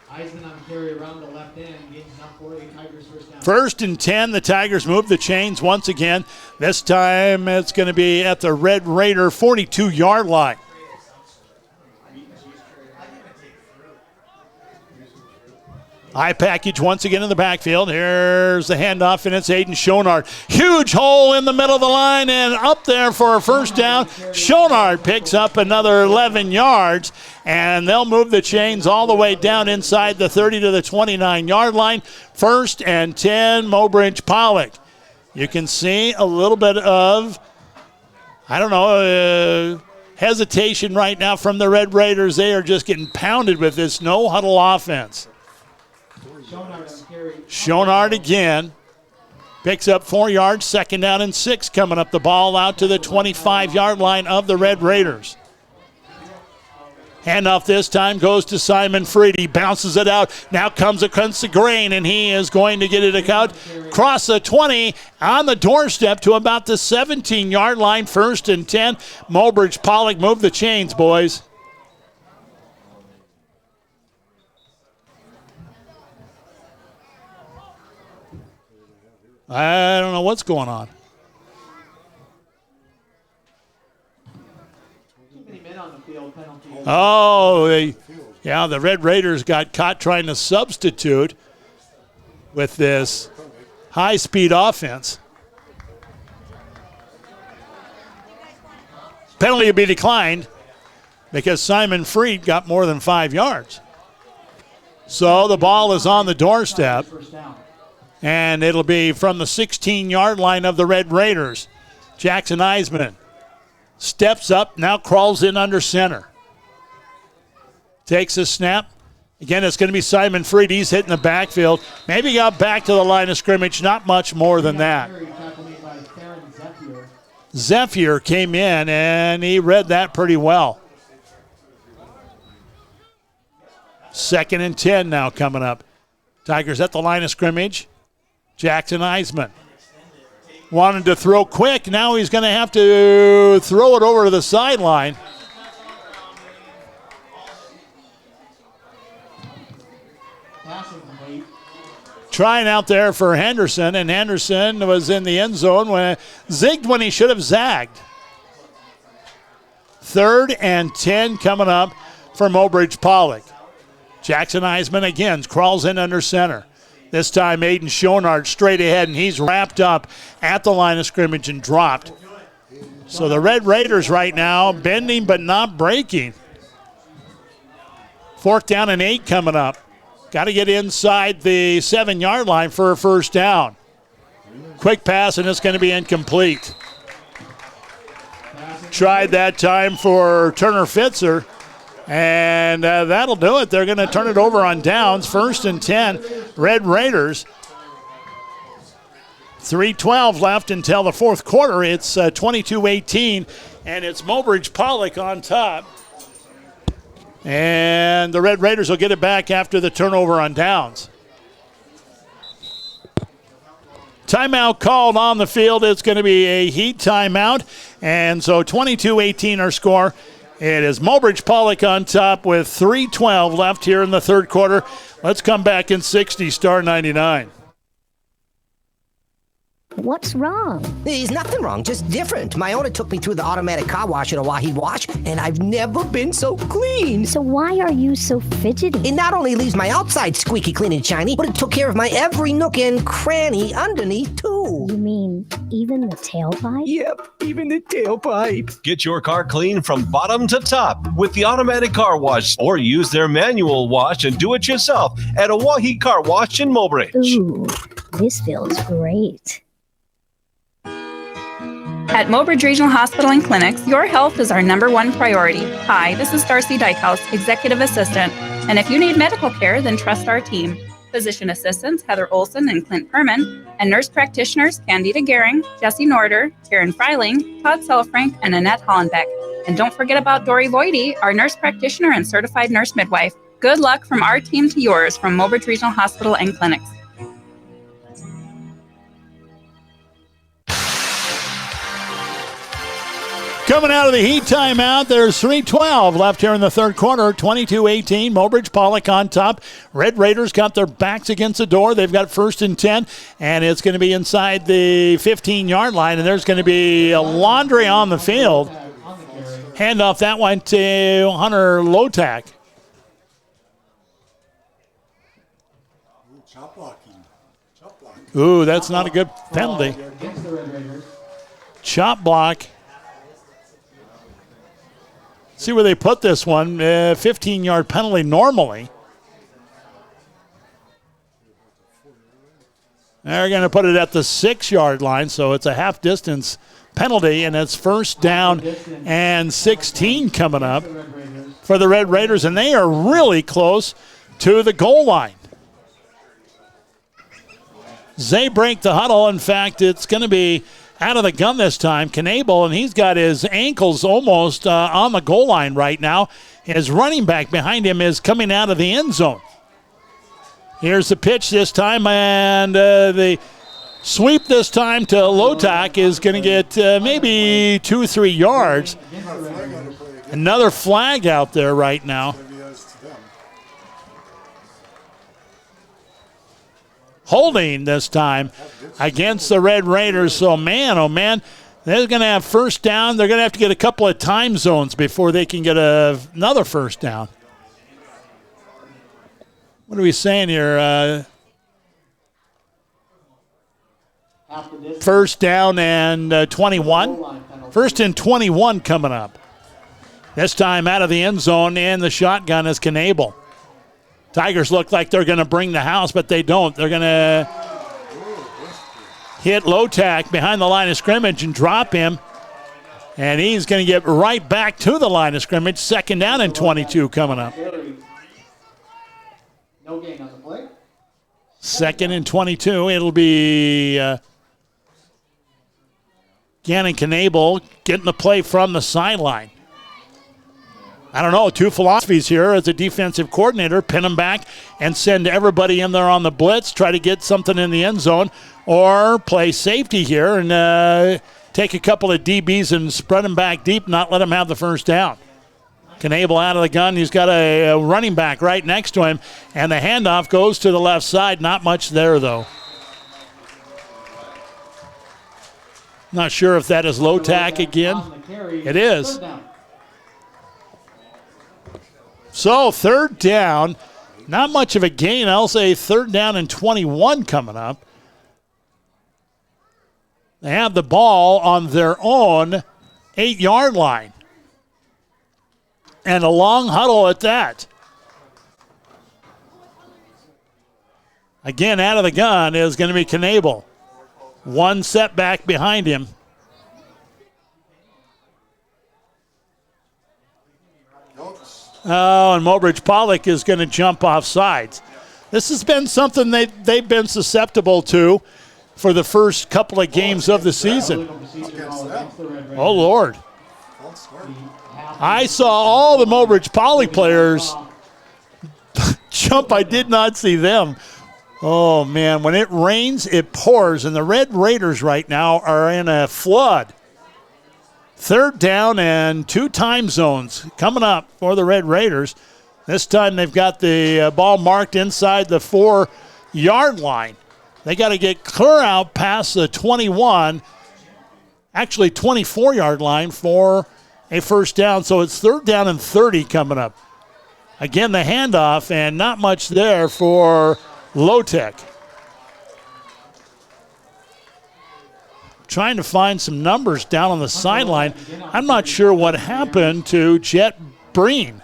Iseman on carry around the left end, gains enough for a Tigers first down. 1st and 10, the Tigers move the chains once again. This time it's going to be at the Red Raider 42-yard line. High package once again in the backfield. Here's the handoff, and it's Aiden Schonard. Huge hole in the middle of the line, and up there for a first down. Schonard picks up another 11 yards, and they'll move the chains all the way down inside the 30 to the 29-yard line. 1st and 10, Mobridge-Pollock. You can see a little bit of, hesitation right now from the Red Raiders. They are just getting pounded with this no-huddle offense. Schonard again. Picks up 4 yards. 2nd down and 6 coming up. The ball out to the 25-yard line of the Red Raiders. Handoff this time goes to Simon Freed. He bounces it out. Now comes against the grain, and he is going to get it out. Cross the 20 on the doorstep to about the 17-yard line. 1st and 10. Mobridge-Pollock move the chains, boys. I don't know what's going on. The Red Raiders got caught trying to substitute with this high-speed offense. Penalty will be declined because Simon Freed got more than 5 yards. So the ball is on the doorstep. And it'll be from the 16-yard line of the Red Raiders. Jackson Iseman steps up, now crawls in under center. Takes a snap. Again, it's going to be Simon Freed. He's hitting the backfield. Maybe got back to the line of scrimmage, not much more than that. Zephyr came in, and he read that pretty well. 2nd and 10 now coming up. Tigers at the line of scrimmage. Jackson Iseman wanted to throw quick. Now he's going to have to throw it over to the sideline. Trying out there for Henderson, and Henderson was in the end zone when zigged when he should have zagged. 3rd and 10 coming up for Mobridge-Pollock. Jackson Iseman again crawls in under center. This time Aiden Schonard straight ahead, and he's wrapped up at the line of scrimmage and dropped. So the Red Raiders right now bending but not breaking. 4th down and 8 coming up. Got to get inside the 7-yard line for a first down. Quick pass, and it's going to be incomplete. Tried that time for Turner Fitzer, and that'll do it. They're going to turn it over on downs. 1st and 10, Red Raiders. 3:12 left until the 4th quarter. It's 22-18, and it's Mobridge-Pollock on top. And the Red Raiders will get it back after the turnover on downs. Timeout called on the field. It's going to be a Heat timeout. And so 22-18 our score. It is Mobridge-Pollock on top with 3:12 left here in the 3rd quarter. Let's come back in 60, Star 99. What's wrong? There's nothing wrong, just different. My owner took me through the automatic car wash at Oahe Wash, and I've never been so clean. So why are you so fidgety? It not only leaves my outside squeaky clean and shiny, but it took care of my every nook and cranny underneath, too. You mean even the tailpipe? Yep, even the tailpipe. Get your car clean from bottom to top with the automatic car wash, or use their manual wash and do it yourself at Oahe Car Wash in Mobridge. Ooh, this feels great. At Mobridge Regional Hospital and Clinics, your health is our #1 priority. Hi, this is Darcy Dykehouse, Executive Assistant. And if you need medical care, then trust our team. Physician assistants Heather Olson and Clint Perman, and nurse practitioners Candida Gehring, Jesse Norder, Karen Freiling, Todd Selfrank, and Annette Hollenbeck. And don't forget about Dory Voidy, our nurse practitioner and certified nurse midwife. Good luck from our team to yours from Mobridge Regional Hospital and Clinics. Coming out of the Heat timeout, there's 3:12 left here in the 3rd quarter. 22-18, Mobridge-Pollock on top. Red Raiders got their backs against the door. They've got 1st and 10, and it's going to be inside the 15-yard line, and there's going to be a laundry on the field. Hand off that one to Hunter Lotak. Ooh, that's not a good penalty. Chop block. See where they put this one. 15-yard penalty normally. They're going to put it at the 6-yard line, so it's a half-distance penalty, and it's 1st down and 16 coming up for the Red Raiders, and they are really close to the goal line. They break the huddle. In fact, it's going to be out of the gun this time, Knable, and he's got his ankles almost on the goal line right now. His running back behind him is coming out of the end zone. Here's the pitch this time, and the sweep this time to Lotak is going to get maybe 2-3 yards. Another flag out there right now. Holding this time against the Red Raiders. So, man, oh, man, they're going to have 1st down. They're going to have to get a couple of time zones before they can get another 1st down. What are we saying here? 1st down and 21. 1st and 21 coming up. This time out of the end zone, and the shotgun is Knable. Tigers look like they're going to bring the house, but they don't. They're going to hit Lotak behind the line of scrimmage and drop him. And he's going to get right back to the line of scrimmage. 2nd down and 22 coming up. No gain on the play. 2nd and 22. It'll be Gannon Knable getting the play from the sideline. I don't know, 2 philosophies here as a defensive coordinator. Pin them back and send everybody in there on the blitz, try to get something in the end zone, or play safety here and take a couple of DBs and spread them back deep, not let them have the 1st down. Knable out of the gun. He's got a running back right next to him, and the handoff goes to the left side. Not much there, though. Not sure if that is Lotak again. It is. So third down, not much of a gain. I'll say third down and 21 coming up. They have the ball on their own 8-yard line. And a long huddle at that. Again, out of the gun is going to be Knable. One setback behind him. Oh, and Mobridge-Pollock is going to jump off sides. This has been something they've been susceptible to for the first couple of games of the season. Oh, Lord. I saw all the Mobridge-Pollock players jump. I did not see them. Oh, man, when it rains, it pours, and the Red Raiders right now are in a flood. Third down and 2 time zones coming up for the Red Raiders. This time they've got the ball marked inside the 4-yard line. They got to get clear out past the 21, actually 24-yard line for a first down. So it's third down and 30 coming up. Again, the handoff, and not much there for Low-Tech. Trying to find some numbers down on the sideline. I'm not sure what happened to Jet Breen.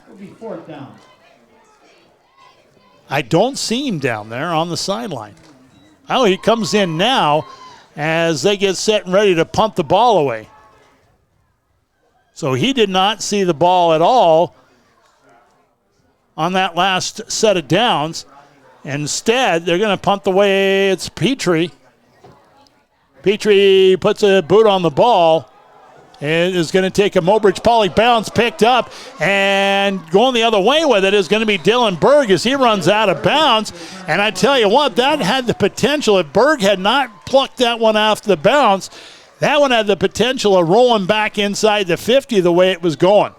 I don't see him down there on the sideline. Oh, he comes in now as they get set and ready to punt the ball away. So he did not see the ball at all on that last set of downs. Instead, they're going to punt the way it's Petrie. Petrie puts a boot on the ball and is going to take a Mobridge-Pollock bounce, picked up, and going the other way with it is going to be Dylan Berg as he runs out of bounds. And I tell you what, that had the potential. If Berg had not plucked that one off the bounce, that one had the potential of rolling back inside the 50 the way it was going.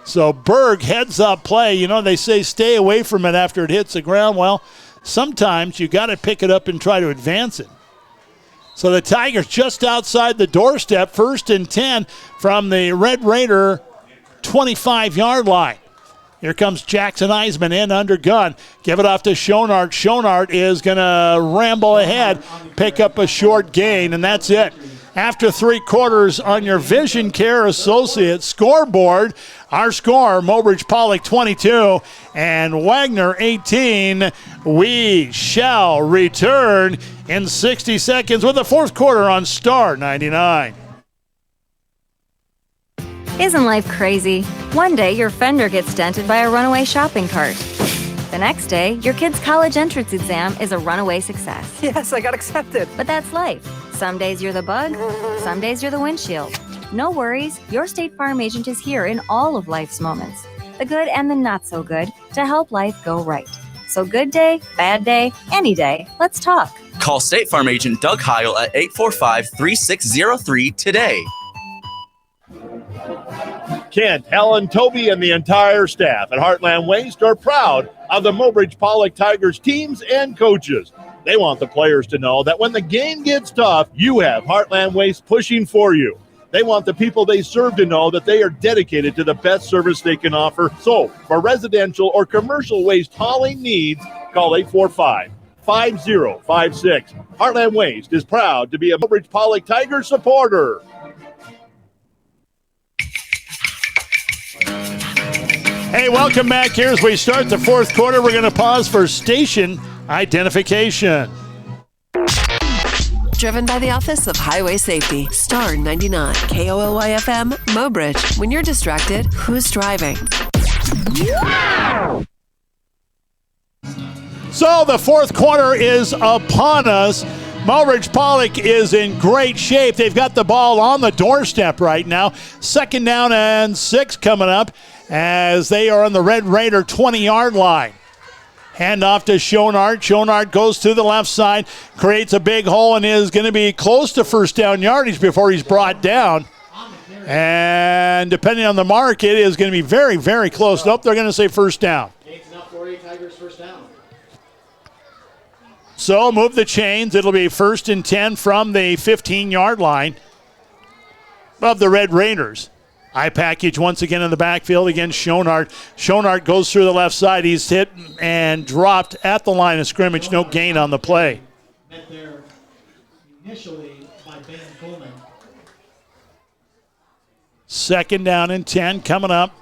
So Berg heads up play. You know, they say stay away from it after it hits the ground. Well, sometimes you got to pick it up and try to advance it. So the Tigers just outside the doorstep, 1st and 10 from the Red Raider 25-yard line. Here comes Jackson Iseman in under gun. Give it off to Schonart. Schonart is going to ramble ahead, pick up a short gain, and that's it. After 3 quarters on your Vision Care Associates scoreboard, our score, Mobridge-Pollock 22 and Wagner 18. We shall return in 60 seconds with the 4th quarter on Star 99. Isn't life crazy? One day your fender gets dented by a runaway shopping cart. The next day, your kid's college entrance exam is a runaway success. Yes, I got accepted. But that's life. Some days you're the bug, some days you're the windshield. No worries, your State Farm agent is here in all of life's moments, the good and the not so good, to help life go right. So good day, bad day, any day, let's talk. Call State Farm agent Doug Heil at 845-3603 today. Kent, Helen, Toby, and the entire staff at Heartland Waste are proud of the Mobridge-Pollock Tigers teams and coaches. They want the players to know that when the game gets tough, you have Heartland Waste pushing for you. They want the people they serve to know that they are dedicated to the best service they can offer. So, for residential or commercial waste hauling needs, call 845-5056. Heartland Waste is proud to be a Mobridge-Pollock Tiger supporter. Hey, welcome back here as we start the 4th quarter. We're going to pause for station identification. Driven by the Office of Highway Safety. Star 99. KOLY-FM, Mobridge. When you're distracted, who's driving? So the 4th quarter is upon us. Mobridge-Pollock is in great shape. They've got the ball on the doorstep right now. 2nd down and 6 coming up as they are on the Red Raider 20-yard line. Hand off to Schonart. Schonart goes to the left side, creates a big hole, and is going to be close to first down yardage before he's brought down. And depending on the mark, it is going to be very, very close. Nope, they're going to say first down. So move the chains. It'll be 1st and 10 from the 15-yard line of the Red Raiders. Eye package once again in the backfield against Schonard. Schonard goes through the left side. He's hit and dropped at the line of scrimmage. No gain on the play. Met there initially by Ben Coleman. 2nd down and 10 coming up.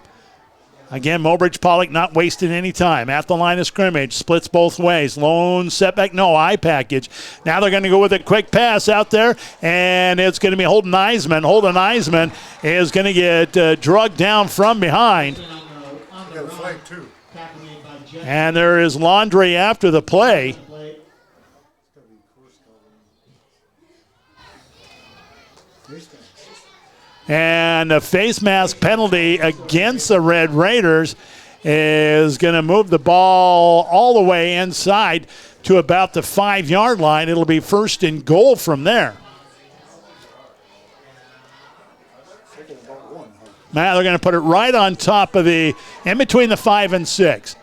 Again, Mobridge-Pollock not wasting any time. At the line of scrimmage, splits both ways. Lone setback, no, eye package. Now they're going to go with a quick pass out there, and it's going to be Holden Iseman. Holden Iseman is going to get drugged down from behind. And there is laundry after the play. And a face mask penalty against the Red Raiders is going to move the ball all the way inside to about the 5-yard line. It'll be 1st and goal from there. Matt, they're going to put it right on top of in between the 5 and 6.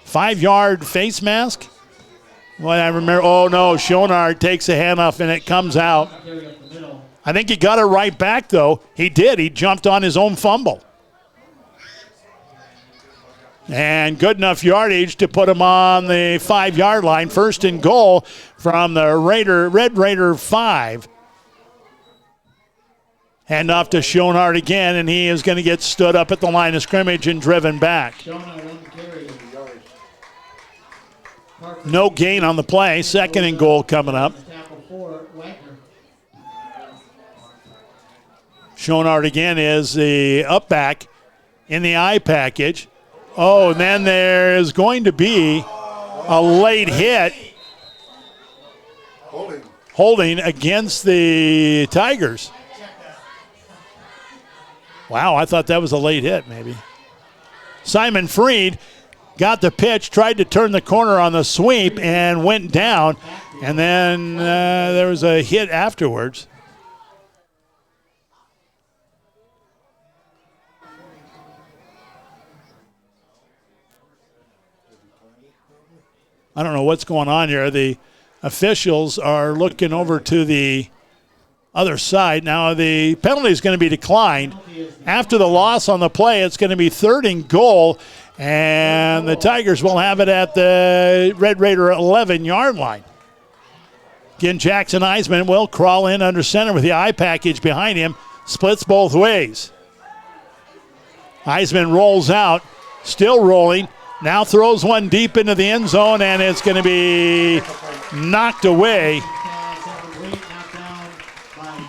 5-yard face mask. Well, I remember, oh no, Schonard takes a handoff and it comes out. I think he got it right back, though. He did. He jumped on his own fumble. And good enough yardage to put him on the 5-yard line. 1st and goal from the Red Raider 5. Hand off to Schonard again, and he is going to get stood up at the line of scrimmage and driven back. No gain on the play. 2nd and goal coming up. Schonard again is the up back in the eye package. Oh, and then there is going to be a late hit. Holding against the Tigers. Wow, I thought that was a late hit maybe. Simon Freed got the pitch, tried to turn the corner on the sweep, and went down. And then there was a hit afterwards. I don't know what's going on here. The officials are looking over to the other side. Now the penalty is going to be declined. After the loss on the play, it's going to be 3rd and goal, and the Tigers will have it at the Red Raider 11-yard line. Again, Jackson Iseman will crawl in under center with the eye package behind him. Splits both ways. Iseman rolls out, still rolling. Now throws one deep into the end zone, and it's going to be knocked away.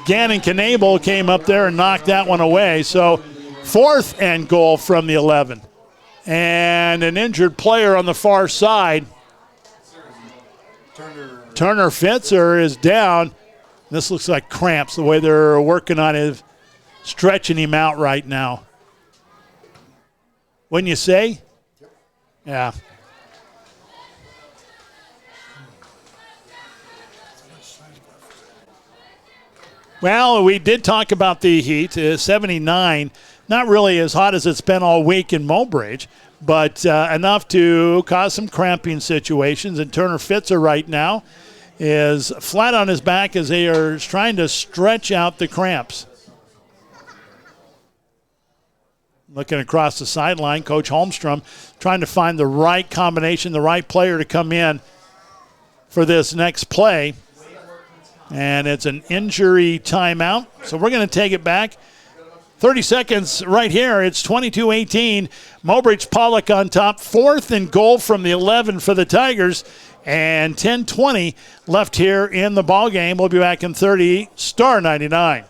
Gannon Knable came up there and knocked that one away. So 4th and goal from the 11. And an injured player on the far side. Turner Fitzer is down. This looks like cramps, the way they're working on it, stretching him out right now. Wouldn't you say? Yeah. Well, we did talk about the heat. 79, not really as hot as it's been all week in Mobridge, but enough to cause some cramping situations. And Turner Fitzer right now is flat on his back as they are trying to stretch out the cramps. Looking across the sideline, Coach Holmstrom trying to find the right combination, the right player to come in for this next play. And it's an injury timeout, so we're going to take it back. 30 seconds right here. It's 22-18. Mobridge-Pollock on top. 4th and goal from the 11 for the Tigers. And 10:20 left here in the ballgame. We'll be back in 30. Star 99.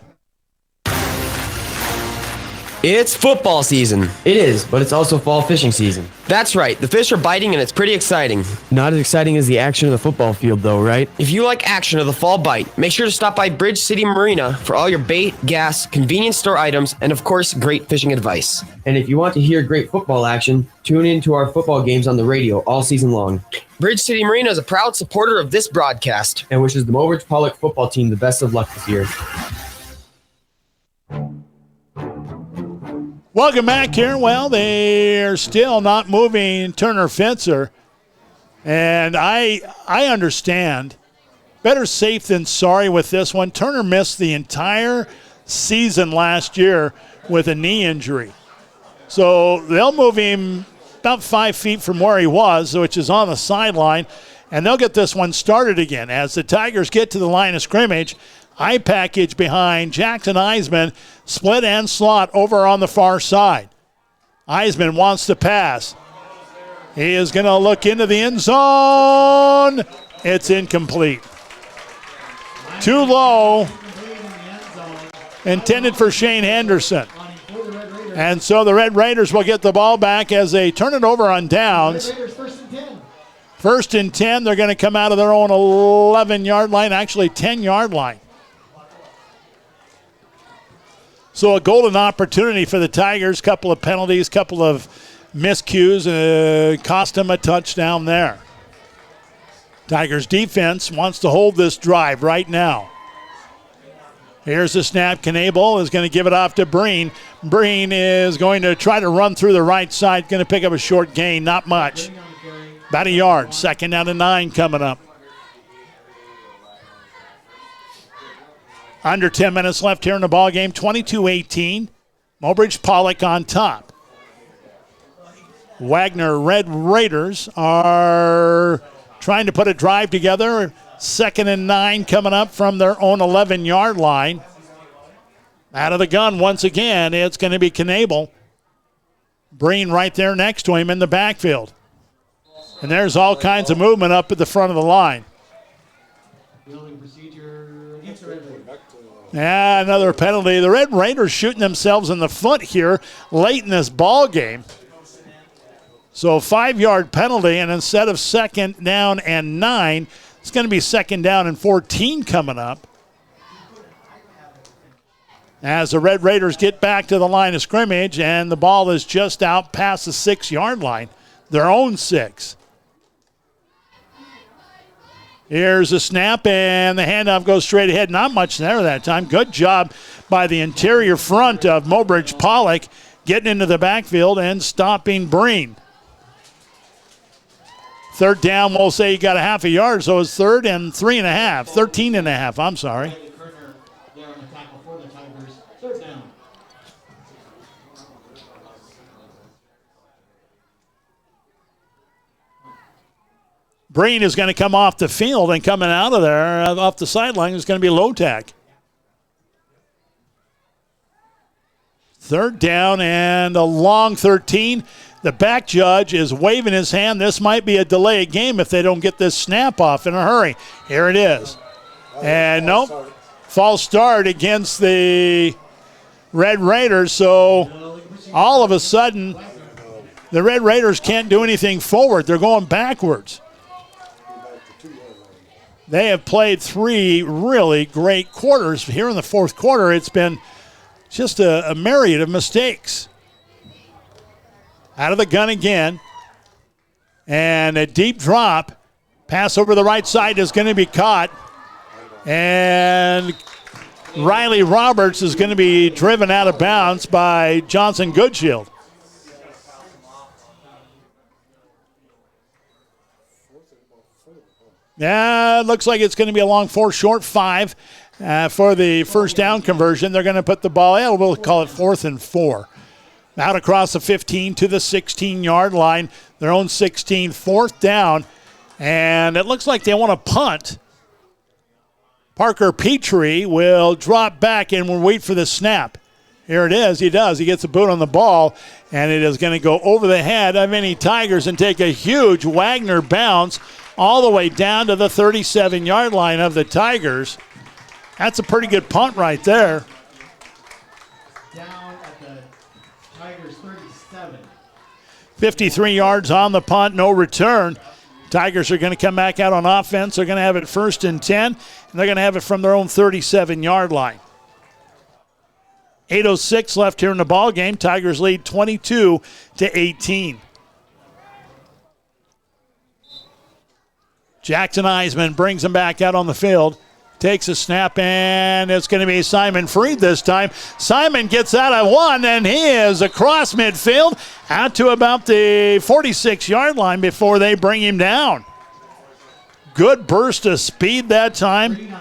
It's football season. It is, but it's also fall fishing season. That's right. The fish are biting and it's pretty exciting. Not as exciting as the action of the football field, though, right? If you like action of the fall bite, make sure to stop by Bridge City Marina for all your bait, gas, convenience store items, and of course, great fishing advice. And if you want to hear great football action, tune in to our football games on the radio all season long. Bridge City Marina is a proud supporter of this broadcast and wishes the Mobridge-Pollock football team the best of luck this year. Welcome back here. Well, they're still not moving Turner Fitzer. And I understand. Better safe than sorry with this one. Turner missed the entire season last year with a knee injury. So they'll move him about 5 feet from where he was, which is on the sideline, and they'll get this one started again. As the Tigers get to the line of scrimmage, eye package behind Jackson Iseman, split and slot over on the far side. Iseman wants to pass. He is going to look into the end zone. It's incomplete. Too low. Intended for Shane Henderson. And so the Red Raiders will get the ball back as they turn it over on downs. First and 10. They're going to come out of their own 11-yard line, actually 10-yard line. So a golden opportunity for the Tigers. Couple of penalties, couple of miscues, cost them a touchdown there. Tigers defense wants to hold this drive right now. Here's the snap. Knable is going to give it off to Breen. Breen is going to try to run through the right side. Going to pick up a short gain. Not much. About a yard. 2nd down and 9 coming up. Under 10 minutes left here in the ball game. 22-18. Mobridge-Pollock on top. Wagner Red Raiders are trying to put a drive together. 2nd and 9 coming up from their own 11-yard line. Out of the gun once again, it's going to be Knable. Breen right there next to him in the backfield. And there's all kinds of movement up at the front of the line. Yeah, another penalty. The Red Raiders shooting themselves in the foot here late in this ball game. So 5-yard penalty, and instead of 2nd down and 9, it's going to be 2nd down and 14 coming up. As the Red Raiders get back to the line of scrimmage, and the ball is just out past the 6-yard line, their own 6. Here's a snap, and the handoff goes straight ahead. Not much there that time. Good job by the interior front of Mobridge-Pollock getting into the backfield and stopping Breen. 3rd down, we'll say you got a half a yard, so it's 3rd and 3.5. 13.5, I'm sorry. Breen is going to come off the field, and coming out of there, off the sideline, is going to be Lotak. 3rd down and a long 13. The back judge is waving his hand. This might be a delay of game if they don't get this snap off in a hurry. Here it is. And nope, false start against the Red Raiders. So all of a sudden, the Red Raiders can't do anything forward. They're going backwards. They have played 3 really great quarters. Here in the 4th quarter, it's been just a myriad of mistakes. Out of the gun again. And a deep drop. Pass over the right side is going to be caught. And Riley Roberts is going to be driven out of bounds by Johnson Goodshield. Yeah, it looks like it's going to be a long 4, short 5 for the first down conversion. They're going to put the ball in. We'll call it 4th and 4. Out across the 15 to the 16-yard line. Their own 16, 4th down. And it looks like they want to punt. Parker Petrie will drop back and will wait for the snap. Here it is. He does. He gets a boot on the ball, and it is going to go over the head of any Tigers and take a huge Wagner bounce all the way down to the 37-yard line of the Tigers. That's a pretty good punt right there. Down at the Tigers 37. 53 yards on the punt, no return. Tigers are going to come back out on offense. They're going to have it 1st and 10, and they're going to have it from their own 37-yard line. 8:06 left here in the ball game. Tigers lead 22-18. Jackson Iseman brings him back out on the field. Takes a snap, and it's going to be Simon Freed this time. Simon gets out of one, and he is across midfield out to about the 46-yard line before they bring him down. Good burst of speed that time.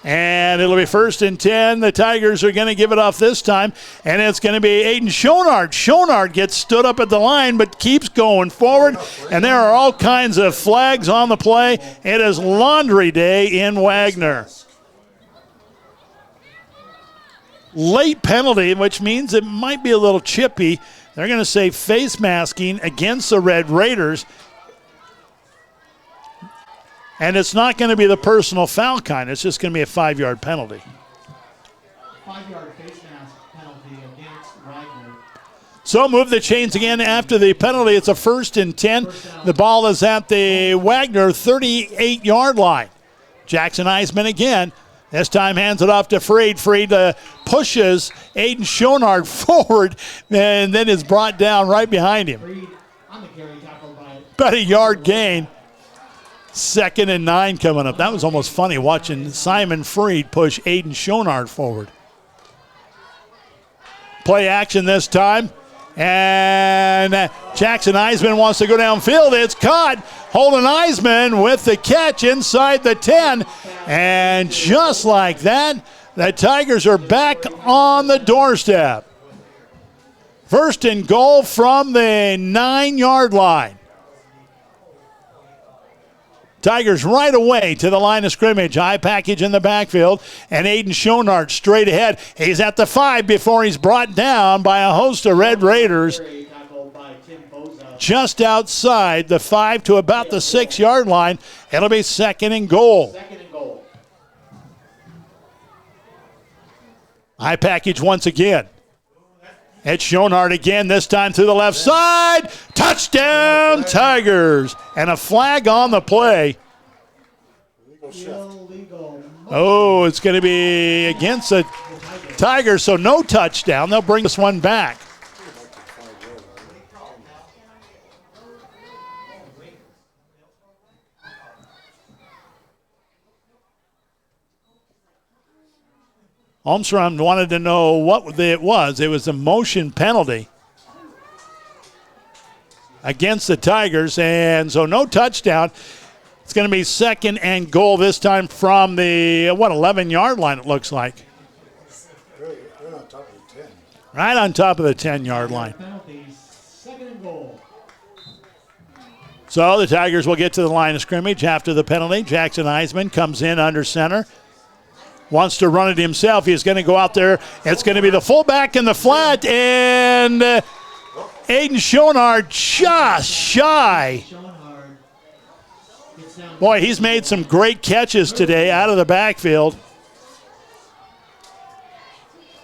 And it'll be 1st and 10. The Tigers are going to give it off this time, and it's going to be Aiden Schonard. Schonard gets stood up at the line but keeps going forward, and there are all kinds of flags on the play. It is laundry day in Wagner. Late penalty, which means it might be a little chippy. They're going to say face masking against the Red Raiders. And it's not going to be the personal foul kind. It's just going to be a 5-yard penalty. 5-yard face mask penalty against Wagner. So move the chains again after the penalty. It's a 1st and 10. The ball is at the Wagner 38-yard line. Jackson Iseman again. This time hands it off to Freed. Freed pushes Aiden Schonard forward and then is brought down right behind him. Freed on the carry tackle by About a yard gain. 2nd and 9 coming up. That was almost funny watching Simon Freed push Aiden Schonard forward. Play action this time. And Jackson Iseman wants to go downfield. It's caught. Holden Iseman with the catch inside the 10. And just like that, the Tigers are back on the doorstep. 1st and goal from the 9-yard line. Tigers right away to the line of scrimmage. High package in the backfield. And Aiden Schonard straight ahead. He's at the 5 before he's brought down by a host of Red Raiders. Just outside the 5 to about the 6-yard line. It'll be 2nd and goal. High package once again. It's Schonard again, this time to the left side. Touchdown, Tigers. And a flag on the play. Oh, it's going to be against the Tigers, so no touchdown. They'll bring this one back. Holmstrom wanted to know what it was. It was a motion penalty against the Tigers, and so no touchdown. It's going to be 2nd and goal this time from the, 11-yard line it looks like. Right on top of the 10-yard line. So the Tigers will get to the line of scrimmage after the penalty. Jackson Iseman comes in under center. Wants to run it himself. He's going to go out there. It's going to be the fullback in the flat, and Aiden Schonard just shy. Boy, he's made some great catches today out of the backfield.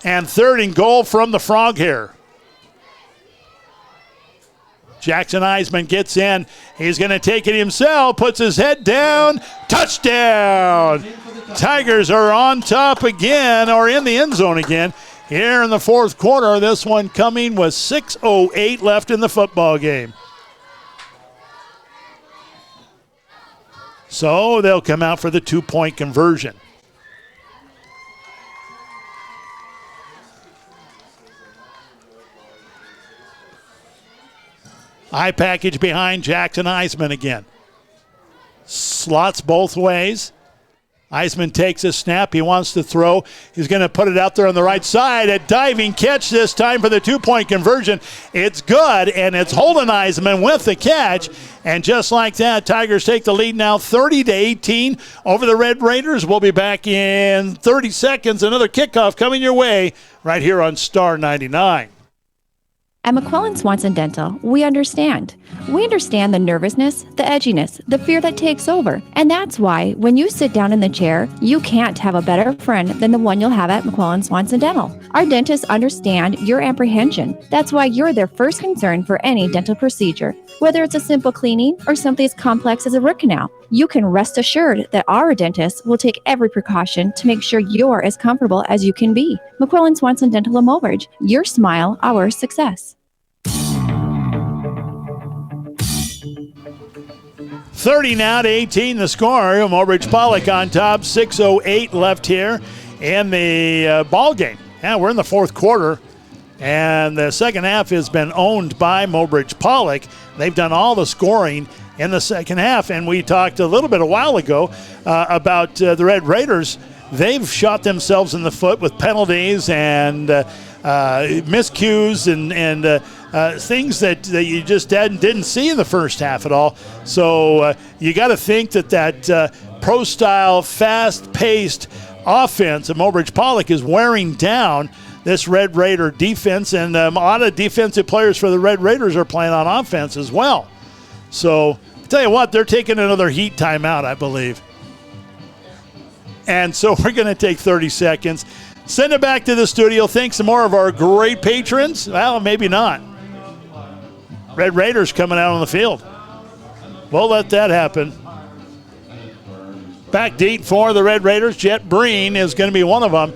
And 3rd and goal from the Frog Hair. Jackson Iseman gets in. He's going to take it himself, puts his head down. Touchdown! Tigers are on top again, or in the end zone again, here in the 4th quarter. This one coming with 6:08 left in the football game. So they'll come out for the 2-point conversion. High package behind Jackson Iseman again. Slots both ways. Iseman takes a snap. He wants to throw. He's going to put it out there on the right side. A diving catch this time for the 2-point conversion. It's good, and it's Holden Iseman with the catch. And just like that, Tigers take the lead now 30-18 over the Red Raiders. We'll be back in 30 seconds. Another kickoff coming your way right here on Star 99. At McQuillan Swanson Dental, we understand. We understand the nervousness, the edginess, the fear that takes over. And that's why, when you sit down in the chair, you can't have a better friend than the one you'll have at McQuillan Swanson Dental. Our dentists understand your apprehension. That's why you're their first concern for any dental procedure. Whether it's a simple cleaning or something as complex as a root canal, you can rest assured that our dentists will take every precaution to make sure you're as comfortable as you can be. McQuillan Swanson Dental of Mobridge, your smile, our success. 30 now to 18 the score. Mobridge-Pollock on top. 6:08 left here in the ball game. Yeah, we're in the 4th quarter, and the second half has been owned by Mobridge-Pollock. They've done all the scoring in the second half, and we talked a little bit a while ago about the Red Raiders they've shot themselves in the foot with penalties and miscues and things that you just didn't see in the first half at all. So you got to think that pro-style, fast-paced offense of Mobridge-Pollock is wearing down this Red Raider defense, and a lot of defensive players for the Red Raiders are playing on offense as well. So, I'll tell you what, they're taking another heat timeout, I believe. And so we're going to take 30 seconds, send it back to the studio, thank some more of our great patrons. Well, maybe not. Red Raiders coming out on the field. We'll let that happen. Back deep for the Red Raiders. Jet Breen is going to be one of them.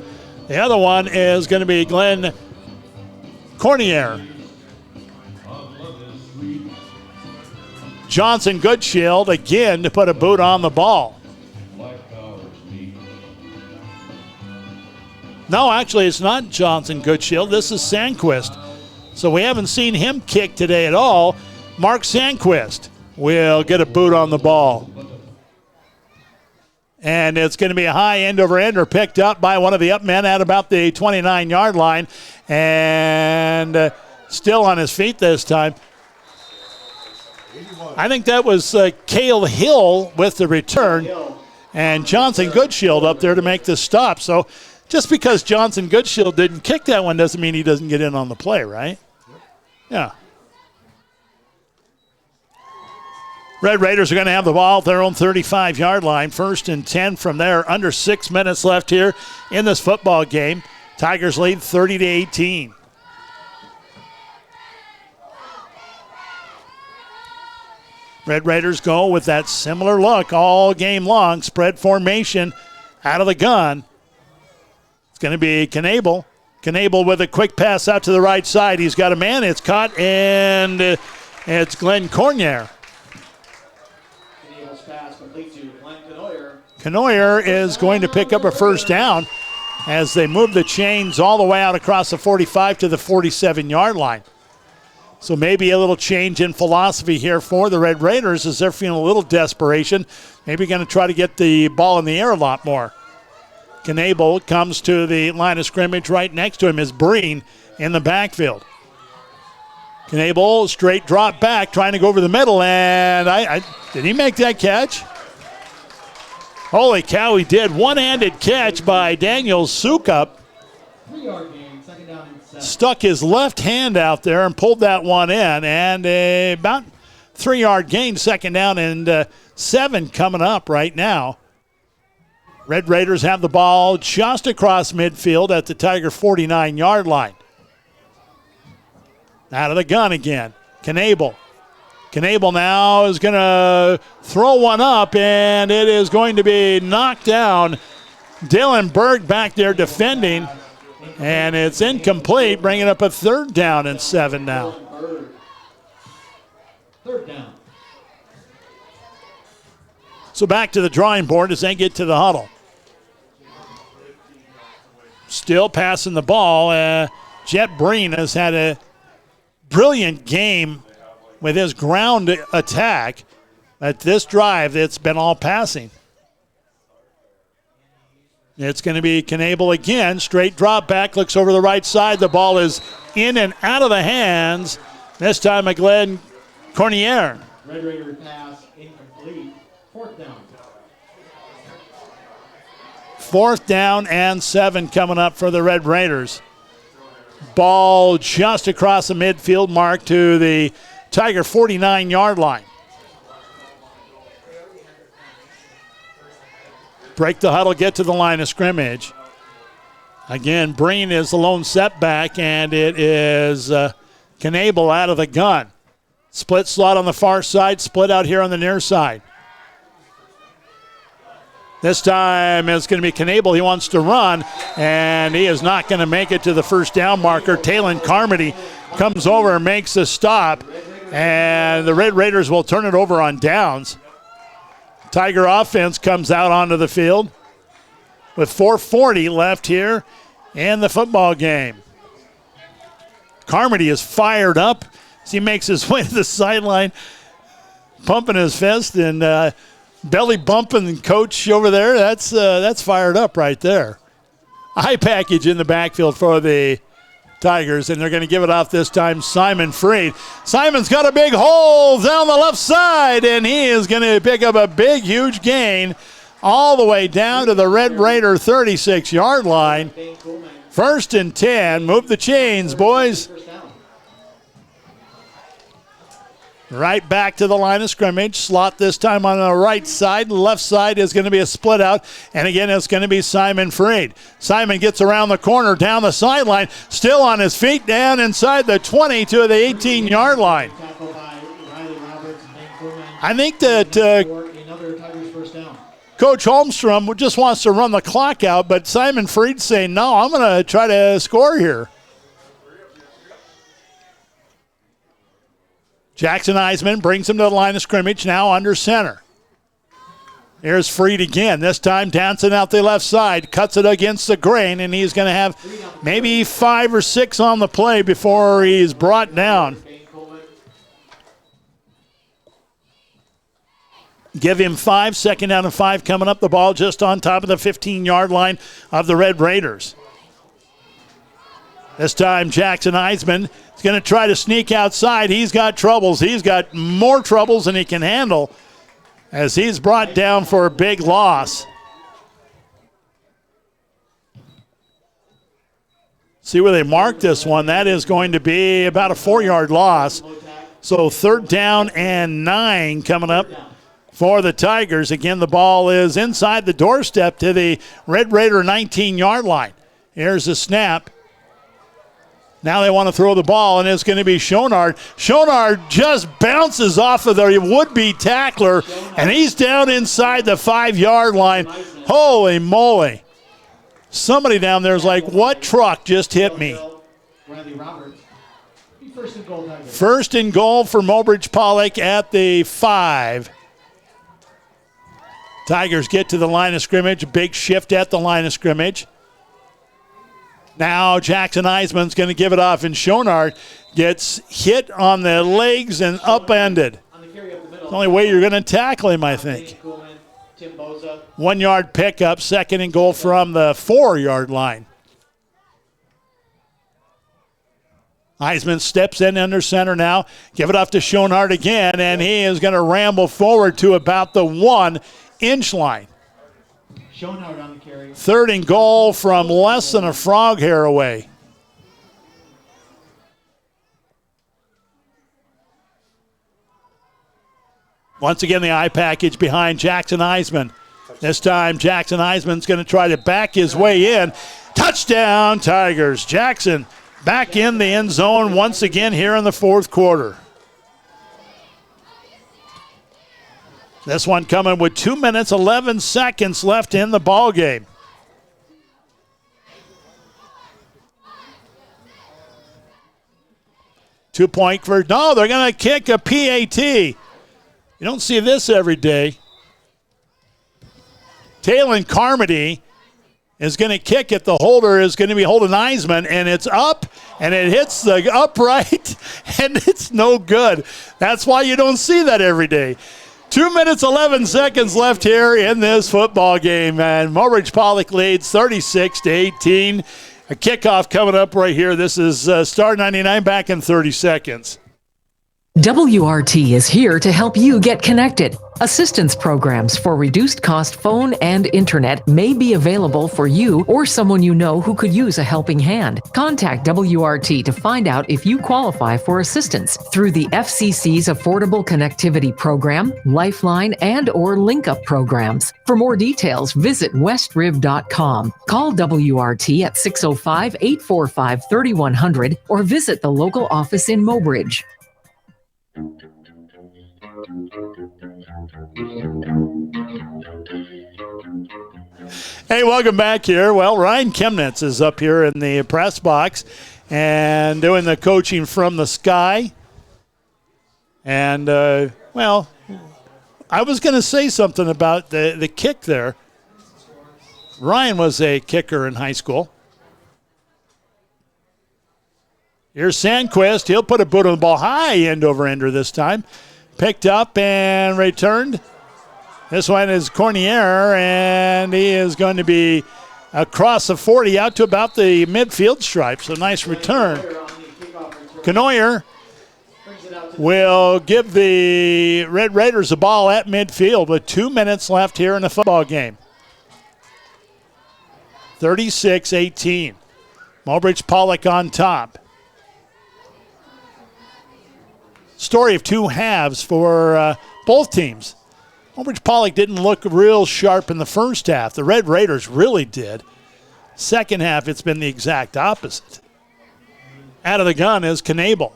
The other one is going to be Glenn Cornier. Johnson Goodshield again to put a boot on the ball. No, actually, it's not Johnson Goodshield. This is Sandquist. So we haven't seen him kick today at all. Mark Sandquist will get a boot on the ball. And it's going to be a high end-over-ender picked up by one of the up men at about the 29-yard line. And still on his feet this time. I think that was Cale Hill with the return. And Johnson Goodshield up there to make the stop. So just because Johnson Goodshield didn't kick that one doesn't mean he doesn't get in on the play, right? Yeah. Red Raiders are going to have the ball at their own 35-yard line. 1st and 10 from there. Under 6 minutes left here in this football game. Tigers lead 30-18. Red Raiders go with that similar look all game long. Spread formation out of the gun. It's going to be Knable. Knable with a quick pass out to the right side. He's got a man. It's caught, and it's Glenn Cornier. Canoyer is going to pick up a first down as they move the chains all the way out across the 45 to the 47-yard line. So maybe a little change in philosophy here for the Red Raiders as they're feeling a little desperation. Maybe going to try to get the ball in the air a lot more. Knable comes to the line of scrimmage. Right next to him is Breen in the backfield. Knable straight drop back, trying to go over the middle, and did he make that catch? Holy cow, he did. One-handed catch by Daniel Sukup. 3-yard gain, 2nd down and 7. Stuck his left hand out there and pulled that one in. And about 3-yard gain, 2nd down and 7 coming up right now. Red Raiders have the ball just across midfield at the Tiger 49-yard line. Out of the gun again. Knable. Knable now is going to throw one up, and it is going to be knocked down. Dylan Berg back there defending, and it's incomplete, bringing up a 3rd down and 7 now. 3rd down. So back to the drawing board as they get to the huddle. Still passing the ball. Jet Breen has had a brilliant game with his ground attack. At this drive, it's been all passing. It's going to be Knable again. Straight drop back, looks over the right side. The ball is in and out of the hands. This time, Glenn Cornier. Red Raider pass incomplete. 4th down. 4th down and 7 coming up for the Red Raiders. Ball just across the midfield mark to the Tiger 49-yard line. Break the huddle, get to the line of scrimmage. Again, Breen is the lone setback, and it is Knable out of the gun. Split slot on the far side, split out here on the near side. This time it's going to be Knable. He wants to run, and he is not going to make it to the 1st down marker. Talon Carmody comes over and makes a stop, and the Red Raiders will turn it over on downs. Tiger offense comes out onto the field with 4:40 left here in the football game. Carmody is fired up as he makes his way to the sideline, pumping his fist and belly bumping coach over there. That's fired up right there. High package in the backfield for the Tigers, and they're going to give it off this time. Simon Freed. Simon's got a big hole down the left side, and he is going to pick up a big, huge gain all the way down to the Red Raider 36-yard line. 1st and 10. Move the chains, boys. Right back to the line of scrimmage. Slot this time on the right side. Left side is going to be a split out. And again, it's going to be Simon Freed. Simon gets around the corner, down the sideline, still on his feet, down inside the 20 to the 18-yard line. I think that Coach Holmstrom just wants to run the clock out, but Simon Freed's saying, no, I'm going to try to score here. Jackson Iseman brings him to the line of scrimmage, now under center. Here's Freed again, this time dancing out the left side, cuts it against the grain, and he's going to have maybe 5 or 6 on the play before he's brought down. Give him 5, 2nd down and 5 coming up, the ball just on top of the 15-yard line of the Red Raiders. This time Jackson Iseman is going to try to sneak outside. He's got troubles. He's got more troubles than he can handle as he's brought down for a big loss. See where they mark this one. That is going to be about a 4-yard loss. So 3rd down and 9 coming up for the Tigers. Again, the ball is inside the doorstep to the Red Raider 19-yard line. Here's the snap. Now they want to throw the ball, and it's going to be Schonard. Schonard just bounces off of the would-be tackler, and he's down inside the 5-yard line. Holy moly. Somebody down there is like, what truck just hit me? First and goal for Mobridge-Pollock at the 5. Tigers get to the line of scrimmage. A big shift at the line of scrimmage. Now Jackson Iseman's going to give it off, and Schonard gets hit on the legs and upended. The only way you're going to tackle him, I think. 1-yard pickup, 2nd and goal from the 4-yard line. Iseman steps in under center now. Give it off to Schonard again, and he is going to ramble forward to about the 1-inch line. 3rd and goal from less than a frog hair away. Once again, the eye package behind Jackson Iseman. This time, Jackson Iseman's going to try to back his way in. Touchdown, Tigers. Jackson back in the end zone once again here in the 4th quarter. This one coming with 2 minutes, 11 seconds left in the ball game. Two-point conversion. No, they're going to kick a PAT. You don't see this every day. Talon Carmody is going to kick it. The holder is going to be holding Iseman, and it's up, and it hits the upright, and it's no good. That's why you don't see that every day. 2 minutes, 11 seconds left here in this football game, and Mobridge-Pollock leads 36-18. A kickoff coming up right here. This is Star 99 back in 30 seconds. WRT is here to help you get connected. Assistance programs for reduced cost phone and internet may be available for you or someone you know who could use a helping hand. Contact WRT to find out if you qualify for assistance through the FCC's Affordable Connectivity Program, Lifeline, and or LinkUp programs. For more details, visit westriv.com. Call WRT at 605-845-3100 or visit the local office in Mobridge. Hey, welcome back here. Well, Ryan Chemnitz is up here in the press box and doing the coaching from the sky. And, well, I was going to say something about the kick there. Ryan was a kicker in high school. Here's Sandquist. He'll put a boot on the ball high, end over ender this time. Picked up and returned This one is Cornier, and he is going to be across the 40 out to about the midfield stripe. So nice return. Cornier will give the Red Raiders the ball at midfield with 2 minutes left here in the football game. 36-18. Mobridge-Pollock on top. Story of two halves for both teams. Mobridge-Pollock didn't look real sharp in the first half. The Red Raiders really did. Second half, it's been the exact opposite. Out of the gun is Knable.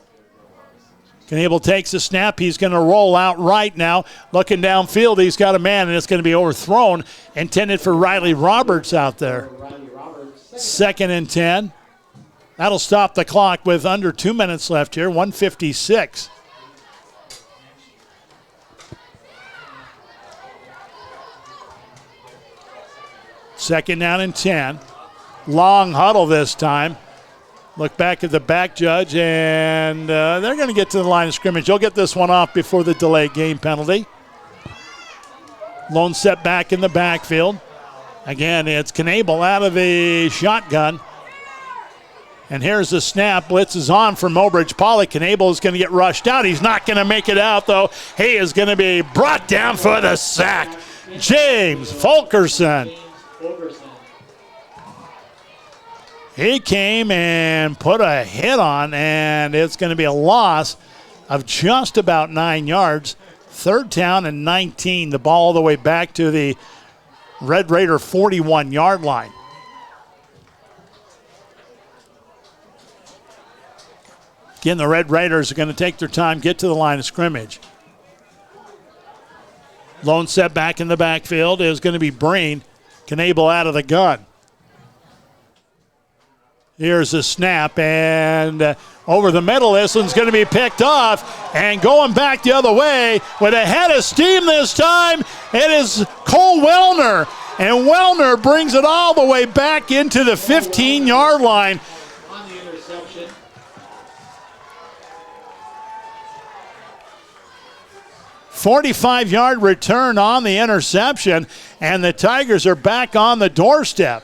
Knable takes the snap. He's going to roll out right now. Looking downfield, he's got a man, and it's going to be overthrown. Intended for Riley Roberts out there. 2nd and 10. That'll stop the clock with under 2 minutes left here, 1:56. Second down and 10. Long huddle this time. Look back at the back judge, and they're going to get to the line of scrimmage. You'll get this one off before the delayed game penalty. Lone set back in the backfield. Again, it's Knable out of the shotgun. And here's the snap. Blitz is on for Mobridge-Pollock. Knable is going to get rushed out. He's not going to make it out, though. He is going to be brought down for the sack. James Fulkerson. He came and put a hit on, and it's going to be a loss of just about 9 yards. 3rd down and 19. The ball all the way back to the Red Raider 41-yard line. Again, the Red Raiders are going to take their time, get to the line of scrimmage. Lone set back in the backfield is going to be Breen. Knable out of the gun. Here's a snap, and over the middle, this one's going to be picked off. And going back the other way with a head of steam this time, it is Cole Wellner. And Wellner brings it all the way back into the 15-yard line. 45-yard return on the interception, and the Tigers are back on the doorstep.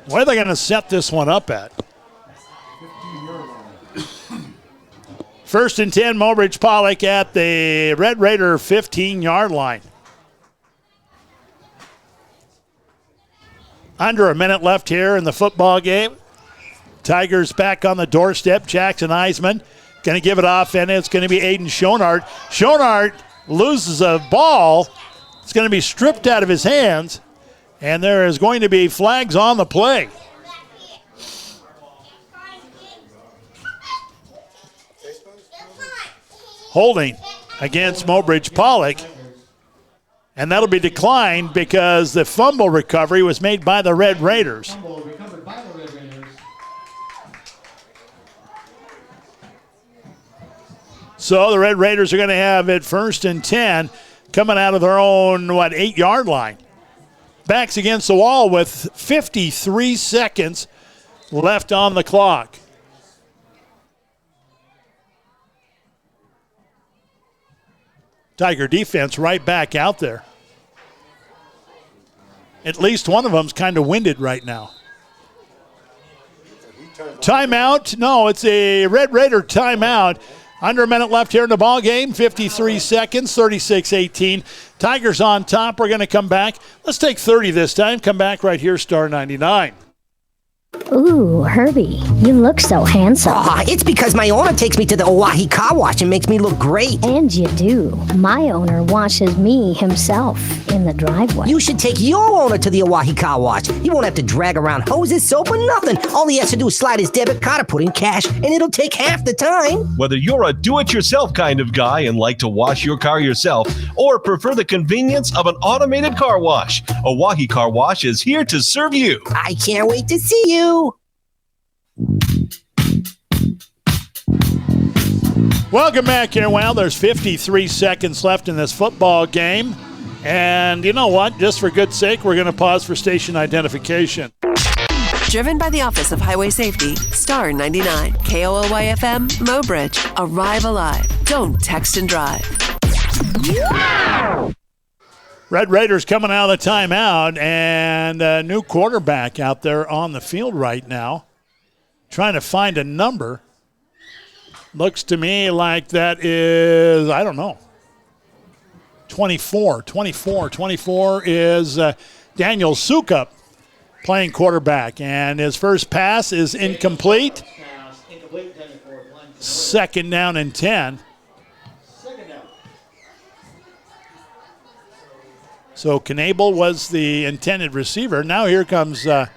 Where are they going to set this one up at? 1st and 10, Mobridge-Pollock at the Red Raider 15-yard line. Under a minute left here in the football game. Tigers back on the doorstep. Jackson Iseman going to give it off, and it's going to be Aiden Schonart. Schonart loses a ball. It's going to be stripped out of his hands, and there is going to be flags on the play. Holding against Mobridge-Pollock, and that'll be declined because the fumble recovery was made by the Red Raiders. So the Red Raiders are going to have it 1st and 10 coming out of their own, 8-yard line. Backs against the wall with 53 seconds left on the clock. Tiger defense right back out there. At least one of them's kind of winded right now. Timeout. No, it's a Red Raider timeout. Under a minute left here in the ball game. 53 seconds, 36-18. Tigers on top. We're going to come back. Let's take 30 this time. Come back right here, Star 99. Ooh, Herbie, you look so handsome. It's because my owner takes me to the Oahe Car Wash and makes me look great. And you do. My owner washes me himself in the driveway. You should take your owner to the Oahe Car Wash. He won't have to drag around hoses, soap, or nothing. All he has to do is slide his debit card or put in cash, and it'll take half the time. Whether you're a do-it-yourself kind of guy and like to wash your car yourself, or prefer the convenience of an automated car wash, Oahe Car Wash is here to serve you. I can't wait to see you. Welcome back here. Well, there's 53 seconds left in this football game. And you know what? Just for good sake, we're going to pause for station identification. Driven by the Office of Highway Safety, Star 99, KOLY-FM, Mobridge. Arrive alive. Don't text and drive. Red Raiders coming out of the timeout, and a new quarterback out there on the field right now, trying to find a number. Looks to me like that is, I don't know, 24. 24 is Daniel Sukup playing quarterback, and his first pass is incomplete. Second down and 10. So Knable was the intended receiver. Now here comes the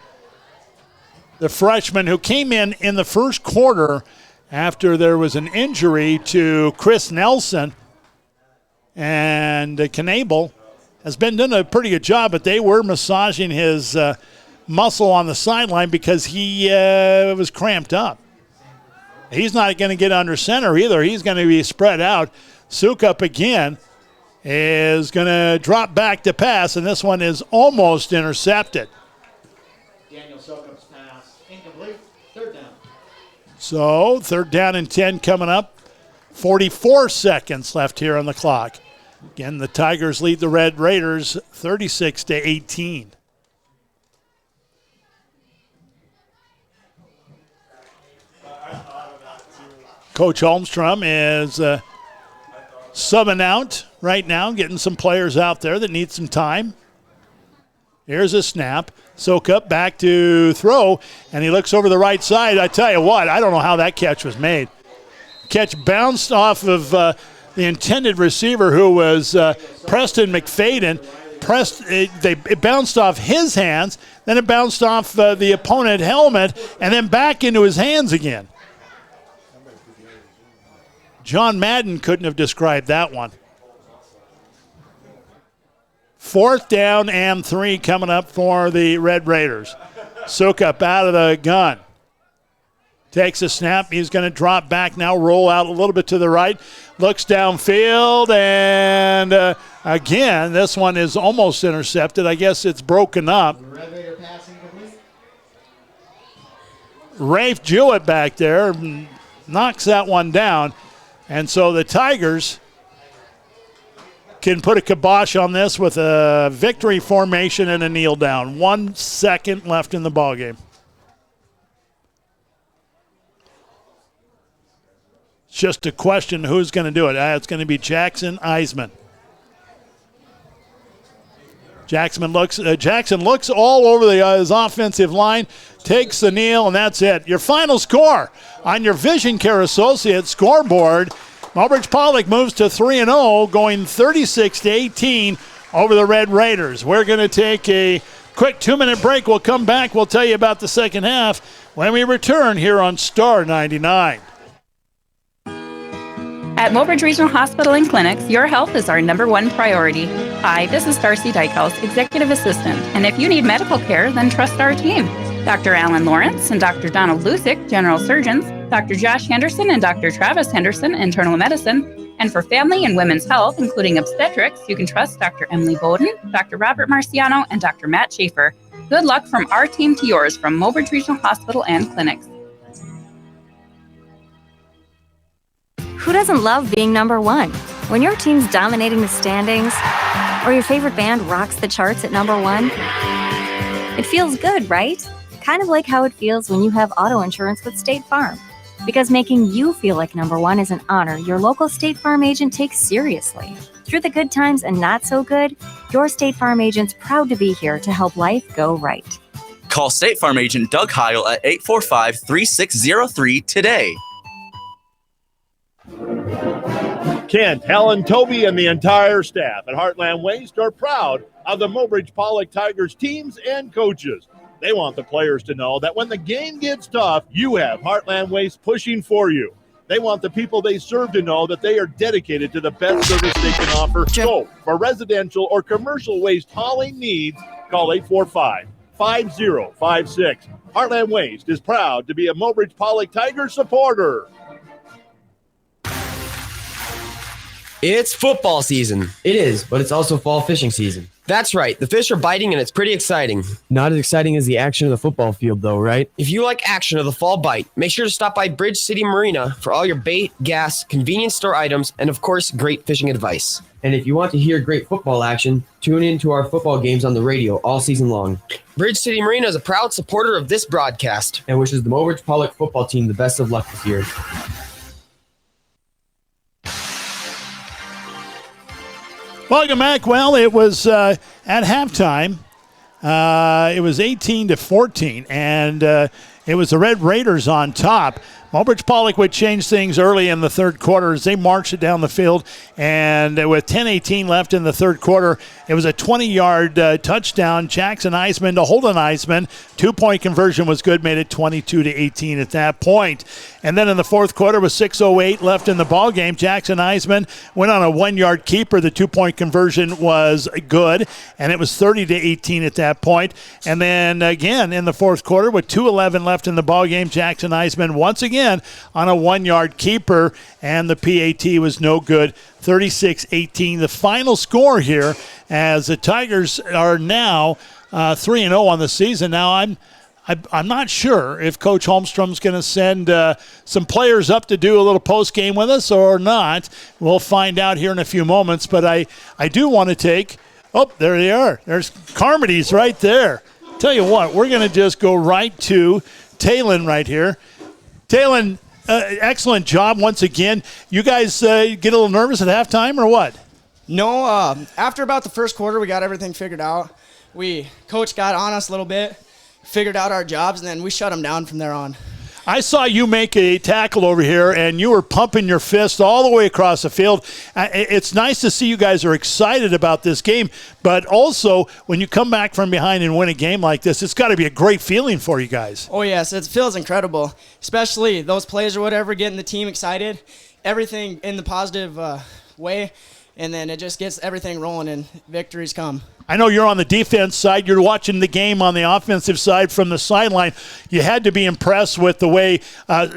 freshman who came in the first quarter after there was an injury to Chris Nelson. And Knable has been doing a pretty good job, but they were massaging his muscle on the sideline because he was cramped up. He's not going to get under center either. He's going to be spread out. Sukup again is going to drop back to pass, and this one is almost intercepted. Daniel Sukup's pass incomplete. Third down. So third down and 10 coming up. 44 seconds left here on the clock. Again, the Tigers lead the Red Raiders 36-18. Coach Holmstrom is subbing out right now, getting some players out there that need some time. Here's a snap. Sukup back to throw, and he looks over the right side. I tell you what, I don't know how that catch was made. Catch bounced off of the intended receiver, who was Preston McFadden. It bounced off his hands, then it bounced off the opponent helmet, and then back into his hands again. John Madden couldn't have described that one. Fourth down and 3 coming up for the Red Raiders. Sukup out of the gun. Takes a snap. He's going to drop back now, roll out a little bit to the right. Looks downfield, and again, this one is almost intercepted. I guess it's broken up. Red Raider passing complete. Rafe Jewett back there knocks that one down. And so the Tigers can put a kibosh on this with a victory formation and a kneel down. 1 second left in the ballgame. It's just a question who's going to do it. It's going to be Jackson Iseman. Jackson looks all over his offensive line, takes the kneel, and that's it. Your final score on your Vision Care Associates scoreboard: Mobridge-Pollock moves to 3-0, going 36-18 over the Red Raiders. We're going to take a quick 2-minute break. We'll come back. We'll tell you about the second half when we return here on Star 99. At Mobridge Regional Hospital and Clinics, your health is our #1 priority. Hi, this is Darcy Dykehouse, Executive Assistant, and if you need medical care, then trust our team. Dr. Alan Lawrence and Dr. Donald Lusick, General Surgeons, Dr. Josh Henderson and Dr. Travis Henderson, Internal Medicine, and for family and women's health, including obstetrics, you can trust Dr. Emily Bowden, Dr. Robert Marciano, and Dr. Matt Schaefer. Good luck from our team to yours from Mobridge Regional Hospital and Clinics. Who doesn't love being #1? When your team's dominating the standings, or your favorite band rocks the charts at #1, it feels good, right? Kind of like how it feels when you have auto insurance with State Farm. Because making you feel like #1 is an honor your local State Farm agent takes seriously. Through the good times and not so good, your State Farm agent's proud to be here to help life go right. Call State Farm agent Doug Heil at 845-3603 today. Kent, Helen, Toby, and the entire staff at Heartland Waste are proud of the Mobridge-Pollock Tigers teams and coaches. They want the players to know that when the game gets tough, you have Heartland Waste pushing for you. They want the people they serve to know that they are dedicated to the best service they can offer. So, for residential or commercial waste hauling needs, call 845-5056. Heartland Waste is proud to be a Mobridge-Pollock Tigers supporter. It's football season. It is, but it's also fall fishing season. That's right. The fish are biting and it's pretty exciting. Not as exciting as the action of the football field, though, right? If you like action of the fall bite, make sure to stop by Bridge City Marina for all your bait, gas, convenience store items, and of course, great fishing advice. And if you want to hear great football action, tune in to our football games on the radio all season long. Bridge City Marina is a proud supporter of this broadcast and wishes the Mobridge-Pollock football team the best of luck this year. Welcome back. Well, it was at halftime. It was 18-14, and it was the Red Raiders on top. Mobridge-Pollock would change things early in the third quarter as they marched it down the field. And with 10:18 left in the third quarter, it was a 20-yard touchdown. Jackson Iseman to Holden Iseman. 2-point conversion was good, made it 22-18 at that point. And then in the fourth quarter with 6:08 left in the ballgame, Jackson Iseman went on a 1-yard keeper. The 2-point conversion was good, and it was 30-18 at that point. And then again in the fourth quarter with 2:11 left in the ballgame, Jackson Iseman once again on a 1-yard keeper, and the PAT was no good. 36-18 the final score here, as the Tigers are now 3-0 on the season. Now I'm not sure if Coach Holmstrom's going to send some players up to do a little post-game with us or not. We'll find out here in a few moments, but I do want to take – oh, there they are. There's Carmody's right there. Tell you what, we're going to just go right to Talon right here. Talon, excellent job once again. You guys get a little nervous at halftime or what? No, after about the first quarter, we got everything figured out. Coach got on us a little bit, figured out our jobs, and then we shut them down from there on. I saw you make a tackle over here, and you were pumping your fist all the way across the field. It's nice to see you guys are excited about this game, but also when you come back from behind and win a game like this, it's got to be a great feeling for you guys. Oh, yes, it feels incredible, especially those plays or whatever, getting the team excited, everything in the positive way, and then it just gets everything rolling and victories come. I know you're on the defense side. You're watching the game on the offensive side from the sideline. You had to be impressed with the way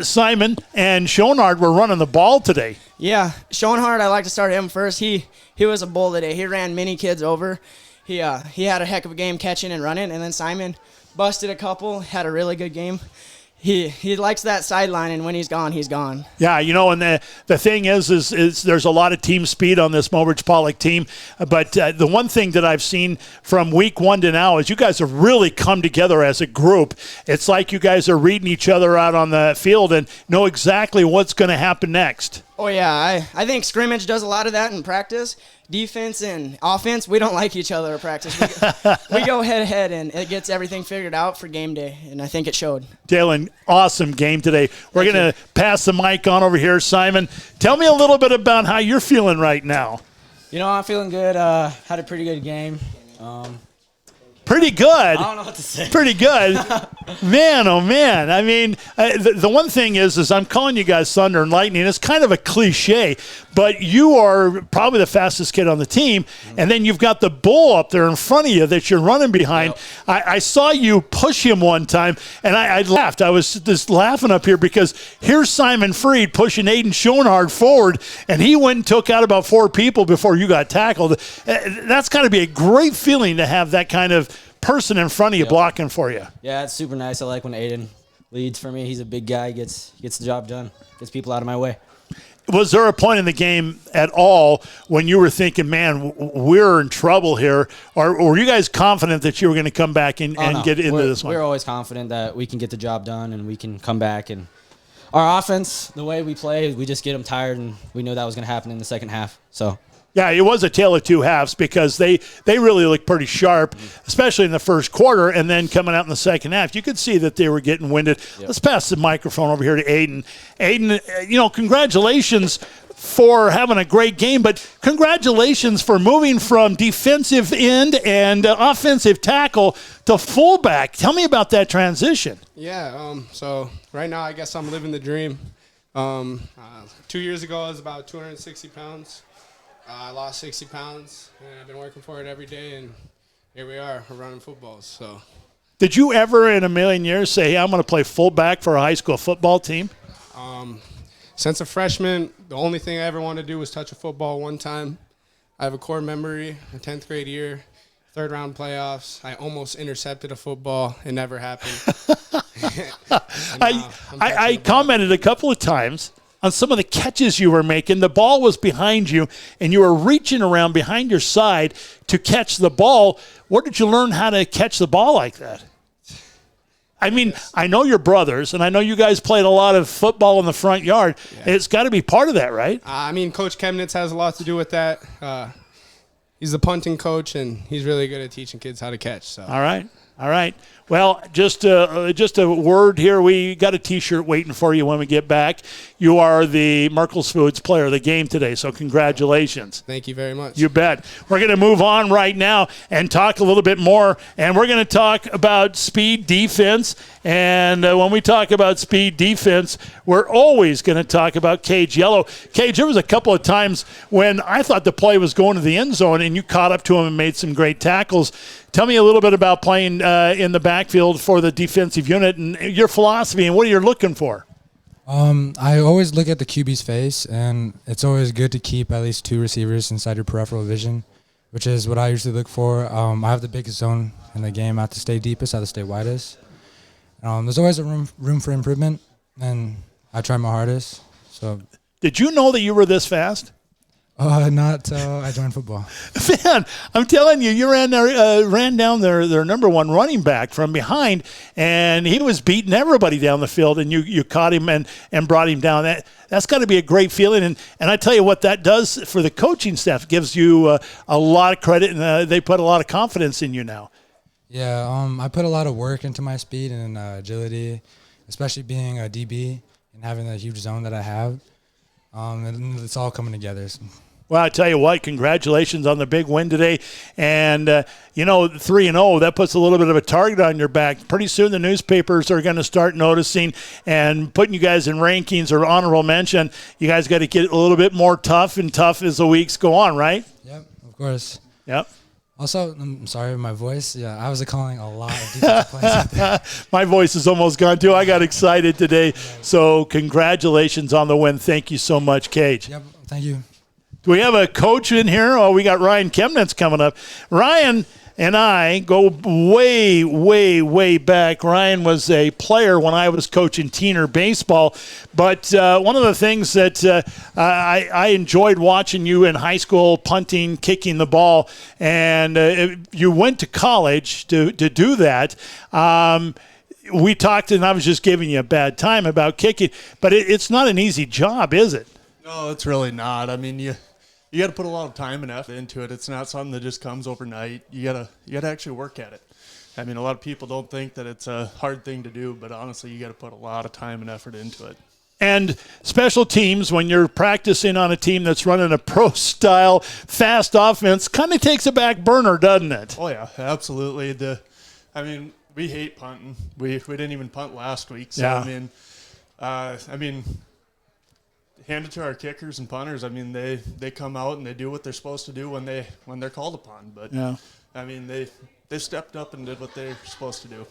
Simon and Schoenhardt were running the ball today. Yeah, Schoenhardt, I like to start him first. He was a bull today. He ran many kids over. He had a heck of a game catching and running, and then Simon busted a couple, had a really good game. He likes that sideline, and when he's gone, he's gone. Yeah, you know, and the thing is there's a lot of team speed on this Mobridge-Pollock team, but the one thing that I've seen from week one to now is you guys have really come together as a group. It's like you guys are reading each other out on the field and know exactly what's going to happen next. Oh, yeah, I think scrimmage does a lot of that in practice. Defense and offense, we don't like each other at practice. We go head-to-head, and it gets everything figured out for game day, and I think it showed. Dalen, awesome game today. We're going to pass the mic on over here. Simon, tell me a little bit about how you're feeling right now. You know, I'm feeling good. Had a pretty good game. Pretty good. I don't know what to say. Pretty good. Man, oh, man. I mean, the one thing is I'm calling you guys Thunder and Lightning. It's kind of a cliche, but you are probably the fastest kid on the team, and then you've got the bull up there in front of you that you're running behind. Yep. I saw you push him one time, and I laughed. I was just laughing up here because here's Simon Freed pushing Aiden Schoenhardt forward, and he went and took out about 4 people before you got tackled. That's got to be a great feeling to have that kind of person in front of you blocking for you. Yeah, it's super nice. I like when Aiden leads for me. He's a big guy, gets the job done, gets people out of my way. Was there a point in the game at all when you were thinking, man, we're in trouble here? Or were you guys confident that you were going to come back and get into this one? We're always confident that we can get the job done and we can come back. And our offense, the way we play, we just get them tired, and we knew that was going to happen in the second half. So. Yeah, it was a tale of two halves because they really looked pretty sharp, especially in the first quarter, and then coming out in the second half. You could see that they were getting winded. Yep. Let's pass the microphone over here to Aiden. Aiden, you know, congratulations for having a great game, but congratulations for moving from defensive end and offensive tackle to fullback. Tell me about that transition. Yeah, so right now I guess I'm living the dream. 2 years ago I was about 260 pounds. I lost 60 pounds, and I've been working for it every day, and here we are. We're running footballs. So, did you ever in a million years say, hey, I'm going to play fullback for a high school football team? Since a freshman, the only thing I ever wanted to do was touch a football one time. I have a core memory, a 10th grade year. third-round playoffs. I almost intercepted a football. It never happened. I commented a couple of times on some of the catches you were making. The ball was behind you, and you were reaching around behind your side to catch the ball. Where did you learn how to catch the ball like that? I mean, I know you're brothers, and I know you guys played a lot of football in the front yard. Yeah. It's got to be part of that, right? I mean, Coach Chemnitz has a lot to do with that. He's the punting coach, and he's really good at teaching kids how to catch. So. All right. Well, just a word here. We got a T-shirt waiting for you when we get back. You are the Merkel's Foods Player of the Game today, so congratulations. Thank you very much. You bet. We're going to move on right now and talk a little bit more, and we're going to talk about speed defense. And when we talk about speed defense, we're always going to talk about Cage Yellow. Cage, there was a couple of times when I thought the play was going to the end zone, and you caught up to him and made some great tackles. Tell me a little bit about playing in the backfield for the defensive unit and your philosophy and what you're looking for. I always look at the QB's face, and it's always good to keep at least 2 receivers inside your peripheral vision, which is what I usually look for. I have the biggest zone in the game. I have to stay deepest, I have to stay widest. There's always a room for improvement, and I try my hardest. So, did you know that you were this fast? Not till I joined football. Man, I'm telling you ran down their number one running back from behind, and he was beating everybody down the field, and you caught him and brought him down. That's got to be a great feeling, and I tell you what that does for the coaching staff. It gives you a lot of credit, and they put a lot of confidence in you now. Yeah, I put a lot of work into my speed and agility, especially being a DB and having that huge zone that I have. And it's all coming together. Well, I tell you what, congratulations on the big win today. And, 3-0, that puts a little bit of a target on your back. Pretty soon the newspapers are going to start noticing and putting you guys in rankings or honorable mention. You guys got to get a little bit more tough as the weeks go on, right? Yep, of course. Yep. Also, I'm sorry, my voice. Yeah, I was calling a lot of defensive plays out there. My voice is almost gone, too. I got excited today. So congratulations on the win. Thank you so much, Cage. Yep, thank you. Do we have a coach in here? Oh, we got Ryan Chemnitz coming up. Ryan and I go way, way, way back. Ryan was a player when I was coaching teener baseball. But one of the things that I enjoyed watching you in high school, punting, kicking the ball, and you went to college to do that. We talked, and I was just giving you a bad time about kicking. But it's not an easy job, is it? No, it's really not. I mean, you got to put a lot of time and effort into it. It's not something that just comes overnight. You gotta actually work at it. I mean, a lot of people don't think that it's a hard thing to do, but honestly, you got to put a lot of time and effort into it. And special teams, when you're practicing on a team that's running a pro-style fast offense, kind of takes a back burner, doesn't it? Oh yeah, absolutely. We hate punting. We didn't even punt last week. So yeah. I mean. Hand it to our kickers and punters. I mean, they come out and they do what they're supposed to do when they're called upon. But yeah. I mean, they stepped up and did what they're supposed to do.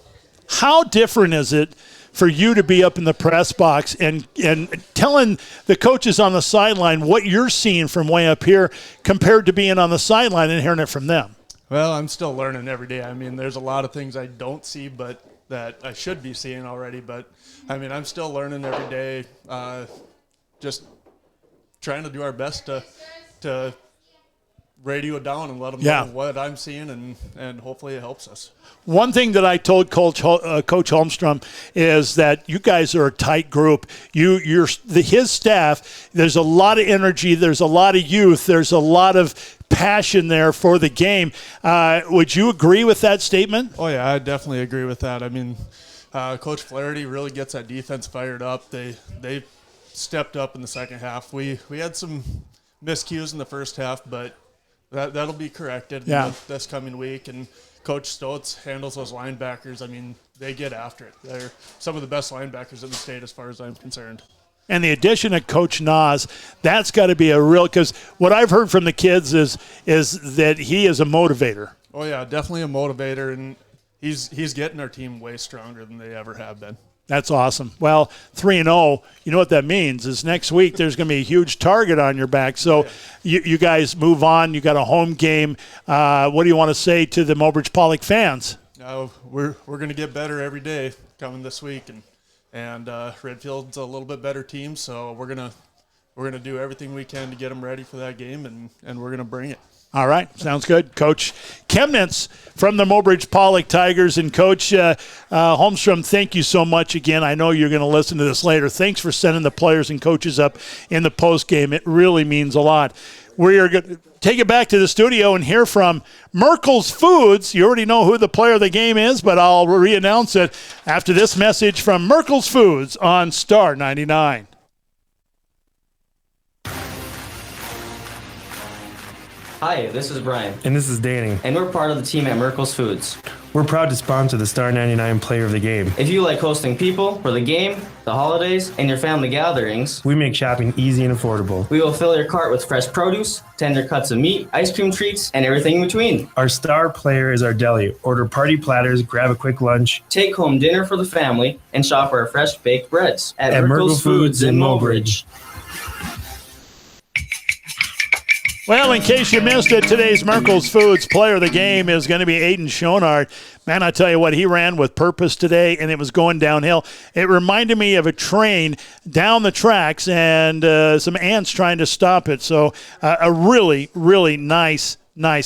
How different is it for you to be up in the press box and telling the coaches on the sideline what you're seeing from way up here compared to being on the sideline and hearing it from them? Well, I'm still learning every day. I mean, there's a lot of things I don't see, but that I should be seeing already. But I mean, I'm still learning every day. Just trying to do our best to radio it down and let them know what I'm seeing, and hopefully it helps us. One thing that I told Coach Holmstrom is that you guys are a tight group. His staff, there's a lot of energy, there's a lot of youth, there's a lot of passion there for the game. Would you agree with that statement? Oh, yeah, I definitely agree with that. I mean, Coach Flaherty really gets that defense fired up. They stepped up in the second half. We had some miscues in the first half, but that'll be corrected this coming week. And Coach Stotz handles those linebackers. I mean, they get after it. They're some of the best linebackers in the state as far as I'm concerned. And the addition of Coach Nas, that's got to be a real – because what I've heard from the kids is that he is a motivator. Oh, yeah, definitely a motivator, and he's getting our team way stronger than they ever have been. That's awesome. Well, 3-0, you know what that means is next week there's going to be a huge target on your back. So you guys move on. You got a home game. What do you want to say to the Mobridge-Pollock fans? We're going to get better every day coming this week, and Redfield's a little bit better team, so we're gonna do everything we can to get them ready for that game, and we're gonna bring it. All right, sounds good. Coach Chemnitz from the Mobridge-Pollock Tigers. And Coach Holmstrom, thank you so much again. I know you're going to listen to this later. Thanks for sending the players and coaches up in the postgame. It really means a lot. We are going to take it back to the studio and hear from Merkel's Foods. You already know who the player of the game is, but I'll re-announce it after this message from Merkel's Foods on Star 99. Hi, this is Brian. And this is Danny. And we're part of the team at Merkel's Foods. We're proud to sponsor the Star 99 Player of the Game. If you like hosting people for the game, the holidays, and your family gatherings, we make shopping easy and affordable. We will fill your cart with fresh produce, tender cuts of meat, ice cream treats, and everything in between. Our star player is our deli. Order party platters, grab a quick lunch, take home dinner for the family, and shop our fresh baked breads at Merkel's Foods in Mobridge. Well, in case you missed it, today's Merkel's Foods player of the game is going to be Aiden Schonard. Man, I tell you what, he ran with purpose today, and it was going downhill. It reminded me of a train down the tracks and some ants trying to stop it. So a really, really nice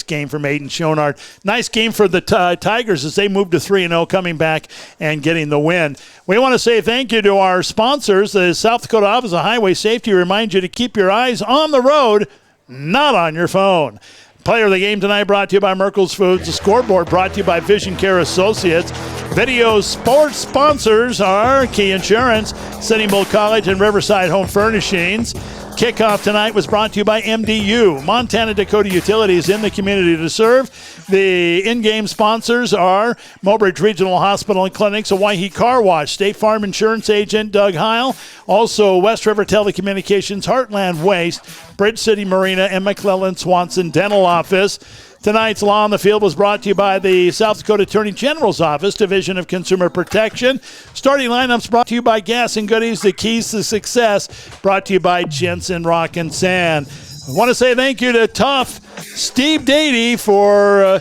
game from Aiden Schonard. Nice game for the Tigers as they move to 3-0, coming back and getting the win. We want to say thank you to our sponsors. The South Dakota Office of Highway Safety reminds you to keep your eyes on the road, not on your phone. Player of the game tonight brought to you by Merkel's Foods. The scoreboard brought to you by Vision Care Associates. Video sports sponsors are Key Insurance, Sitting Bull College, and Riverside Home Furnishings. Kickoff tonight was brought to you by MDU, Montana Dakota Utilities, in the community to serve. The in-game sponsors are Mobridge Regional Hospital and Clinics, Hawaii Car Wash, State Farm Insurance Agent Doug Heil, also West River Telecommunications, Heartland Waste, Bridge City Marina, and McClellan Swanson Dental Office. Tonight's Law on the Field was brought to you by the South Dakota Attorney General's Office, Division of Consumer Protection. Starting lineups brought to you by Gas and Goodies, the keys to success, brought to you by Jensen Rock and Sand. I want to say thank you to tough Steve Dady for,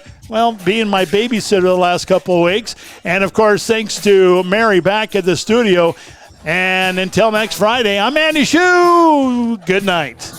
being my babysitter the last couple of weeks. And, of course, thanks to Mary back at the studio. And until next Friday, I'm Andy Shue. Good night.